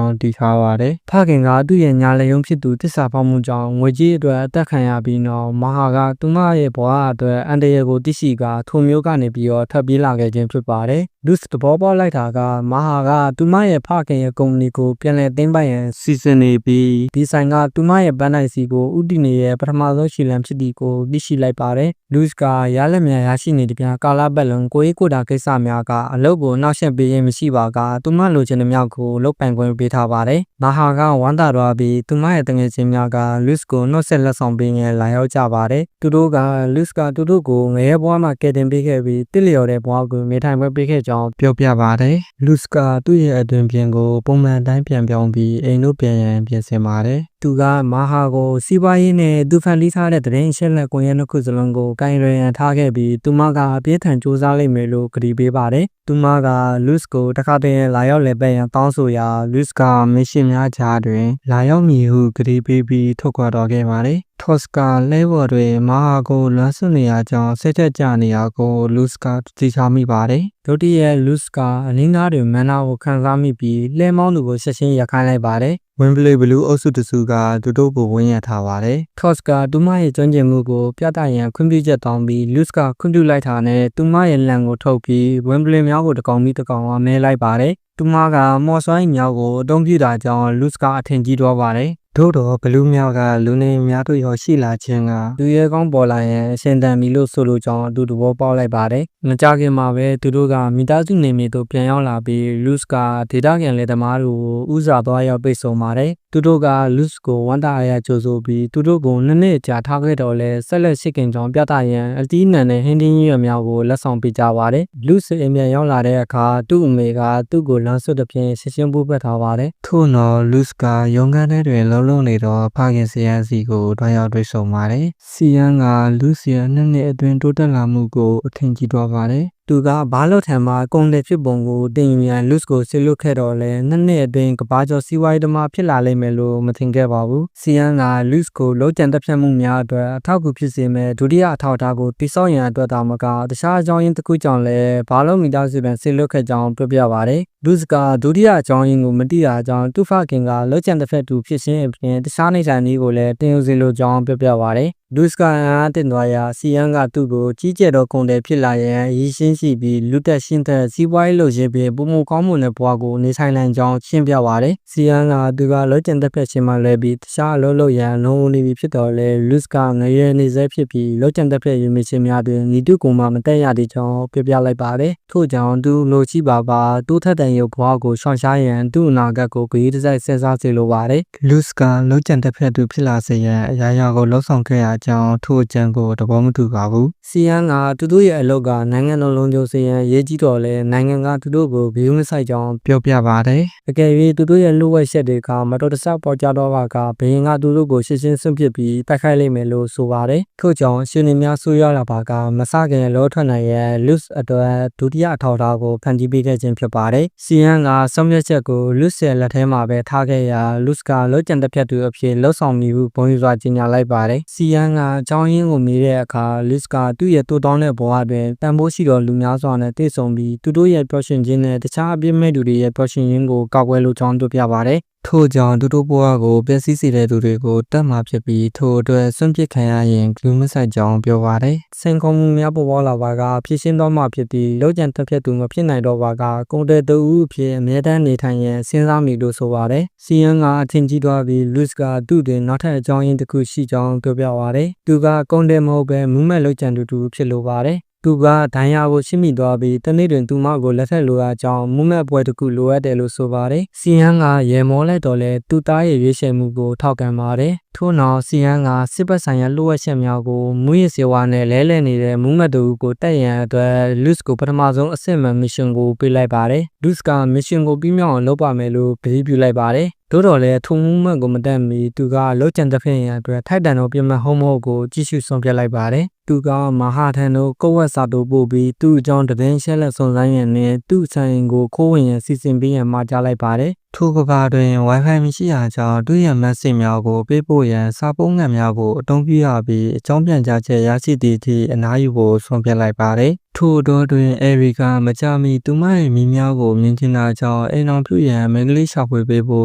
ာင်းသိထားပါတယ်။ဖခင်ကသူ့ရဲ့ညာလက်ရုံးဖြစ်သူတစ္ဆာဖောက်မှုကြောင့်ငွေကြေးအတွက်အသက်ခံရပြီးနောက်မဟာကသူမရဲ့ဘဝအတွက်အန္တရာယ်ကိုသိရှိကထိုမျိုးကနေပြီးတော့ထပ်ပြေးလာခဲ့ခြင်းဖြစ်ပါတယ်။ Luz သဘောပေါက်လိုက်တာကမဟာကသူမရဲ့ဖခင်ရဲ့ကုမ္ပဏီကိုပြန်လည်သိမ်းပိုက်ရန်စီစဉ်နေပြီးဒီဆိုင်ကသူမရဲ့ပန်းတိုင်စီကိုဥတီနေတဲ့ပထမဆုံးရှီလန်ဖြစ်သည်ကိုသိရှိလိုက်ပါတယ်။ Luz ကရလက်များရရှိနေသဖြင့်ကာလပတ်လုံးကိုယ်တာကိစ္စများကအလုပ်ကိုနှောက်ယှက်ပေးခြင်းမရှိပါကသူမလိုချင်တဲ့မြောက်ကိုလုပ်ပိုင်ခွင့်ပေးထားပါတယ်။မဟာကဝမ်းသာသွားပြီးသူမရဲ့တငယ်ချင်းများက Luz ကိုနှုတ်ဆက်လက်ဆောင်ပေးငယ်လာရောက်ကြပါတယ်။သူတို့က Luz ကသူတို့ကိုငရဲဘဝမှာကယ်တင်ပေးခဲ့ပြီးတစ်လျော်တဲ့ဘဝကိုနေထိုင်ပွဲပေးခဲ့ကြောင်းပြောပြပါတယ်။ Luz ကသူ့ရဲ့အတွင်ပြင်ကိုပုံမှန်အတိုင်းပြန်ပြောင်းပြီးအိမ်တို့ပြန်ရန်ပြင်ဆင်ပါတယ်။သူကမဟာကိုစီးပွားရေးနဲ့သူဖန်တီးထားတဲ့သတင်းအချက်အလက်ကွန်ရက်နှစ်ခုစလုံးကိုကင်ရန်ထားခဲ့ပြီးသူမကအပြည့်ထန်စူးစမ်းလိမ့်မယ်လို့ကတိပေးပါတယ်။သူမက Luz ကိုတခါတည်းလာရောက်လည်ပတ်ရန်တောင်းဆိုရာ Luz ကမစ်ရှင်များကြားတွင်လာရောက်မည်ဟုကတိပေးပြီးထုတ်ခွာတော့ခဲ့ပါတယ်။ Tosca လဲဘော်တွင်မဟာကိုလွမ်းဆွနေရကြောင်းစိတ်သက်ကြနေရာကို Luz ကသိချမိပါတယ်။ဒုတိယ Luz ကအလင်းသားတွင်မန်နာကိုခံစားမိပြီးလှဲမောင်းသူကိုချက်ချင်းရခိုင်းလိုက်ပါတယ်။ Wembley Blue အုပ်စုတစုကသူတို့ကိုဝန်းရံထားပါတယ်။ Tosca သူမရဲ့ကျွမ်းကျင်မှုကိုပြသရန်ခွင့်ပြုချက်တောင်းပြီး Luz ကခွင့်ပြုလိုက်တာနဲ့သူမရဲ့လံကိုထုတ်ပြီး Wembley များကိုတကောင်ပြီးတကောင်အမဲလိုက်ပါတယ်။သူမကမော်စွိုင်းမြောက်ကိုအသုံးပြုတာကြောင့် Luz ကအထင်ကြီးသွားပါတယ်။သို့တော့ဘလူးမြောက်ကလူနေများတို့ရောရှိလာခြင်းကလူရဲကောင်းပေါ်လာရင်အရှင်တန်ပြီလို့ဆိုလိုကြောင်းအတူတဘောပေါက်လိုက်ပါတယ်။မကြခင်မှာပဲသူတို့ကမိသားစုနေမြေတို့ပြန်ရောက်လာပြီး Luz ကဒေတာကန်လေသမားတို့ကိုဥစားသွားရောက်ပိတ်ဆို့ပါတယ်။သူတို့က Luz ကိုဝန်တာရကြိုဆိုပြီးသူတို့ကိုနှစ်ကြာထားခဲ့တော့လဲဆက်လက်ရှိခင်ကြောင်းပြသရန်အတီးနံနဲ့ဟင်းတင်းရွက်များကိုလက်ဆောင်ပေးကြပါတယ်။ Luz အိမ်ပြန်ရောက်လာတဲ့အခါသူ့အမေကသူ့ကိုလမ်းဆွတ်တဲ့ဖြင့်ရှင်းရှင်းပူးပတ်ထားပါတယ်။ထို့နောက် Luz ကရုံးခန်းထဲတွင်လုံးလုံးနေတော့ဖခင်စီယန်စီကိုတွားရောက်တွေ့ဆုံပါတယ်။စီယန်က Luz ရဲ့နှစ်အတွင်းတိုးတက်လာမှုကိုအထင်ကြီးသွားပါတယ်။သူကဘာလို့ထံမှာကုန်တယ်ဖြစ်ပုံကိုတင်ယူရန် Luz ကိုဆီလွတ်ခဲ့တော့လဲနှစ်အတွင်းကဘာကျော်စီးပွားရေးသမားဖြစ်လာလိမ့်မယ်လို့မထင်ခဲ့ပါဘူး။စီယန်က Luz ကိုလုံးကျန်တက်ဖြတ်မှုများအတွက်အထောက်အကူဖြစ်စေမဲ့ဒုတိယအထောက်အထားကိုတိစောက်ရန်အတွက်သာမကတခြားအကြောင်းရင်းတစ်ခုကြောင့်လည်းဘာလို့မိသားစုပြန်ဆီလွတ်ခဲ့ကြောင်းပြောပြပါတယ်။ Luz ကဒုတိယအကြောင်းရင်းကိုမသိတာကြောင့်သူ့ဖခင်ကလုံးကျန်တစ်ဖက်သူဖြစ်ခြင်းအပြင်တခြားနေထိုင်နည်းကိုလည်းတင်ယူစေလိုကြောင်းပြောပြပါတယ်။ Luz ကအံ့အားသင့်သွားရာစီယန်ကသူ့ကိုကြီးကျယ်သောကုန်တယ်ဖြစ်လာရန်ရည်ရှင်းရှိပြီးလူတက်ရှင်းသက်စီးပွားရေးလုပ်ခြင်းဖြင့်ပုံမကောင်းမွန်တဲ့ဘဝကိုနေထိုင်နိုင်ကြောင်းရှင်းပြပါတယ်။စီယန်ကသူကလုံးကျန်သက်ဖက်ခြင်းမှလည်းပြီးတခြားအလုပ်လုပ်ရန်လုံးဝနေပြီဖြစ်တော်လဲ Luz ကငရဲနေစေဖြစ်ပြီးလုံးကျန်သက်ဖက်ယူမိခြင်းများတွင်ညီတုကိုမှမတက်ရသေးကြောင်းပြောပြလိုက်ပါတယ်။ထို့ကြောင့်သူလိုချိပါပါတိုးထက်တန်ရုပ်ဘဝကိုရှောင်ရှားရန်သူ့အနာဂတ်ကိုဂရုတစိုက်စဉ်းစားစေလိုပါတယ်။ Luz ကလုံးကျန်သက်ဖက်သူဖြစ်လာစေရန်အရာရာကိုလှုံ့ဆော်ခဲ့ရကြောင်းထို့အကြံကိုသဘောမတူပါဘူး။စီယန်ကသူတို့ရဲ့အလုပ်ကနိုင်ငံတော်လုံးကျိုးစေရန်ရေးကြီးတော်လဲနိုင်ငံကသူတို့ကိုဘီယူမဆိုင်ကြောင်းပြောပြပါတယ်။အကယ်၍သူတို့ရဲ့လှုပ်ဝက်ချက်တွေကမတော်တဆပေါ်ကြတော့ပါကဘယင်ကသူတို့ကိုရှင်းရှင်းစွန့်ပစ်ပြီးတိုက်ခိုက်လိမ့်မယ်လို့ဆိုပါတယ်။ထို့ကြောင့်ရှင်နေများဆိုးရွားလာပါကမဆခင်လောထွက်နိုင်ရန် Luz အတွက်ဒုတိယအထောက်အထားကိုဖန်တီးပေးခဲ့ခြင်းဖြစ်ပါတယ်။စီယန်ကဆုံးဖြတ်ချက်ကို Luz ရဲ့လက်ထဲမှာပဲထားခဲ့ရာ Luz ကလုံးကျန်တစ်ဖြတ်သူအဖြစ်လှုပ်ဆောင်မိဟုပုံယူစွာကြေညာလိုက်ပါတယ်။စီယန်ကအကြောင်းရင်းကိုမေးတဲ့အခါ Luz ကသူ့ရဲ့တိုးတောင်းတဲ့ဘဝတွင်တန်ဖိုးရှိသောလူများစွာနဲ့တွေ့ဆုံပြီးသူတို့ရဲ့ပျော်ရွှင်ခြင်းနဲ့တခြားအပြစ်မဲ့သူတွေရဲ့ပျော်ရွှင်ခြင်းကိုကောက်ွယ်လိုကြောင်းတို့ပြပါတယ်။ထို့ကြောင့်သူတို့ဘဝကိုပျက်စီးစေတဲ့သူတွေကိုတတ်မှဖြစ်ပြီးထို့အတွက်စွန့်ပစ်ခံရရင်ဂလူးမဆိုင်ကြောင်းပြောပါတယ်။စိန်ခေါ်မှုများပေါ်ပေါက်လာပါကဖြစ်ရှင်းသွားမှဖြစ်ပြီးလုံးကျန်တစ်ဖြတ်သူမဖြစ်နိုင်တော့ပါကကုန်တဲ့သူအဖြစ်အမြဲတမ်းနေထိုင်ရန်စဉ်းစားမိလို့ဆိုပါတယ်။စီယန်ကအထင်ကြီးသွားပြီး Luz ကသူ့တွင်နောက်ထပ်အကြောင်းရင်းတစ်ခုရှိကြောင်းပြောပြပါတယ်။သူကကုန်တယ်မဟုတ်ပဲမူးမဲ့လုံးကျန်သူဖြစ်လိုပါတယ်။သူကဒဏ်ရာကိုရှင်းမိသွားပြီးတနေ့တွင်သူမကိုလက်ထက်လိုအပ်ကြောင်းမူးမဲ့ပွဲတစ်ခုလိုအပ်တယ်လို့ဆိုပါတယ်။စီယန်ကရေမောလိုက်တော့လဲသူ့သားရဲ့ရွေးချယ်မှုကိုထောက်ခံပါတယ် ထို့နောက်စီယန်ကစစ်ဘက်ဆိုင်ရာလိုအပ်ချက်များကိုမူရစ်စေဝါနဲ့လဲလှယ်နေတဲ့မူးမတ်တို့ကိုတက်ရန်အတွက်လူစ်ကိုပထမဆုံးအဆင့်မှမစ်ရှင်ကိုပေးလိုက်ပါတယ်။လူစ်ကမစ်ရှင်ကိုပြီးမြောက်အောင်လုပ်ပါမယ်လို့ကတိပြုလိုက်ပါတယ်။သို့တော်လည်းထုံမူးမတ်ကိုမတက်မီသူကလောက်ကျန်တဲ့ဖြစ်ရန်အတွက်ထိုက်တန်သောပြမတ်ဟုံးမဟုတ်ကိုကြည့်ရှုဆုံးဖြတ်လိုက်ပါတယ်။သူကမဟာထန်တို့ကိုဝက်စာတို့ပို့ပြီးသူ့အကြောင်းတည်င်းရှက်လက်စုံစမ်းရန်နဲ့သူ့ဆိုင်ကိုခိုးဝင်ရန်စီစဉ်ပေးရန်မှာကြားလိုက်ပါတယ်။ထိုကဘာတွင် Wi-Fi မရှိရာကြောင့်သူ့ရဲ့ message များကိုပေးပို့ရန်စာပုံးငံများကိုအသုံးပြုရပြီးအကြောင်းပြန်ကြားချက်ရရှိသည့်အထိအနားယူဖို့ဆုံးဖြတ်လိုက်ပါတယ်။ထို့တော့တွင်အေရီကမကြမီသူမရဲ့မိများကိုမြင်ချင်တာကြောင့်အိမ်အောင်ပြုရန်မင်္ဂလိရှာဖွေပေးဖို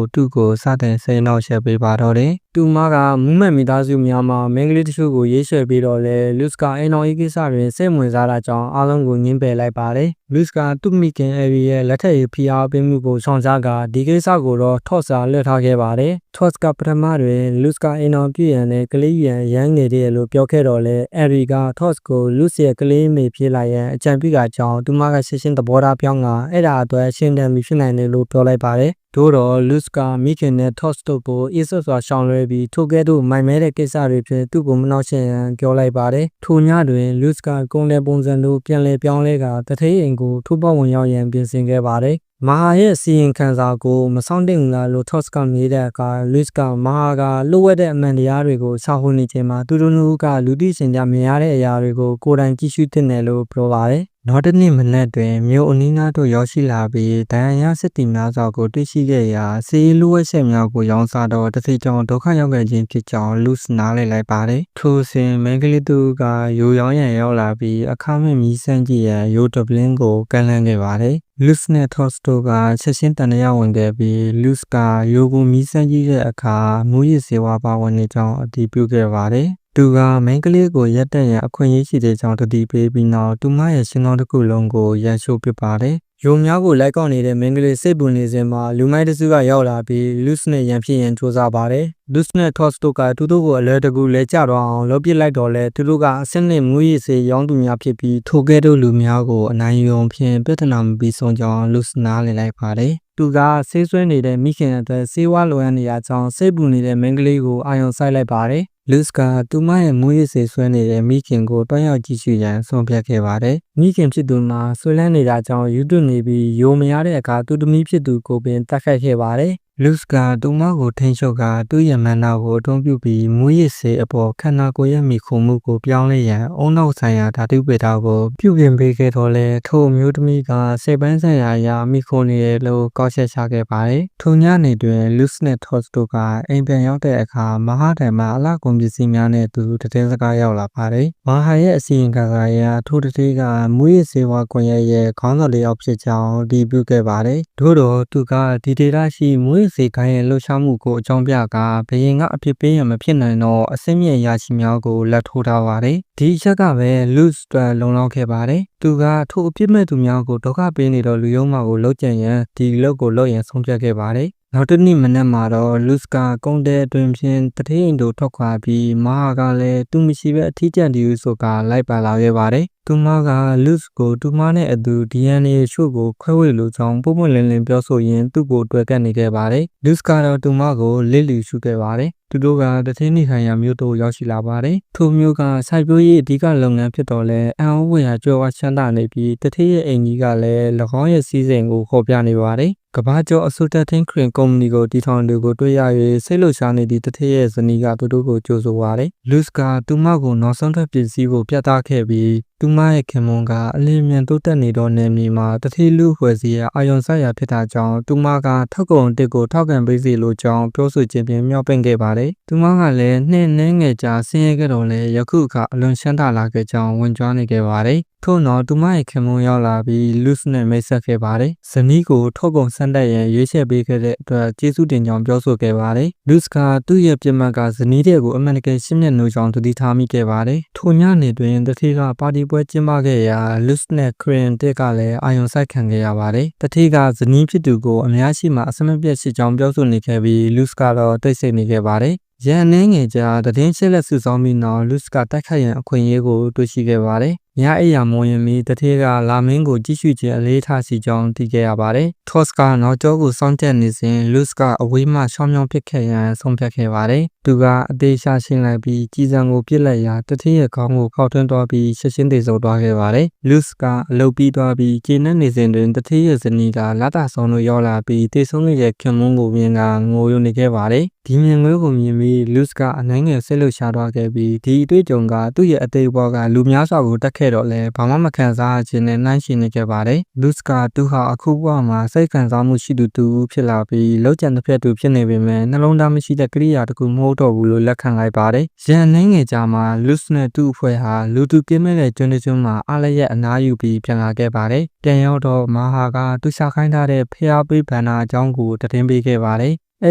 ့သူ့ကိုစတင်စိတ်နှောက်ယှက်ပေးပါတော့တယ်။သူမကမူးမတ်မိသားစုများမှာမင်္ဂလိတချို့ကိုရေးဆွဲပြီးတော့လဲလူစ်ကအိမ်အောင်ရေးကိစ္စတွင်စိတ်ဝင်စားတာကြောင့်အားလုံးကိုငင်းပယ်လိုက်ပါတယ်။လူစ်ကသူ့မိခင်အေရီရဲ့လက်ထက်ရေးဖိအားပေးမှုကိုဆောင်စားကဒီကိစ္စကိုတော့ထော့စာလွှတ်ထားခဲ့ပါတယ်။ ထော့စ်ကပထမတွင်လူစ်ကအိမ်အောင်ပြုရန်နဲ့ကလေးရန်ရမ်းငယ်တယ်လို့ပြောခဲ့တော့လဲအေရီကထော့စ်ကိုလူစ်ရဲ့ကလေးမေဖြစ်လာရန်အကြံပြုတာကြောင့်သူမကရှင်းသဘောထားပြောင်းကအဲ့ဒါအတွက်ရှင်းတယ်မဖြစ်နိုင်တယ်လို့ပြောလိုက်ပါတယ်။သို့တော့လူစ်ကမိခင်နဲ့ထော့စ်တို့ကိုအေးဆွစွာရှောင်လွှဲပြီးထိုကဲ့သို့မိုင်မဲတဲ့ကိစ္စတွေဖြစ်သူ့ကိုမနှောက်ယှက်ရန်ပြောလိုက်ပါတယ်။ထိုညတွင်လူစ်ကကုန်းတဲ့ပုံစံတို့ပြန်လည်ပြောင်းလဲကတထေးအိမ်ကိုထိုးပေါက်ဝင်ရောက်ရန်ပြင်ဆင်ခဲ့ပါတယ်။မဟာရဲ့စီရင်ခံစာကိုမဆောင်တင်ဘူးလားလို့ထော့စ်ကမေးတဲ့အခါလူစ်ကမဟာကလိုအပ်တဲ့အမှန်တရားတွေကိုရှာဖွေနေချိန်မှာသူတို့ကလူသိရှင်ကြားမြင်ရတဲ့အရာတွေကိုကိုယ်တိုင်ကြည့်ရှုသင့်တယ်လို့ပြောပါတယ်။နောက်တစ်နေ့မနက်တွင်မြို့အနီးနားသို့ရောက်ရှိလာပြီးဒဏ်ရာရစစ်တီများစွာကိုတွေ့ရှိခဲ့ရာစီးလိုအပ်ချက်များကိုရောင်းစားတော့တစ်စိတ်ကြောင့်ဒုက္ခရောက်ခဲ့ခြင်းဖြစ်ကြောင်းလူစ်နားလည်လိုက်ပါတယ်။ထိုစဉ်မင်္ဂလိတူကရိုရောင်းရန်ရောက်လာပြီးအခမဲ့မီးစမ်းကြည့်ရန်ရိုဒပလင်းကိုကမ်းလှမ်းခဲ့ပါတယ်။ လူစ်နဲ့ထော့စ်တို့ကချက်ချင်းတန်တရားဝင်ခဲ့ပြီးလူစ်ကရိုကိုမီးစမ်းကြည့်တဲ့အခါမူရစ်စေဝါပါဝင်နေကြောင်းအတည်ပြုခဲ့ပါတယ်။သူကမိန်းကလေးကိုရက်တက်ရန်အခွင့်အရေးရှိတဲ့ကြောင်းတတိပေးပြီးနောက်သူမရဲ့ရှင်ကောင်းတစ်ခုလုံးကိုရန်ရှိုးပစ်ပါတယ်။ရုံများကိုလိုက်ကောက်နေတဲ့မိန်းကလေးစိတ်ပူနေစဉ်မှာလူမိုက်တစုကရောက်လာပြီးလူစ်နဲ့ရန်ဖြစ်ရန်ကြိုးစားပါတယ်။လူစ်နဲ့ထော့စ်တို့ကသူတို့ကိုအလွယ်တကူလဲကျတော့အောင်လုပ်ပစ်လိုက်တော့လဲသူတို့ကအဆင့်နဲ့မူရစ်စေရောင်းသူများဖြစ်ပြီးထိုကဲ့သို့လူများကိုအနိုင်ယူအောင်ဖြင့်ပြဿနာမပြီးဆုံးကြောင်းလူစ်နားလည်လိုက်ပါတယ်။သူကဆေးဆွဲနေတဲ့မိခင်အတွက်ဆေးဝါးလိုအပ်နေရကြောင်းစိတ်ပူနေတဲ့မိန်းကလေးကိုအာရုံစိုက်လိုက်ပါတယ်။လူစ်ကသူမရဲ့မူရစ်စေဆွဲနေတဲ့မိခင်ကိုတွားရောက်ကြည့်ရှုရန်ဆုံးဖြတ်ခဲ့ပါတယ်။မိခင်ဖြစ်သူမှာဆွေးလန်းနေတာကြောင့်ယူသွနေပြီးယိုမရတဲ့အခါသူသမီးဖြစ်သူကိုပင်တတ်ခတ်ခဲ့ပါတယ်။လူစ်ကသူမကိုထိန်းချုပ်ကသူ့ရဲ့မန်နာကိုအသုံးပြုပြီးမူရစ်စေအပေါ်ခန္ဓာကိုယ်ရဲ့မိခုမှုကိုပြောင်းလဲရန်အုံနောက်ဆိုင်ရာဓာတုပေတာကိုပြုပြင်ပေးခဲ့တော့လဲထိုအမျိုးသမီးကစိတ်ပိုင်းဆိုင်ရာအရာမိခုနေတယ်လို့ကောက်ချက်ချခဲ့ပါတယ်။ထိုညနေတွင်လူစ်နဲ့ထော့စ်တို့ကအိမ်ပြန်ရောက်တဲ့အခါမဟာတိုင်မှာအလှကုန်ပစ္စည်းများနဲ့သူသတင်းစကားရောက်လာပါတယ်။မဟာရဲ့အစီရင်ခံစာအရထိုတတိကမူရစ်စေဝါကွန်ရက်ရဲ့ခေါင်းဆောင်လေးယောက်ဖြစ်ကြောင်းဒီပြုခဲ့ပါတယ်။သို့တော့သူကဒီဒေတာရှိမူရစ်စေခိုင်းရဲ့လှုပ်ရှားမှုကိုအကြောင်းပြကဘယင်ကအဖြစ်ပေးရမဖြစ်နိုင်တော့အစင်းမြင့်ရရှိများကိုလက်ထိုးထားပါတယ်။ဒီအချက်ကပဲလူစ်အတွက်လုံလောက်ခဲ့ပါတယ်။သူကထိုအပြစ်မဲ့သူများကိုဒုက္ခပေးနေတော့လူယုံမာကိုလှုပ်ကြံရန်ဒီလုပ်ကိုလုပ်ရန်ဆုံးဖြတ်ခဲ့ပါတယ်။နောက်တစ်နေ့မနက်မှာတော့လူစ်ကကုန်းတဲ့အတွင်ဖြင့်တထေးအိမ်တို့ထွက်ခွာပြီးမဟာကလည်းသူမရှိပဲအထီးကျန်တီဆိုကလိုက်ပါလာခဲ့ပါတယ်။သူမကလူစ်ကိုသူမနဲ့အတူ DNA ချို့ကိုခွဲဝေလိုကြောင်းပုံမှန်လင်းလင်းပြောဆိုရင်းသူ့ကိုတွေ့ကပ်နေခဲ့ပါတယ်။လူစ်ကတော့သူမကိုလစ်လျူရှုခဲ့ပါတယ်။သူတို့ကတထင်းနေထိုင်ရာမြို့သို့ရောက်ရှိလာပါတယ်။ထိုမြို့ကစိုက်ပျိုးရေးအဓိကလုပ်ငန်းဖြစ်တော်လဲအံ့ဩဖွယ်ရာကြွယ်ဝချမ်းသာနေပြီးတထေးရဲ့အိမ်ကြီးကလည်း၎င်းရဲ့စီးစိမ်ကိုခေါ်ပြနေပါတယ်။ကဘာကျော်အဆိုတက်တင်ခရင်ကုမ္ပဏီကိုတီထောင်သူကိုတွေ့ရ၍စိတ်လှုပ်ရှားနေသည့်တထေးရဲ့ဇနီးကသူတို့ကိုကြိုဆိုပါတယ်။လူစ်ကသူမကိုနောက်ဆုံးထွက်ပစ္စည်းကိုပြသခဲ့ပြီးသူမရဲ့ခင်မွန်းကအလင်းမြန်တိုးတက်နေသောနယ်မြေမှာတထေးလူဖွဲ့စည်းရာအာယုံဆိုင်ရာဖြစ်တာကြောင့်သူမကထောက်ကုံတစ်ကိုထောက်ခံပေးစီလိုကြောင်းပြောဆိုခြင်းဖြင့်မြောက်ပင့်ခဲ့ပါတယ်။သူမကလည်းနှင်းနှဲငယ်ကြာဆင်းရဲခဲ့တော်လဲယခုအခါအလွန်ရှမ်းသာလာခဲ့ကြောင်းဝန်ကြွားနေခဲ့ပါတယ်။ထို့နောက်သူမရဲ့ခင်မွန်းရောက်လာပြီးလူစ်နဲ့မိတ်ဆက်ခဲ့ပါတယ်။ဇနီးကိုထောက်ကုံဆန်းတက်ရန်ရွေးချယ်ပေးခဲ့တဲ့အတွက်ကျေးဇူးတင်ကြောင်းပြောဆိုခဲ့ပါတယ်။လူစ်ကသူ့ရဲ့ပြမတ်ကဇနီးတဲ့ကိုအမှန်တကယ်ရှင်းမျက်နှာကြောင်းသတိထားမိခဲ့ပါတယ်။ထိုညနေတွင်တထေးကပါတီပွဲကျင်းပခဲ့ရာလူစ်နဲ့ခရင်တစ်ကလည်းအာယုံစိုက်ခံခဲ့ရပါတယ်။တထေးကဇနီးဖြစ်သူကိုအများရှိမှအစမပြတ်ရှိကြောင်းပြောဆိုနေခဲ့ပြီးလူစ်ကတော့တိတ်ဆိတ်နေခဲ့ပါတယ်။ရန်နှင်းငယ်ကြာသတင်းရှင်းလက်စုဆောင်းပြီးနောက်လူစ်ကတိုက်ခိုက်ရန်အခွင့်အရေးကိုတွေ့ရှိခဲ့ပါတယ်။ ညအိယာမောရင်မီတထေးကလာမင်းကိုကြည့်ရှုခြင်းအလေးထားစီကြောင်းသိခဲ့ရပါတယ်။ Toss ကနောက်ကျောကိုစောင့်ကြပ်နေစဉ် Luz ကအဝေးမှရှောင်းမြောင်းပစ်ခဲ့ရန်ဆုံးဖြတ်ခဲ့ပါတယ်။သူကအသေးရှာရှင်းလိုက်ပြီးကြီးစံကိုပစ်လိုက်ရာတထေးရဲ့ခေါင်းကိုခောက်ထွန်းသွားပြီးချက်ချင်းသေဆုံးသွားခဲ့ပါတယ်။ Luz ကအလုပ်ပြီးသွားပြီးကျေနပ်နေစဉ်တွင်တထေးရဲ့ဇနီးကလာတာဆောင်တို့ရောက်လာပြီးသေဆုံးနေတဲ့ခင်မွန်းကိုမြင်ကငိုယိုနေခဲ့ပါတယ်။ဒီမြင်ကွင်းကိုမြင်ပြီး Luz ကအနှဲငယ်ဆိတ်လှုပ်ရှားသွားခဲ့ပြီးဒီအတွေ့အကြုံကသူ့ရဲ့အသေးဘွားကလူများစွာကိုတတ်ခဲ့တော့လဲဘာမှမခံစားခြင်းနဲ့နှိုင်းယှဉ်နေခဲ့ပါတယ်။ Luz ကသူဟာအခုဘဝမှာစိတ်ခံစားမှုရှိသူတူဖြစ်လာပြီးလောက်ကျန်တစ်ဖက်သူဖြစ်နေပေမဲ့နှလုံးသားမရှိတဲ့ကိရိယာတစ်ခုမဟုတ်တော့ဘူးလို့လက်ခံလိုက်ပါတယ်။ရန်နှင်းငယ်ကြားမှာ Luz နဲ့သူ့အဖွဲ့ဟာလူသူကင်းမဲ့တဲ့ကျွန်းတစ်ကျွန်းမှာအားလျက်အနားယူပြီးပြန်လာခဲ့ပါတယ်။ပြန်ရောက်တော့မာဟာကသူရှာခိုင်းထားတဲ့ဖျားပေးဘန်နာအကြောင်းကိုတင်ပေးခဲ့ပါတယ်။အဲ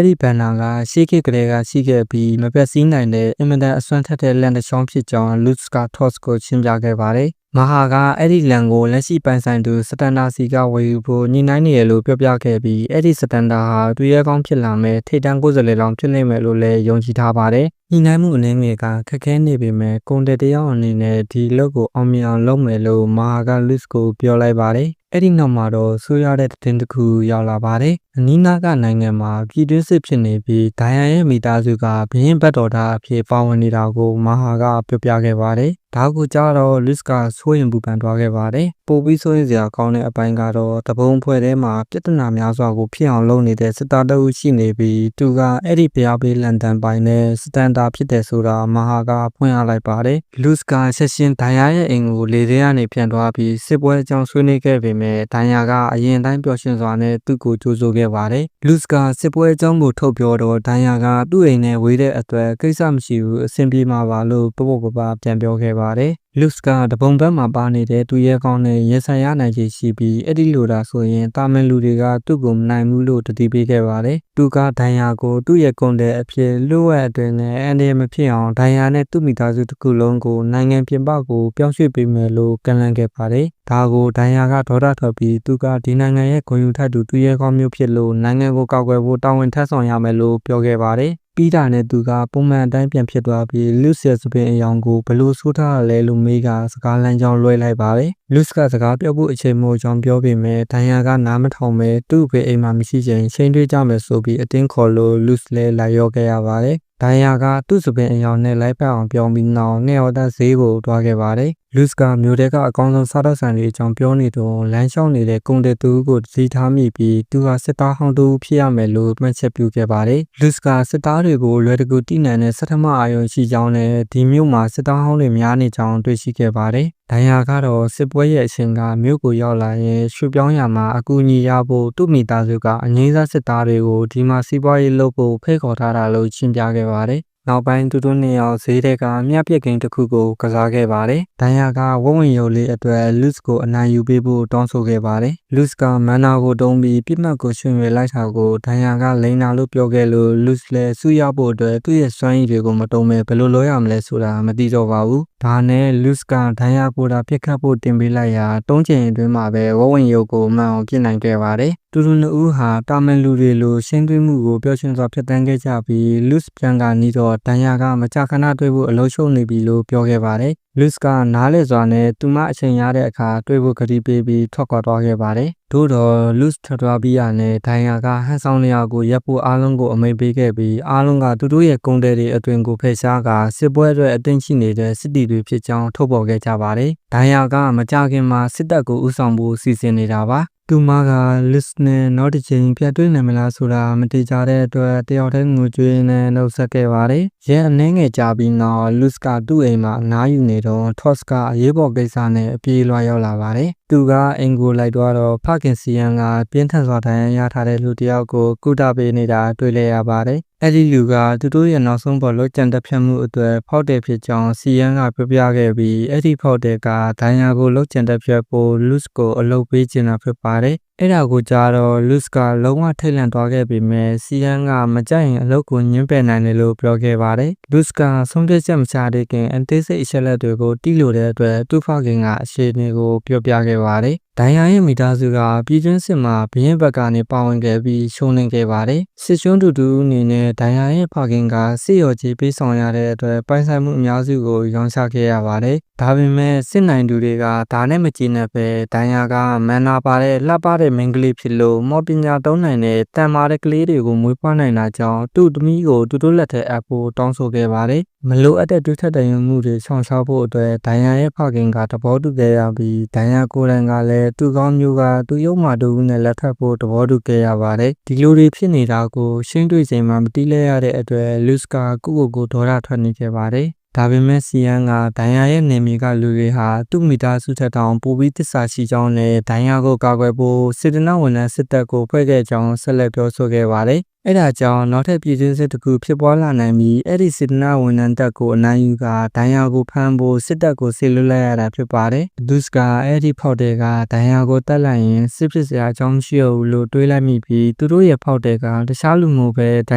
့ဒီဘန်နာကရှေးခေတ်ကလေးကရှိခဲ့ပြီးမပြတ်စည်းနိုင်တဲ့အင်မတန်အစွမ်းထက်တဲ့လန်တစ်ချောင်းဖြစ်ကြောင်း Luz က Toss ကိုရှင်းပြခဲ့ပါတယ်။မာဟာကအဲ့ဒီလန်ကိုလက်ရှိပိုင်ဆိုင်သူစတန်ဒါစီကဝယ်ယူဖို့ညှိနှိုင်းနေရလို့ပြောပြခဲ့ပြီးအဲ့ဒီစတန်ဒါဟာသူရဲကောင်းဖြစ်လာမဲ့ထိတ်တန်းကိုယ်စားလှယ်လောင်းဖြစ်နေမယ်လို့လည်းယုံကြည်ထားပါတယ်။ညှိနှိုင်းမှုအနေနဲ့ကခက်ခဲနေပေမဲ့ကုန်တယ်တယောက်အနေနဲ့ဒီလုပ်ကိုအောင်မြင်အောင်လုပ်မယ်လို့မာဟာက Luz ကိုပြောလိုက်ပါတယ်။အဲ့ဒီနောက်မှာတော့ဆိုးရတဲ့သတင်းတစ်ခုရောက်လာပါတယ်။အနီးနားကနိုင်ငံမှာပြည်တွင်းစစ်ဖြစ်နေပြီးဒိုင်ယာရဲ့မိသားစုကဘရင်ဘတ်တော်သားအဖြစ်ပါဝင်နေတာကိုမာဟာကပြောပြခဲ့ပါတယ်။ဒါကိုကြားတော့ Luz ကစိုးရင်ပူပန်သွားခဲ့ပါတယ်။ပိုပြီးစိုးရင်စရာကောင်းတဲ့အပိုင်းကတော့တပုံဖွဲ့ထဲမှာပြဿနာများစွာကိုဖြစ်အောင်လုပ်နေတဲ့စစ်သားတအုပ်ရှိနေပြီးသူကအဲ့ဒီဖျားပေးလန်တန်ပိုင်းနဲ့စတန်ဒါဖြစ်တယ်ဆိုတာမာဟာကဖွင့်ရလိုက်ပါတယ်။ Luz ကဆက်ရှင်ဒိုင်ယာရဲ့အိမ်ကိုလေထဲကနေပြန်သွားပြီးစစ်ပွဲအကြောင်းဆွေးနွေးခဲ့ပေမဲ့ဒိုင်ယာကအရင်တိုင်းပျော်ရွှင်စွာနဲ့သူ့ကိုကြိုးဆိုခဲ့ပါတယ်။ Luz ကစစ်ပွဲအကြောင်းကိုထုတ်ပြောတော့ဒိုင်ယာကသူ့အိမ်နဲ့ဝေးတဲ့အတွက်ကိစ္စမရှိဘူးအဆင်ပြေမှာပါလို့ပေါ့ပေါ့ပါပြန်ပြောခဲ့ပါတယ်။ Luz ကတပုံဘက်မှာပါနေတဲ့သူရဲကောင်းနဲ့ရင်ဆိုင်ရနိုင်ခြေရှိပြီးအဲ့ဒီလိုဒါဆိုရင်တာမန်လူတွေကသူ့ကိုမနိုင်ဘူးလို့တတိပေးခဲ့ပါတယ်။သူကဒိုင်ယာကိုသူ့ရဲ့ကုန်တဲ့အဖြစ်လွှတ်ဝက်အတွင်းနဲ့အန်ဒီမဖြစ်အောင်ဒိုင်ယာနဲ့သူ့မိသားစုတစ်ခုလုံးကိုနိုင်ငံပြင်ပကိုပြောင်းရွှေ့ပေးမယ်လို့ကန့်လန့်ခဲ့ပါတယ်။ဒါကိုဒိုင်ယာကဒေါသထွက်ပြီးသူကဒီနိုင်ငံရဲ့ဂုဏ်ယူထိုက်သူသူရဲကောင်းမျိုးဖြစ်လို့နိုင်ငံကိုကောက်ွယ်ဖို့တာဝန်ထမ်းဆောင်ရမယ်လို့ပြောခဲ့ပါတယ်။ပြီးတာနဲ့သူကပုံမှန်အတိုင်းပြန်ဖြစ်သွားပြီး Luz ရဲ့စပင်အယောင်ကိုဘလို့ဆိုးထားရလဲလို့မေးကစကားလမ်းကြောင်းလွှဲလိုက်ပါတယ်။ Luz ကစကားပြောဖို့အချိန်မို့ကြောင်းပြောပေမဲ့ဒိုင်ယာကနားမထောင်ပဲသူ့ဖေအိမ်မှာမရှိချိန်ချိန်တွေးကြမယ်ဆိုပြီးအတင်းခေါ်လို့ Luz လည်းလာရောခဲ့ရပါတယ်။ဒိုင်ယာကသူ့စပင်အယောင်နဲ့လိုက်ပတ်အောင်ပြောပြီးနောက်နှစ်ယောက်သားဈေးကိုတွားခဲ့ပါတယ်။ Luz ကမြို့ထဲကအကောင်းဆုံးစားတော့ဆိုင်တွေအကြောင်းပြောနေတော့လမ်းလျှောက်နေတဲ့ကုန်တဲ့သူကိုတတိထားမိပြီးသူဟာစစ်သားဟောင်းတူဖြစ်ရမယ်လို့မှတ်ချက်ပြုခဲ့ပါတယ်။ Luz ကစစ်သားတွေကိုလွယ်တကူတိနိုင်တဲ့စထမအာရုံရှိကြောင်းနဲ့ဒီမြို့မှာစစ်သားဟောင်းတွေများနေကြောင်းတွေ့ရှိခဲ့ပါတယ်။ဒိုင်ယာကတော့စစ်ပွဲရဲ့အရှင်ကမြို့ကိုရောက်လာရင်ရွှေ့ပြောင်းရမှာအကူအညီရဖို့သူ့မိသားစုကအငိမ့်စားစစ်သားတွေကိုဒီမှာစီးပွားရေးလုပ်ဖို့ဖိတ်ခေါ်ထားတာလို့ရှင်းပြခဲ့ပါတယ်။နောက်ပိုင်းသူတို့နှစ်ယောက်ဈေးထဲကမြပြက်ကိန်းတစ်ခုကိုကစားခဲ့ပါတယ်။ဒိုင်ယာကဝဝင်ရုပ်လေးအတွက် Luz ကိုအနိုင်ယူပေးဖို့တောင်းဆိုခဲ့ပါတယ်။ Luz ကမန်နာကိုတုံးပြီးပြစ်မှတ်ကိုရွှေ့ရလိုက်တာကိုဒိုင်ယာကလိန်နာလို့ပြောခဲ့လို့ Luz လည်းစုရဖို့အတွက်သူ့ရဲ့စွမ်းရည်တွေကိုမတုံးပဲဘယ်လိုလုပ်ရမလဲဆိုတာမသိတော့ပါဘူး။ဒါနဲ့ Luz ကဒိုင်ယာကိုတာပြစ်ခတ်ဖို့တင်ပေးလိုက်ရာတုံးချိန်အတွင်းမှာပဲဝဝင်ရုပ်ကိုမှန်အောင်ပြစ်နိုင်ခဲ့ပါတယ်။သူတို့နှစ်ဦးဟာတာမန်လူတွေလိုရှင်းသွင်းမှုကိုပျော်ရွှင်စွာဖြတ်သန်းခဲ့ကြပြီး Luz ပြန်ကနီးတော့ဒိုင်ယာကမကြာခဏတွေ့ဖို့အလုံးရှုံနေပြီလို့ပြောခဲ့ပါတယ်။ Luz ကနားလေစွာနဲ့သူမအချိန်ရတဲ့အခါတွေ့ဖို့ကတိပေးပြီးထွက်ခွာသွားခဲ့ပါတယ်။သို့တော့ Luz ထွက်သွားပြီးရနဲ့ဒိုင်ယာကဟန်ဆောင်လျာကိုရပ်ဖို့အားလုံးကိုအမိန့်ပေးခဲ့ပြီးအားလုံးကသူတို့ရဲ့ကုန်တယ်တွေအတွင်ကိုဖယ်ရှားကာစစ်ပွဲအတွက်အသင့်ရှိနေတဲ့စစ်တီတွေဖြစ်ကြောင်းထုတ်ဖော်ခဲ့ကြပါတယ်။ဒိုင်ယာကမကြာခင်မှာစစ်တပ်ကိုဦးဆောင်ဖို့စီစဉ်နေတာပါ။သူမက Luz နဲ့နောက်တစ်ချိန်ပြန်တွေ့နိုင်မလားဆိုတာမတိကျတဲ့အတွက်တယောက်တည်းငိုကြွေးနဲ့နှုတ်ဆက်ခဲ့ပါတယ်။ရဲအနှဲငယ်ကြာပြီးနောက် Luz ကသူ့အိမ်မှာအနားယူနေတော့ Toss ကအရေးပေါ်ကိစ္စနဲ့အပြေးလွှာရောက်လာပါတယ်။သူကအိမ်ကိုလိုက်သွားတော့ဖခင်စီယန်ကပြင်းထန်စွာဒဏ်ရာရထားတဲ့လူတစ်ယောက်ကိုကုသပေးနေတာတွေ့လဲရပါတယ်။အဲ့ဒီလူကသူတို့ရဲ့နောက်ဆုံးပေါ်လွတ်ကျန်တက်ဖြတ်မှုအတွက်ဖောက်တယ်ဖြစ်ကြောင်းစီယန်ကပြောပြခဲ့ပြီးအဲ့ဒီဖောက်တယ်ကဒိုင်ယာကိုလွတ်ကျန်တက်ဖြတ်ဖို့ Luz ကိုအလုပ်ပေးချင်တာဖြစ်ပါတယ်။အဲ့ဒါကိုကြားတော့ Luz ကလုံးဝထိတ်လန့်သွားခဲ့ပေမဲ့စီယန်ကမကြိုက်ရင်အလုပ်ကိုညှင်းပယ်နိုင်တယ်လို့ပြောခဲ့ပါတယ်။ Luz ကဆုံးဖြတ်ချက်မချသေးခင်အသေးစိတ်အချက်လက်တွေကိုတိလို့တဲ့အတွက်သူ့ဖခင်ကအရှိန်ကိုပြောပြခဲ့ပါတယ်။ ဒိုင်ယာရဲ့မိသားစုကပြည်တွင်းစစ်မှာဘရင်ဘက်ကနေပါဝင်ခဲ့ပြီးရှုံးနိမ့်ခဲ့ပါတယ်။စစ်ရှုံးတူတူအနေနဲ့ဒိုင်ယာရဲ့ဖခင်ကစစ်ရော်ကြီးပေးဆောင်ရတဲ့အတွက်ပိုင်ဆိုင်မှုအများစုကိုရောင်းချခဲ့ရပါတယ်။ဒါပေမဲ့စစ်နိုင်သူတွေကဒါနဲ့မကျေနပ်ပဲဒိုင်ယာကမန်နာပါတဲ့လှပတဲ့မိန်းကလေးဖြစ်လို့မော်ပညာသုံးနိုင်တဲ့တန်မာတဲ့ကလေးတွေကိုမွေးဖွားနိုင်တာကြောင့်သူ့သမီးကိုတူတူလက်ထက်အပ်ဖို့တောင်းဆိုခဲ့ပါတယ်။မလိုအပ်တဲ့တွေးထက်တည်ယူမှုတွေဆောင်ရှားဖို့အတွက်ဒိုင်ယာရဲ့ဖခင်ကသဘောတူခဲ့ရပြီးဒိုင်ယာကိုယ်တိုင်ကလည်းသူ့ကောင်းမျိုးကသူ့ရုပ်မာတူနဲ့လက်ထပ်ဖို့သဘောတူခဲ့ရပါတယ်။ဒီလိုတွေဖြစ်နေတာကိုရှင်းတွေ့ချိန်မှာမတိလဲရတဲ့အတွက်လူစကာကိုဒေါ်ရထွက်နေခဲ့ပါတယ်။ဒါပေမဲ့စီယန်ကဒိုင်ယာရဲ့နေမီကလူတွေဟာသူ့မိသားစုထက်တောင်ပိုပြီးတစ္ဆာရှိကြောင်းနဲ့ဒိုင်ယာကိုကာကွယ်ဖို့စေတနာဝန်ထမ်းစစ်တပ်ကိုဖွဲ့ခဲ့ကြောင်းဆက်လက်ပြောဆိုခဲ့ပါတယ်။အဲ့ဒါကြောင့်နောက်ထပ်ပြည်တွင်းစစ်တစ်ခုဖြစ်ပွားလာနိုင်ပြီးအဲ့ဒီစေတနာဝန်ထမ်းတပ်ကိုအနိုင်ယူကဒိုင်ယာကိုဖမ်းဖို့စစ်တပ်ကိုဆေလွတ်လိုက်ရတာဖြစ်ပါတယ်။ဒုစကအဲ့ဒီဖောက်တဲ့ကဒိုင်ယာကိုတက်လိုက်ရင်စစ်ဖြစ်စရာအကြောင်းရှိဘူးလို့တွေးလိုက်မိပြီးသူတို့ရဲ့ဖောက်တဲ့ကတခြားလူမျိုးပဲဒိ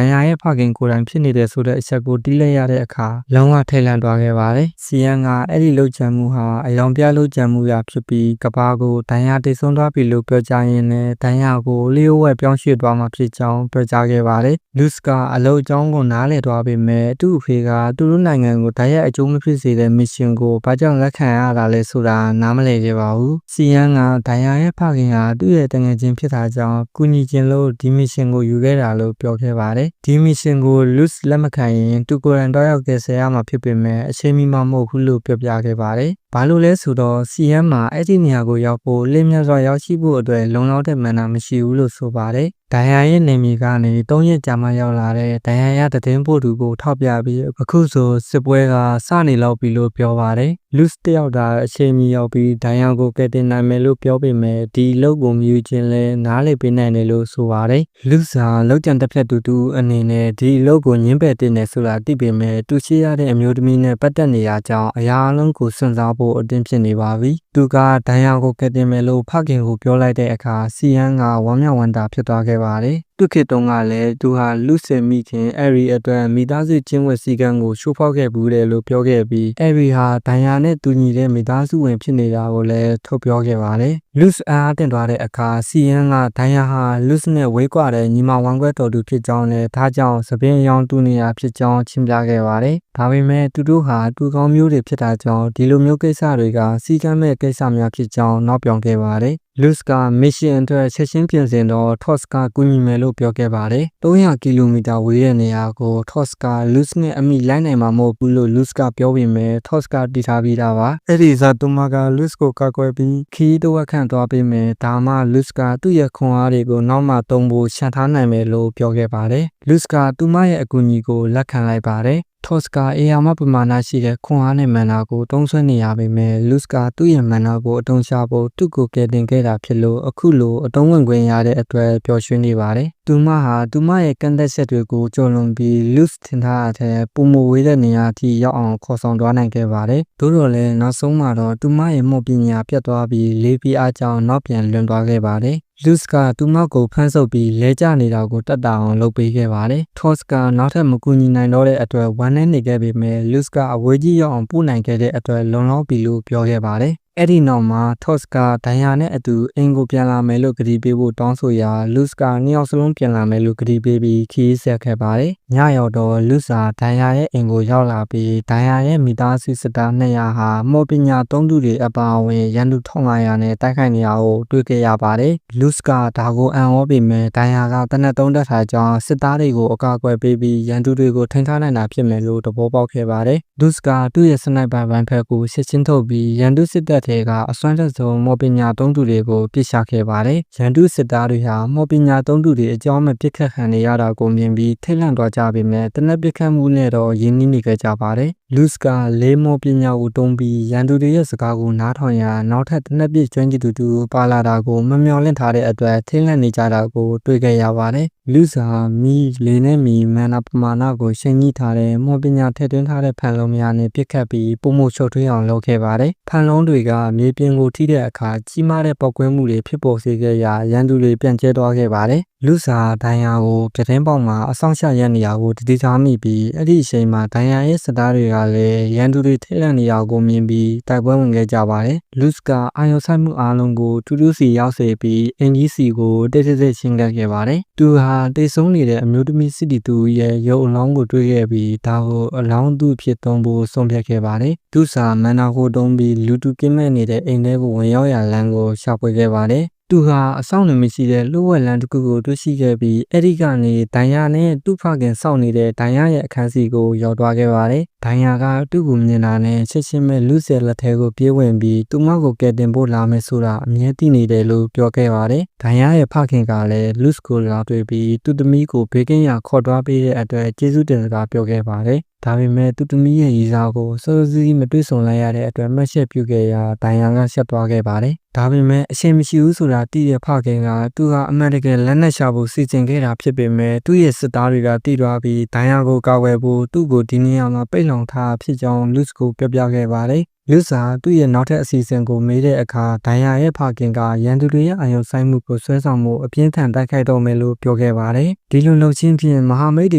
ုင်ယာရဲ့ဖခင်ကိုယ်တိုင်ဖြစ်နေတဲ့ဆိုတဲ့အချက်ကိုတီးလိုက်ရတဲ့အခါလုံးဝထိတ်လန့်သွားခဲ့ပါတယ်။စီယန်ကအဲ့ဒီလှုပ်ချမ်းမှုဟာအယောင်ပြလှုပ်ချမ်းမှုရဖြစ်ပြီးကဘာကိုဒိုင်ယာတိတ်ဆုံးသွားပြီလို့ပြောကြရင်လည်းဒိုင်ယာကိုလျှို့ဝှက်ပြောင်းရွှေ့သွားမှာဖြစ်ကြောင်းပြောကြားခဲ့ပါတယ်။လူစကအလုပ်အကြောင်းကိုနားလည်သွားပေမဲ့သူ့အဖေကသူတို့နိုင်ငံကိုတိုက်ရိုက်အကျိုးမဖြစ်စေတဲ့မစ်ရှင်ကိုဘာကြောင့်လက်ခံရတာလဲဆိုတာနားမလည်ခဲ့ပါဘူး။စီယန်ကဒိုင်ယာရဲ့ဖခင်ဟာသူ့ရဲ့တငယ်ချင်းဖြစ်တာကြောင့်ကူညီခြင်းလို့ဒီမစ်ရှင်ကိုယူခဲ့တာလို့ပြောခဲ့ပါတယ်။ဒီမစ်ရှင်ကိုလူစလက်မခံရင်သူကိုယ်တိုင်တော့ရောက်ခဲ့ဆရာမှာဖြစ်ပေမဲ့အချိန်မီမှမဟုတ်ဘူးလို့ပြောပြခဲ့ပါတယ်။ဘာလို့လဲဆိုတော့ CM မှာအဲ့ဒီနေရာကိုရောက်ဖို့လင်းမြတ်စွာရောက်ရှိဖို့အတွက်လုံလောက်တဲ့မန်နာမရှိဘူးလို့ဆိုပါတယ်။ဒိုင်ယာရဲ့နေမီကနေ3ရက်ကြာမှရောက်လာတဲ့ဒိုင်ယာရသတင်းပို့သူကိုထောက်ပြပြီးအခုဆိုစစ်ပွဲကစနေလောက်ပြီလို့ပြောပါတယ်။လူစတယောက်တာအချိန်မီရောက်ပြီးဒိုင်ယာကိုကယ်တင်နိုင်မယ်လို့ပြောပေမဲ့ဒီလောက်ကိုမြူချင်းလဲနားလေပေးနိုင်တယ်လို့ဆိုပါတယ်။လူစာလောက်ကြံတစ်ဖက်တူအနေနဲ့ဒီလောက်ကိုညှင်းပယ်တင်နေဆိုတာသိပေမဲ့သူရှိရတဲ့အမျိုးသမီးနဲ့ပတ်သက်နေရကြောင်းအရာအလုံးကိုစွန့်စားဖို့အတင်းဖြစ်နေပါပြီ။သူကဒိုင်ယာကိုကယ်တင်မယ်လို့ဖခင်ကိုပြောလိုက်တဲ့အခါစီယန်ကဝမ်းမြောက်ဝမ်းသာဖြစ်သွားခဲ့ပါတယ်။သူခေတ်တုန်းကလည်းသူဟာလူစင်မိခင်အဲ့ဒီအတွက်မိသားစုချင်းဝတ်စည်းကမ်းကိုရှိုးဖောက်ခဲ့ဘူးတယ်လို့ပြောခဲ့ပြီးအဲ့ဒီဟာဒိုင်ယာနဲ့တူညီတဲ့မိသားစုဝင်ဖြစ်နေတာကိုလည်းထုတ်ပြောခဲ့ပါတယ်။လူစအားတင်သွားတဲ့အခါစီယန်ကဒိုင်ယာဟာလူစနဲ့ဝေးကွာတဲ့ညီမဝမ်းခွဲတော်သူဖြစ်ကြောင်းနဲ့ဒါကြောင့်သပင်ရောင်တူနေရဖြစ်ကြောင်းရှင်းပြခဲ့ပါတယ်။ဒါပေမဲ့သူတို့ဟာတူကောင်းမျိုးတွေဖြစ်တာကြောင့်ဒီလိုမျိုးကိစ္စတွေကစီကမ်းမဲ့ကိစ္စများဖြစ်ကြောင်းနောက်ပြောင်ခဲ့ပါတယ်။လူစကမစ်ရှင်အတွက်ချက်ချင်းပြင်ဆင်တော့ထော့စ်ကကူညီမယ်လို့ပြောခဲ့ပါတယ်။300ကီလိုမီတာဝေးတဲ့နေရာကိုထော့စ်ကလူစနဲ့အမိလိုက်နိုင်မှာမဟုတ်ဘူးလို့လူစကပြောပေမဲ့ထော့စ်ကတည်ထားပြီးသားပါ။အဲ့ဒီဇာတူမာကလူစကိုကာကွယ်ပြီးခီးတော့ခန့်သွားပေးမယ်။ဒါမှလူစကသူ့ရဲ့ခွန်အားတွေကိုနောက်မှသုံးဖို့ရှင်းထားနိုင်မယ်လို့ပြောခဲ့ပါတယ်။လူစကသူမရဲ့အကူအညီကိုလက်ခံလိုက်ပါတယ်။ထော့စ်ကအေယာမပမာဏရှိတဲ့ခွန်အားနဲ့မန်နာကိုတုံးဆွဲနေရပေမဲ့လူစကသူ့ရဲ့မန်နာကိုအတုံးချဖို့သူ့ကိုကယ်တင်ခဲ့တာဖြစ်လို့အခုလိုအတုံးဝင်ခွင့်ရတဲ့အတွက်ပျော်ရွှင်နေပါတယ်။သူမဟာသူမရဲ့ကန့်သက်ချက်တွေကိုကျော်လွန်ပြီးလူစထင်ထားတဲ့ပုံမဝေးတဲ့နေရာအထိရောက်အောင်ခေါ်ဆောင်သွားနိုင်ခဲ့ပါတယ်။သို့တော်လည်းနောက်ဆုံးမှာတော့သူမရဲ့မော်ပညာပြတ်သွားပြီးလေးပြီးအားကြောင့်နောက်ပြန်လွန်သွားခဲ့ပါတယ်။လူစကသူမကိုဖမ်းဆုပ်ပြီးလဲကျနေတာကိုတတ်တာအောင်လုပ်ပေးခဲ့ပါတယ်။ထော့စ်ကနောက်ထပ်မကူညီနိုင်တော့တဲ့အတွက်ဝမ်းနည်းနေခဲ့ပေမဲ့လူစကအဝေးကြီးရောက်အောင်ပို့နိုင်ခဲ့တဲ့အတွက်လုံလောက်ပြီလို့ပြောခဲ့ပါတယ်။အဲ့ဒီနောက်မှာထော့စ်ကဒိုင်ယာနဲ့အတူအင်ကိုပြန်လာမယ်လို့ကတိပေးဖို့တောင်းဆိုရာလူစကနှစ်ယောက်စလုံးပြန်လာမယ်လို့ကတိပေးပြီးခီးဆက်ခဲ့ပါတယ်။ညရောက်တော့လူစာဒိုင်ယာရဲ့အင်ကိုရောက်လာပြီးဒိုင်ယာရဲ့မိသားစုစစ်သား200ဟာမော်ပညာသုံးသူတွေအပါအဝင်ရန်သူ1500နဲ့တိုက်ခိုက်နေရကိုတွေ့ခဲ့ရပါတယ်။လူစကဒါကိုအံ့ဩပေမဲ့ဒိုင်ယာကတနက်3တက်ထားကြောင်းစစ်သားတွေကိုအကာအကွယ်ပေးပြီးရန်သူတွေကိုထိန်းထားနိုင်တာဖြစ်မယ်လို့သဘောပေါက်ခဲ့ပါတယ်။လူစကသူ့ရဲ့စနိုက်ပါဘန်ဖက်ကိုရှစ်ချင်းထုတ်ပြီးရန်သူစစ်တပ်ကအစွမ်းတက်ဆုံးမော်ပညာသုံးသူတွေကိုပြစ်ချခဲ့ပါတယ်။ရန်သူစစ်သားတွေဟာမော်ပညာသုံးသူတွေအကြောင်းမဲ့ပြစ်ခတ်ခံနေရတာကိုမြင်ပြီးထိတ်လန့်သွားကြပေမဲ့တနက်ပြစ်ခတ်မှုနဲ့တော့ရင်းနှီးနေခဲ့ကြပါတယ်။လူစကလေးမော်ပညာကိုတုံးပြီးရန်သူတွေရဲ့စကားကိုနားထောင်ရာနောက်ထပ်တနက်ပြစ်ကျွမ်းကျင်သူပါလာတာကိုမမျှော်လင့်ထားတဲ့အတွက်ထိတ်လန့်နေကြတာကိုတွေ့ခဲ့ရပါတယ်။လူစာမီလေနဲ့မီမန်နာပမာဏကိုရှင်းကြီးထားတဲ့မော်ပညာထည့်သွင်းထားတဲ့ဖန်လုံးများနဲ့ပြစ်ခတ်ပြီးပုံမှုချုပ်ထွေးအောင်လုပ်ခဲ့ပါတယ်။ဖန်လုံးတွေကမြေပြင်ကိုထိတဲ့အခါကြီးမားတဲ့ပေါက်ကွဲမှုတွေဖြစ်ပေါ်စေခဲ့ရာရန်သူတွေပြန့်ကျဲသွားခဲ့ပါတယ် လူစာဒိုင်ယာကိုပြတင်းပေါက်မှာအဆောင်ရှာရနေရာကိုတတိထားမိပြီးအဲ့ဒီအချိန်မှာဒိုင်ယာရဲ့စတားတွေကလည်းရန်သူတွေထိတ်လန့်နေရာကိုမြင်ပြီးတိုက်ပွဲဝင်ခဲ့ကြပါတယ်လူစ်ကအာယုံဆိုင်မှုအားလုံးကိုတူတူစီရောက်စေပြီးအင်ကြီးစီကိုတိတ်တိတ်ချင်းကပ်ခဲ့ပါတယ်သူဟာတိတ်ဆုံးနေတဲ့အမျိုးသမီးစစ်တီသူရဲ့ရုပ်အလောင်းကိုတွေ့ခဲ့ပြီးဒါကိုအလောင်းသူဖြစ်သုံးဖို့ဆုံးဖြတ်ခဲ့ပါတယ်သူစာမန်နာကိုတုံးပြီးလူတူကင်းမဲ့နေတဲ့အိမ်ထဲကိုဝင်ရောက်ရလမ်းကိုရှာဖွေခဲ့ပါတယ်သူဟာအဆောင်နေမရှိတဲ့လှုပ်ဝက်လန်းတစ်ခုကိုတွေ့ရှိခဲ့ပြီးအဲ့ဒီကနေဒိုင်ယာနဲ့သူ့ဖခင်စောင့်နေတဲ့ဒိုင်ယာရဲ့အခန်းစီကိုရောက်သွားခဲ့ပါတယ်။ဒိုင်ယာကသူ့ကိုမြင်လာနဲ့ချက်ချင်းပဲလူဆယ်လက်ထဲကိုပြေးဝင်ပြီးသူမကိုကယ်တင်ဖို့လာမယ်ဆိုတာအမြဲတည်နေတယ်လို့ပြောခဲ့ပါတယ်။ဒိုင်ယာရဲ့ဖခင်ကလည်းလူစ်ကိုလာတွေ့ပြီးသူ့သမီးကိုဘေးကင်းရာခေါ်သွားပေးတဲ့အတွက်ကျေးဇူးတင်စကားပြောခဲ့ပါတယ်။ဒါပေမဲ့သူ့သမီးရဲ့ရီစာကိုစောစောစီးမတွေ့ဆုံလိုက်ရတဲ့အတွက်မှတ်ချက်ပြုခဲ့ရာဒိုင်ယာကဆက်သွားခဲ့ပါတယ်။ဒါပေမဲ့အချိန်မရှိဘူးဆိုတာသိတဲ့ဖခင်ကသူဟာအမှန်တကယ်လက်နက်ရှာဖို့စီစဉ်ခဲ့တာဖြစ်ပေမဲ့သူ့ရဲ့စစ်သားတွေကတိသွားပြီးဒိုင်ယာကိုကာကွယ်ဖို့သူ့ကိုဒီနေရာမှာပိတ်လှောင်ထားဖြစ်ကြောင်းလူစ်ကိုပြောပြခဲ့ပါတယ်။လူစ်ဟာသူ့ရဲ့နောက်ထပ်အစီအစဉ်ကိုမေးတဲ့အခါဒိုင်ယာရဲ့ဖခင်ကရန်သူတွေရဲ့အာရုံစိုက်မှုကိုဆွဲဆောင်မှုအပြင်းထန်တိုက်ခိုက်တော့မယ်လို့ပြောခဲ့ပါတယ်။ဒီလိုလုပ်ခြင်းဖြင့်မဟာမိတ်တွ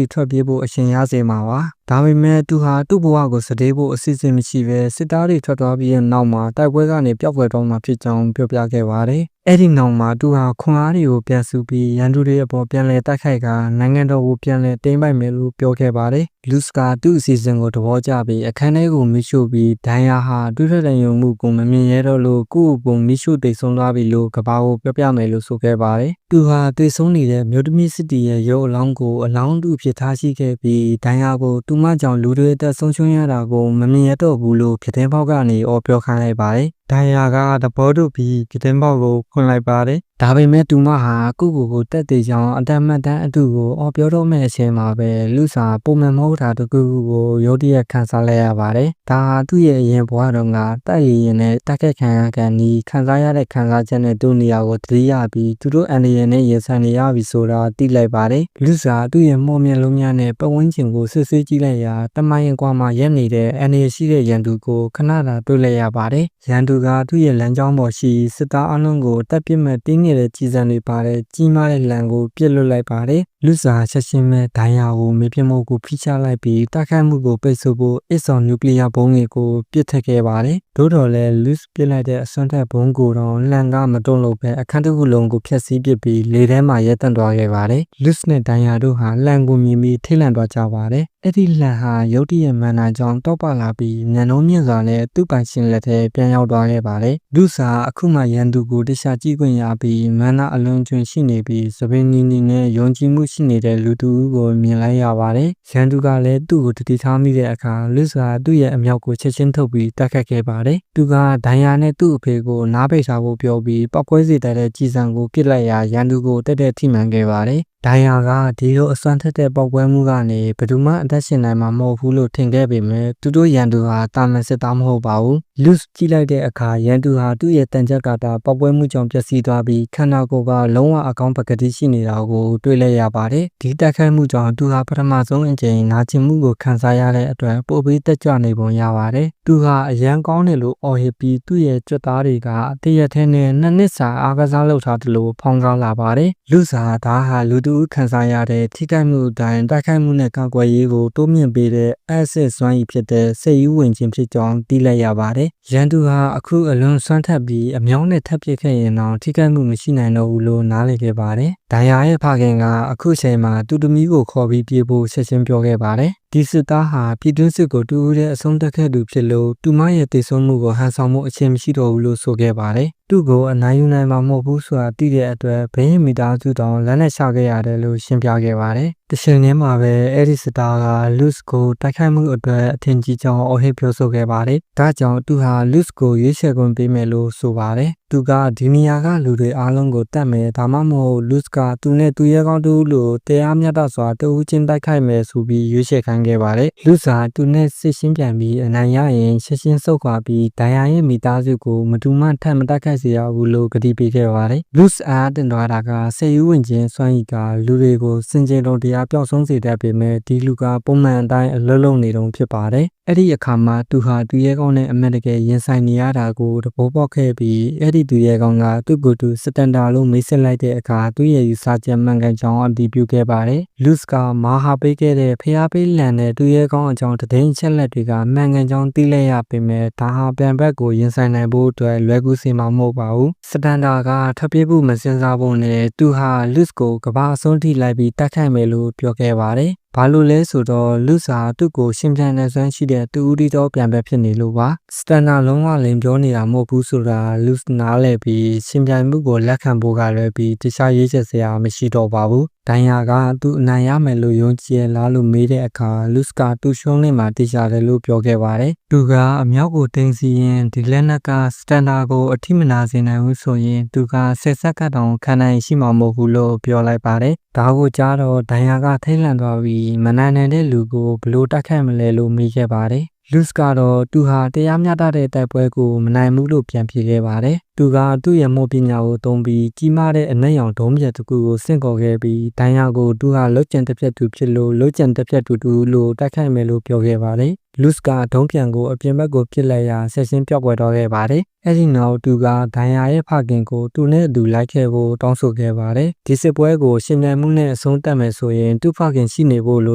ေထွက်ပြေးဖို့အရှင်ရစေမှာပါ။ဒါပေမဲ့သူဟာသူ့ဘဝကိုစတေးဖို့အစီအစဉ်မရှိဘဲစစ်သားတွေထွက်သွားပြီးတဲ့နောက်မှာတိုက်ပွဲကနေပျောက်ကွယ်တော့မှာဖြစ်ကြောင်းပြောပြခဲ့ပါတယ်။အဲ့ဒီနောက်မှာသူဟာခွန်အားတွေကိုပြန်စုပြီးရန်သူတွေအပေါ်ပြန်လည်တိုက်ခိုက်ကနိုင်ငံတော်ကိုပြန်လည်တိမ်းပိုက်မယ်လို့ပြောခဲ့ပါတယ်။လူစ်ကသူ့အစီအစဉ်ကိုသဘောကျပြီးအခန်းထဲကိုမိရှို့ပြီးဒိုင်ယာဟာတွေးထွက်တဲ့ယုံမှုကိုမမြင်ရတော့လို့ကိုယ့်ကိုမိရှို့တိတ်ဆုံးသွားပြီလို့ကဘာကိုပြောပြမယ်လို့ဆိုခဲ့ပါတယ်။သူဟာတိတ်ဆုံးနေတဲ့မြို့သမီးစစ်တီရဲ့ရုပ်အလောင်းကိုအလောင်းတူဖြစ်ထားရှိခဲ့ပြီးဒိုင်ယာကိုသူမကြောင့်လူတွေအသက်ဆုံးရှုံးရတာကိုမမြင်ရတော့ဘူးလို့ပြတင်းပေါက်ကနေပြောခိုင်းလိုက်ပါတယ်။ဒိုင်ယာကသဘောတူပြီးပြတင်းပေါက်ကိုဖွင့်လိုက်ပါတယ်။ဒါပေမဲ့သူမဟာကိုတက်သေးကြောင်းအတမတ်တန်းအတူကိုပြောတော့မဲ့အချိန်မှာပဲလူစာပုံမှန်မဟုတ်တာတကူကိုရုတ်တရက်ခံစားလိုက်ရပါတယ်။ဒါဟာသူ့ရဲ့အရင်ဘဝတုန်းကတိုက်ရင်နဲ့တက်ခက်ခံရကန်ဒီခံစားရတဲ့ခံစားချက်နဲ့သူ့နေရာကိုတတိယပြီးသူတို့အန်ဒီယန်နဲ့ရင်ဆိုင်နေရပြီဆိုတာသိလိုက်ပါတယ်။လူစာသူ့ရဲ့မော်မြင်လုံးများနဲ့ပတ်ဝန်းကျင်ကိုဆွဆွကြည့်လိုက်ရာတမိုင်းကွာမှာရက်နေတဲ့အန်ဒီယန်ရှိတဲ့ရန်သူကိုခဏတာတွေ့လိုက်ရပါတယ်။ရန်သူကသူ့ရဲ့လမ်းကြောင်းပေါ်ရှိစစ်သားအလုံးကိုတပ်ပစ်မဲ့တင်းနေတဲ့ကြီးစံတွေပါတဲ့ကြီးမားတဲ့လမ်းကိုပြစ်လွတ်လိုက်ပါတယ်။လူစာချက်ချင်းပဲဒိုင်ယာကိုမေပြမို့ကိုဖိချလိုက်ပြီးတိုက်ခိုက်မှုကိုပိတ်ဆို့ဖို့အစ်ဆောင်နျူကလ িয়ার ဘုံတွေကိုပစ်ထည့်ခဲ့ပါတယ်။သို့တော်လည်းလူစ်ပစ်လိုက်တဲ့အစွမ်းထက်ဘုံကိုတော့လှန်ကမတွန်းလို့ပဲအခန်းတစ်ခုလုံးကိုဖျက်ဆီးပစ်ပြီးလေထဲမှာရဲတန့်သွားခဲ့ပါတယ်။လူစ်နဲ့ဒိုင်ယာတို့ဟာလှန်ကိုမြင်ပြီးထိတ်လန့်သွားကြပါတယ်။အဲ့ဒီလှန်ဟာရုတ်တရက်မှန်တာကြောင့်တောက်ပလာပြီးညံနှုံးမြင့်စွာနဲ့သူ့ပိုင်ရှင်လက်ထဲပြန်ရောက်သွားခဲ့ပါတယ်။လူစာအခုမှရန်သူကိုတခြားကြည့်ခွင့်ရပြီးမန္နာအလွန်ကျွံရှိနေပြီးစပင်းနီနီနဲ့ယုံကြည်မှုရှိနေတဲ့လူသူကိုမြင်လိုက်ရပါတယ်။ရန်သူကလည်းသူ့ကိုတတိထားမိတဲ့အခါလူစာသူ့ရဲ့အမြောက်ကိုချက်ချင်းထုတ်ပြီးတိုက်ခတ်ခဲ့ပါတယ်။သူကဒိုင်ယာနဲ့သူ့အဖေကိုနားပိတ်ထားဖို့ပြောပြီးပောက်ကွဲစေတဲ့ကြီးစံကိုပစ်လိုက်ရာရန်သူကိုတက်တက်ထိမှန်ခဲ့ပါတယ်။ဒိုင်ယာကဒီလိုအစွမ်းထက်တဲ့ပေါက်ပွဲမှုကနေဘယ်သူမှအသက်ရှင်နိုင်မှာမဟုတ်ဘူးလို့ထင်ခဲ့ပေမဲ့သူတို့ရန်သူဟာတာမန်စစ်သားမဟုတ်ပါဘူး။လူစ်ကြည့်လိုက်တဲ့အခါရန်သူဟာသူ့ရဲ့တန်ကြပ်ကာတာပေါက်ပွဲမှုကြောင့်ပျက်စီးသွားပြီးခန္ဓာကိုယ်ကလုံးဝအကောင်းပကတိရှိနေတာကိုတွေ့လိုက်ရပါတယ်။ဒီတိုက်ခိုက်မှုကြောင့်သူဟာပထမဆုံးအကြိမ်နာကျင်မှုကိုခံစားရတဲ့အတွက်ပိုပြီးတက်ကြွနေပုံရပါတယ်။သူဟာအရန်ကောင်းတယ်လို့အော်ဟစ်ပြီးသူ့ရဲ့ကြွက်သားတွေကတရက်ထဲနဲ့နှစ်နှစ်စာအားကစားလုပ်ထားတယ်လို့ဖောင်းကားလာပါတယ်။လူစာဒါဟာလူသူခံစားရတဲ့ထိခိုက်မှုအတိုင်းတိုက်ခိုက်မှုနဲ့ကာကွယ်ရေးကိုတိုးမြင့်ပေးတဲ့အက်ဆစ်စွမ်းရည်ဖြစ်တဲ့စိတ်ယူဝင်ခြင်းဖြစ်ကြောင်းသိလိုက်ရပါတယ်။ရန်သူဟာအခုအလွန်စွမ်းထက်ပြီးအမြောင်းနဲ့ထပ်ပစ်ခဲ့ရင်တော့ထိခိုက်မှုမရှိနိုင်တော့ဘူးလို့နားလည်ခဲ့ပါတယ်။ဒိုင်ယာရဲ့ဖခင်ကအခုချိန်မှာသူ့သမီးကိုခေါ်ပြီးပြေးဖို့ချက်ချင်းပြောခဲ့ပါတယ်။ဒီစစ်သားဟာပြည်တွင်းစစ်ကိုတူဦးတဲ့အဆုံးသတ်ခဲ့သူဖြစ်လို့သူမရဲ့တည်ဆုံမှုကိုဟန်ဆောင်မှုအချင်းမရှိတော့ဘူးလို့ဆိုခဲ့ပါတယ်။သူ့ကိုအနိုင်ယူနိုင်မှာမဟုတ်ဘူးဆိုတာသိတဲ့အတွက်ဘင်းရင်မိသားစုတောင်လက်နဲ့ချခဲ့ရတယ်လို့ရှင်းပြခဲ့ပါတယ်။တချိန်တည်းမှာပဲအဲ့ဒီစစ်သားကလူစ်ကိုတိုက်ခိုက်မှုအတွက်အထင်ကြီးကြောင်းအော်ဟစ်ပြောဆိုခဲ့ပါတယ်။ဒါကြောင့်သူဟာလူစ်ကိုရွေးချယ်ခွင့်ပေးမယ်လို့ဆိုပါတယ်။သူကဒီနေရာကလူတွေအားလုံးကိုတတ်မယ်ဒါမှမဟုတ်လူစ်ကသူနဲ့သူရဲ့ကောင်းတူလို့တရားမျှတစွာတဦးချင်းတိုက်ခိုက်မယ်ဆိုပြီးရွေးချယ်ခံခဲ့ပါတယ်။လူစ်ဟာသူနဲ့စစ်ရှင်းပြန်ပြီးအနိုင်ရရင်ချက်ချင်းဆုတ်ခွာပြီးဒိုင်ယာရဲ့မိသားစုကိုမတူမှထပ်မတိုက်ခိုက်စေရဘူးလို့ကတိပေးခဲ့ပါတယ်။လူစ်အားတင်သွားတာကစေယူဝင်ခြင်းစွမ်းရည်ကလူတွေကိုစင်ကြယ်လုံးတရားပျောက်ဆုံးစေတတ်ပေမဲ့ဒီလူကပုံမှန်အတိုင်းအလုံးလုံးနေတုံးဖြစ်ပါတယ်။ အဲ့ဒီအခါမှာသူဟာသူရဲကောင်းနဲ့အမှန်တကယ်ရင်ဆိုင်နေရတာကိုသဘောပေါက်ခဲ့ပြီးအဲ့ဒီသူရဲကောင်းကသူ့ကိုယ်သူစတန်ဒါလို့မေးဆက်လိုက်တဲ့အခါသူ့ရဲ့ယူဆချက်မှန်ကန်ကြောင်းအတည်ပြုခဲ့ပါတယ်။ လူစ်ကမာဟာပေးခဲ့တဲ့ဖျားပေးလန်တဲ့သူရဲကောင်းအကြောင်းသတင်းချက်လက်တွေကမှန်ကန်ကြောင်းသိလိုက်ရပေမဲ့ဒါဟာပြန်ဘက်ကိုရင်ဆိုင်နိုင်ဖို့အတွက်လွယ်ကူစေမှာမဟုတ်ပါဘူး။စတန်ဒါကထပ်ပြေးဖို့မစင်စားဖို့နဲ့သူဟာလူစ်ကိုကဘာအဆုံးထိလိုက်ပြီးတိုက်ခိုက်မယ်လို့ပြောခဲ့ပါတယ်။ဘာလို့လဲဆိုတော့လူစာသူ့ကိုရှင်ပြန်နေစွမ်းရှိတဲ့သူဦးဒီတော့ပြန်ပဲဖြစ်နေလို့ပါစတန်ဒါလုံးဝလင်ပြောနေတာမဟုတ်ဘူးဆိုတာလူနားလဲပြီးရှင်ပြန်မှုကိုလက်ခံဖို့ကလည်းပြီးတခြားရေးချက်စရာမရှိတော့ပါဘူးဒိုင်ယာကသူ့အနိုင်ရမယ်လို့ယုံကြည်လားလို့မေးတဲ့အခါလူစ်ကသူ့ရှုံးလင်းမှာတေချာတယ်လို့ပြောခဲ့ပါတယ်သူကအမြောက်ကိုတင်စီရင်ဒီလက်နက်ကစတန်ဒါကိုအထိမနာစေနိုင်ဘူးဆိုရင်သူကဆက်ဆက်ကတောင်ခံနိုင်ရှိမှာမဟုတ်ဘူးလို့ပြောလိုက်ပါတယ်ဒါကိုကြားတော့ဒိုင်ယာကထိတ်လန့်သွားပြီးမနိုင်နိုင်တဲ့လူကိုဘလို့တိုက်ခိုက်မလဲလို့မေးခဲ့ပါတယ်လူစ်ကတော့သူဟာတရားမျှတတဲ့တိုက်ပွဲကိုမနိုင်ဘူးလို့ပြန်ဖြေခဲ့ပါတယ်။သူကသူ့ရဲ့မော်ပညာကိုသုံးပြီးကြီးမားတဲ့အနက်ရောင်ဒုံးပြက်တစ်ခုကိုဆင့်ခေါ်ခဲ့ပြီးဒိုင်ယာကိုသူဟာလုတ်ကျန်တစ်ပြက်သူဖြစ်လို့လုတ်ကျန်တစ်ပြက်တူလို့တိုက်ခိုက်မယ်လို့ပြောခဲ့ပါတယ်။လူစ်ကဒုံးပြန်ကိုအပြင်ဘက်ကိုပစ်လိုက်ရာဆက်ရှင်းပြောက်ွယ်တော့ခဲ့ပါတယ်။အဲဒီနောက်သူကဒိုင်ယာရဲ့ဖခင်ကိုသူနဲ့အတူလိုက်ခဲ့ဖို့တောင်းဆိုခဲ့ပါတယ်။ဒီစစ်ပွဲကိုရှင်မြန်မှုနဲ့အဆုံးသတ်မယ်ဆိုရင်သူ့ဖခင်ရှိနေဖို့လိ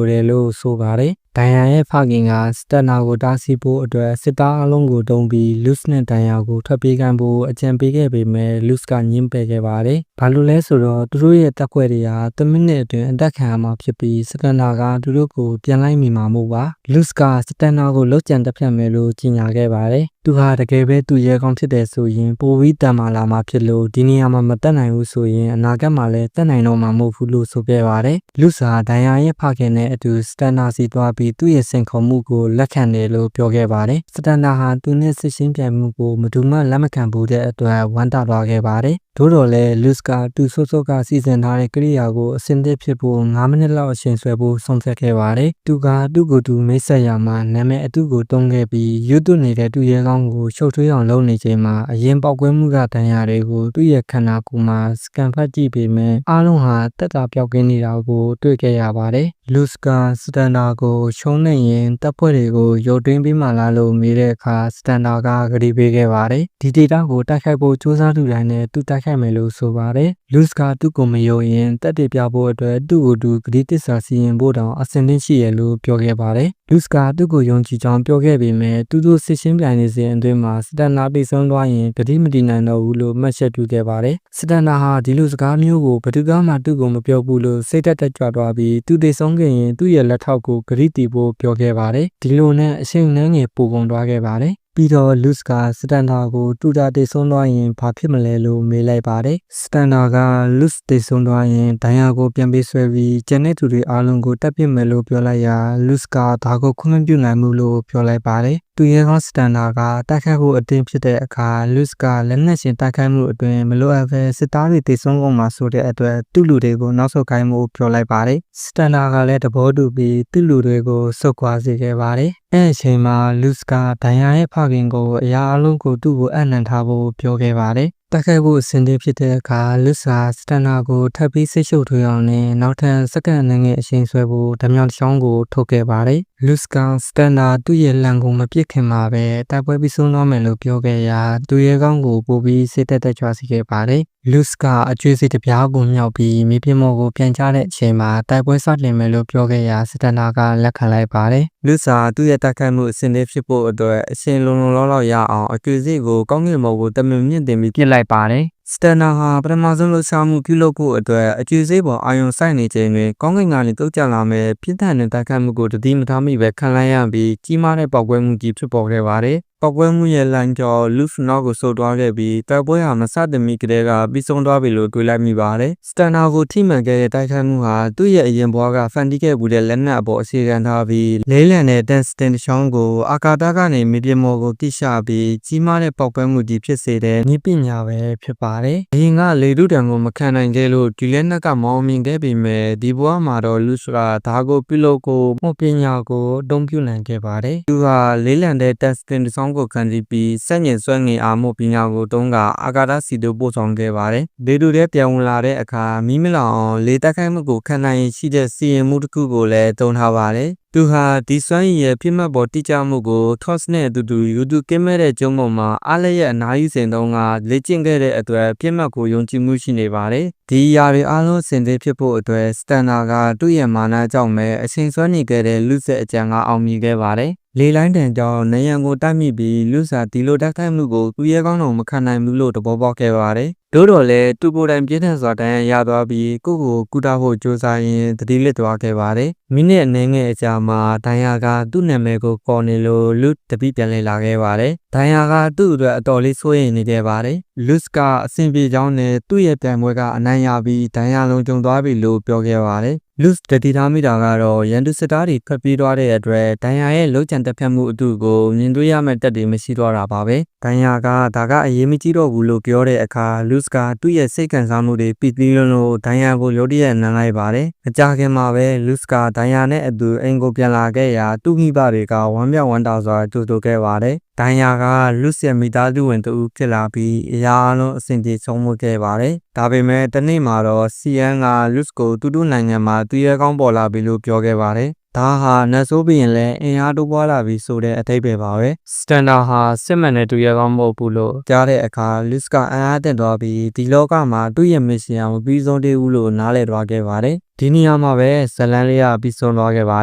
ုတယ်လို့ဆိုပါတယ်။ဒိုင်ယာရဲ့ဖခင်ကစတန်နာကိုတားဆီးဖို့အတွက်စစ်သားအလုံးကိုတုံးပြီးလူစ်နဲ့ဒိုင်ယာကိုထွက်ပြေးခံဖို့အကြံပေးခဲ့ပေမဲ့လူစ်ကညှင်းပယ်ခဲ့ပါတယ်။ဘာလို့လဲဆိုတော့သူတို့ရဲ့တပ်ဖွဲ့တွေဟာ10မိနစ်အတွင်းအသက်ခံရမှာဖြစ်ပြီးစတန်နာကသူတို့ကိုပြန်လိုက်မိမှာမို့ပါ။လူစ်ကစတန်နာကိုလုတ်ကြံတက်ဖြတ်မယ်လို့ကြေညာခဲ့ပါတယ်။သူဟာတကယ်ပဲသူရဲကောင်းဖြစ်တယ်ဆိုရင်ပိုပြီးတန်မာလာမှာဖြစ်လို့ဒီနေရာမှာမတက်နိုင်ဘူးဆိုရင်အနာဂတ်မှာလည်းတက်နိုင်တော့မှာမဟုတ်ဘူးလို့ဆိုခဲ့ပါတယ်။လူစ်ဟာဒိုင်ယာရဲ့ဖခင်နဲ့အတူစတန်နာစီသွားပြီးသူ့ရဲ့စင်ခေါ်မှုကိုလက်ခံတယ်လို့ပြောခဲ့ပါတယ်။စတန်ဒါဟာသူနဲ့စစ်ရှင်းပြိုင်မှုကိုမတူမှလက်မခံဘူးတဲ့အတွက်ဝမ်းသာသွားခဲ့ပါတယ်။သို့တော်လည်းလူစ်ကသူစောစောကစီစဉ်ထားတဲ့ကိရိယာကိုအစင်သစ်ဖြစ်ဖို့9မိနစ်လောက်အချိန်ဆွဲဖို့ဆုံးဖြတ်ခဲ့ပါတယ်။သူကသူ့ကိုယ်သူမိတ်ဆက်ရမှာနာမည်အတူကိုတုံးခဲ့ပြီးရွတ်သွနေတဲ့သူရဲကောင်းကိုရှုပ်ထွေးအောင်လုပ်နေချိန်မှာအရင်ပောက်ကွဲမှုကတန်ရာတွေကိုသူ့ရဲ့ခန္ဓာကိုယ်မှာစကန်ဖတ်ကြည့်ပေမဲ့အားလုံးဟာတက်တာပြောက်ကင်းနေတာကိုတွေ့ခဲ့ရပါတယ်။လူစ်ကစတန်ဒါကိုရှုံးနေရင်တပ်ဖွဲ့တွေကိုရုတ်တွင်းပြီးမှလာလို့မေးတဲ့အခါစတန်ဒါကဂရီပေးခဲ့ပါတယ်။ဒီဒေတာကိုတိုက်ခိုက်ဖို့စူးစမ်းသူတိုင်းနဲ့သူတိုက်ခိုက်မယ်လို့ဆိုပါတယ်။လူစ်ကသူ့ကိုမယုံရင်တက်တေပြဖို့အတွက်သူ့ကိုသူဂရီတစ္ဆာစီရင်ဖို့တောင်အဆင်သင့်ရှိရလို့ပြောခဲ့ပါတယ်။လူစ်ကသူ့ကိုယုံကြည်ကြောင်းပြောခဲ့ပေမဲ့သူတို့စစ်ရှင်းပြိုင်နေစဉ်အတွင်းမှာစတန်ဒါပြေဆုံးသွားရင်ဂရီမတည်နိုင်တော့ဘူးလို့မှတ်ချက်ပြုခဲ့ပါတယ်။စတန်ဒါဟာဒီလိုစကားမျိုးကိုဘယ်သူမှသူ့ကိုမပြောဘူးလို့စိတ်တက်ကြွသွားပြီးသူတေဆုံးခဲ့ရင်သူ့ရဲ့လက်ထောက်ကိုဂရီတီဖို့ပြောခဲ့ပါတယ်။ဒီလိုနဲ့အချိန်နှန်းငယ်ပိုကုန်သွားခဲ့ပါတယ်။ပြီးတော့လူစ်ကစတန်ဒါကိုတူတာတေဆုံးသွားရင်ဘာဖြစ်မလဲလို့မေးလိုက်ပါတယ်။စတန်ဒါကလူစ်တေဆုံးသွားရင်ဒိုင်ယာကိုပြန်ပေးဆွဲပြီးကျန်တဲ့သူတွေအားလုံးကိုတပ်ပစ်မယ်လို့ပြောလိုက်ရာလူစ်ကဒါကိုခွင့်မပြုနိုင်ဘူးလို့ပြောလိုက်ပါတယ်။သူရဲကောင်းစတန်ဒါကတိုက်ခိုက်ဖို့အသင့်ဖြစ်တဲ့အခါလူစ်ကလက်နက်ရှင်တိုက်ခိုက်မှုအတွင်းမလိုအပ်ဘဲစစ်သားတွေတေဆုံးကုန်မှာဆိုတဲ့အတွက်သူ့လူတွေကိုနောက်ဆုတ်ခိုင်းမှုပြောလိုက်ပါတယ်။စတန်ဒါကလည်းသဘောတူပြီးသူ့လူတွေကိုဆုတ်ခွာစေခဲ့ပါတယ်။အဲ့အချိန်မှာလူစ်ကဒိုင်ယာရဲ့ဖခင်ကိုအရာအလုံးကိုသူ့ကိုအနံ့ထားဖို့ပြောခဲ့ပါတယ်။တိုက်ခိုက်ဖို့အဆင်သင့်ဖြစ်တဲ့အခါလူစ်ဟာစတန်ဒါကိုထပ်ပြီးဆိတ်ရှုပ်ထွေးအောင်နဲ့နောက်ထပ်စက္ကန့်ငယ်အချိန်ဆွဲဖို့ဓမြောင်ချောင်းကိုထုတ်ခဲ့ပါတယ်။လူစ်ကစတန်ဒါသူ့ရဲ့လန်ကိုမပြစ်ခင်မှာပဲတိုက်ပွဲပြီးဆုံးတော့မယ်လို့ပြောခဲ့ရာသူရဲကောင်းကိုပို့ပြီးစိတ်သက်ကြွစေခဲ့ပါတယ်။လူစ်ကအကျွေးစိတ်တပြားကိုမြောက်ပြီးမြေပြင်ပေါ်ကိုပြန်ချတဲ့အချိန်မှာတိုက်ပွဲစတင်မယ်လို့ပြောခဲ့ရာစတန်ဒါကလက်ခံလိုက်ပါတယ်။လူစ်ဟာသူ့ရဲ့တိုက်ခိုက်မှုအဆင်သင့်ဖြစ်ဖို့အတွက်အရှင်လုံလောက်ရအောင်အကျွေးစိတ်ကိုကောင်းကင်ဘုံကိုတမင်မြင့်တင်ပြီးပြစ်လိုက်ပါတယ်။စတန်နာဟာပထမဆုံးလှုပ်ရှားမှုပြုလုပ်ဖို့အတွက်အကျွေးစိတ်ပေါ်အာရုံစိုက်နေချိန်တွင်ကောင်းကင်ကနေတုတ်ကျလာမဲ့ပြင်းထန်တဲ့တိုက်ခိုက်မှုကိုတတိမထားမိပဲခံလိုက်ရပြီးကြီးမားတဲ့ပေါက်ကွဲမှုကြီးဖြစ်ပေါ်ခဲ့ပါတယ်။ပေါက်ကွဲမှုရဲ့လမ်းကြောလူစ်နောက်ကိုဆုတ်သွားခဲ့ပြီးတိုက်ပွဲဟာမစတင်မီကတည်းကပြီးဆုံးသွားပြီလို့တွေးလိုက်မိပါတယ်။စတန်နာကိုထိမှန်ခဲ့တဲ့တိုက်ခိုက်မှုဟာသူ့ရဲ့အရင်ဘွားကဖန်တီးခဲ့မှုတဲ့လက်နက်အပေါ်အခြေခံထားပြီးလေးလံတဲ့တန်စတင်ရှောင်းကိုအာကာသကနေမြေပြင်ပေါ်ကိုတိရှပြီးကြီးမားတဲ့ပေါက်ကွဲမှုကြီးဖြစ်စေတဲ့နည်းပညာပဲဖြစ်ပါတယ်။အရင်ကလေထုတံကိုမခံနိုင်ခဲ့လို့ဒီလက်နက်ကမောင်းမြင်ခဲ့ပေမဲ့ဒီဘွားမှာတော့လူစ်ကဒါကိုပြုလုပ်ကိုမှုပညာကိုအသုံးပြုနိုင်ခဲ့ပါတယ်။သူကလေးလံတဲ့တန်စတင်ရှောင်းကိုခံပြီးစက်ညင်ဆွဲငင်အားမှုပညာကိုတုံးကအာကာသစီတို့ပို့ဆောင်ခဲ့ပါတယ်။လေတူတဲ့ပြန်ဝင်လာတဲ့အခါမီးမလောင်အောင်လေတက်ခိုက်မှုကိုခံနိုင်ရှိတဲ့စီရင်မှုတစ်ခုကိုလည်းတုံးထားပါတယ်။ သူဟာဒီစွမ်းရည်ရဲ့ဖြစ်မှတ်ပေါ်တိကျမှုကို Thos နဲ့အတူတူယူတူကင်းမဲ့တဲ့ကျုံးပေါ်မှာအားလည်းရဲ့အနားယူစဉ်တုန်းကလေ့ကျင့်ခဲ့တဲ့အတွက်ဖြစ်မှတ်ကိုယုံကြည်မှုရှိနေပါတယ်။ဒီအရာတွေအားလုံးစင်သေးဖြစ်ဖို့အတွက်စတန်နာကသူ့ရဲ့မာနကြောင့်ပဲအချိန်ဆွဲနေခဲ့တဲ့လူဆက်အကြံကအောင်မြင်ခဲ့ပါတယ်။လေလိုင်းတန်ကြောင့်နေရန်ကိုတိုက်မိပြီးလူစာဒီလိုတိုက်ခိုက်မှုကိုသူရဲကောင်းတော်မခံနိုင်ဘူးလို့သဘောပေါက်ခဲ့ပါတယ်။သို့တော်လည်းသူကိုယ်တိုင်ပြင်းထန်စွာတန်ရရသွားပြီးကိုယ့်ကိုကုသဖို့ကြိုးစားရင်းတတိလစ်သွားခဲ့ပါတယ်။မိနစ်အနည်းငယ်အကြာမှာဒိုင်ယာကသူ့နာမည်ကိုခေါ်နေလို့လူတပိပြန်လဲလာခဲ့ပါတယ်။ဒိုင်ယာကသူ့အတွက်အတော်လေးစိုးရိမ်နေခဲ့ပါတယ်။လူစ်ကအဆင်ပြေကြောင်းနဲ့သူ့ရဲ့ပြိုင်ပွဲကအနိုင်ရပြီးဒိုင်ယာလုံးကျုံသွားပြီလို့ပြောခဲ့ပါတယ်။လူစ်တတိထားမိတာကတော့ရန်သူစစ်သားတွေဖက်ပြေးသွားတဲ့အတွက်ဒိုင်ယာရဲ့လှုပ်ကြံတက်ဖြတ်မှုအတူကိုမြင်တွေ့ရမယ့်တက်တွေမရှိတော့တာပါပဲ။ဒိုင်ယာကဒါကအရေးမကြီးတော့ဘူးလို့ပြောတဲ့အခါလူစ်ကသူ့ရဲ့စိတ်ခံစားမှုတွေပြီးပြီးလို့ဒိုင်ယာကိုရုတ်တရက်နမ်းလိုက်ပါတယ်။အကြခင်မှာပဲလူစ်ကဒိုင်ယာနဲ့အတူအိမ်ကိုပြန်လာခဲ့ရာသူ့မိဘတွေကဝမ်းမြောက်ဝမ်းသာစွာကြိုဆိုခဲ့ပါတယ်။ဒိုင်ယာကလူစ်ရဲ့မိသားစုဝင်တူဖြစ်လာပြီးအရာအလုံးအဆင်ပြေဆုံးမှုခဲ့ပါတယ်။ဒါပေမဲ့တနေ့မှာတော့စီယန်ကလူစ်ကိုတူနိုင်ငံမှာသူရဲကောင်းပေါ်လာပြီလို့ပြောခဲ့ပါတယ်။ဒါဟာနတ်ဆိုးပြီးရင်လည်းအင်အားတိုးပွားလာပြီဆိုတဲ့အဓိပ္ပာယ်ပါပဲစတန်ဒါဟာစစ်မှန်တဲ့သူရဲကောင်းမဟုတ်ဘူးလို့ကြားတဲ့အခါလူစ်ကအံ့အားသင့်သွားပြီးဒီလောကမှာသူ့ရဲ့မစ်ရှင်မပြီးဆုံးသေးဘူးလို့နားလည်သွားခဲ့ပါတယ်ဒီနေရာမှာပဲဇလန်လေးကပြီးဆုံးသွားခဲ့ပါ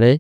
တယ်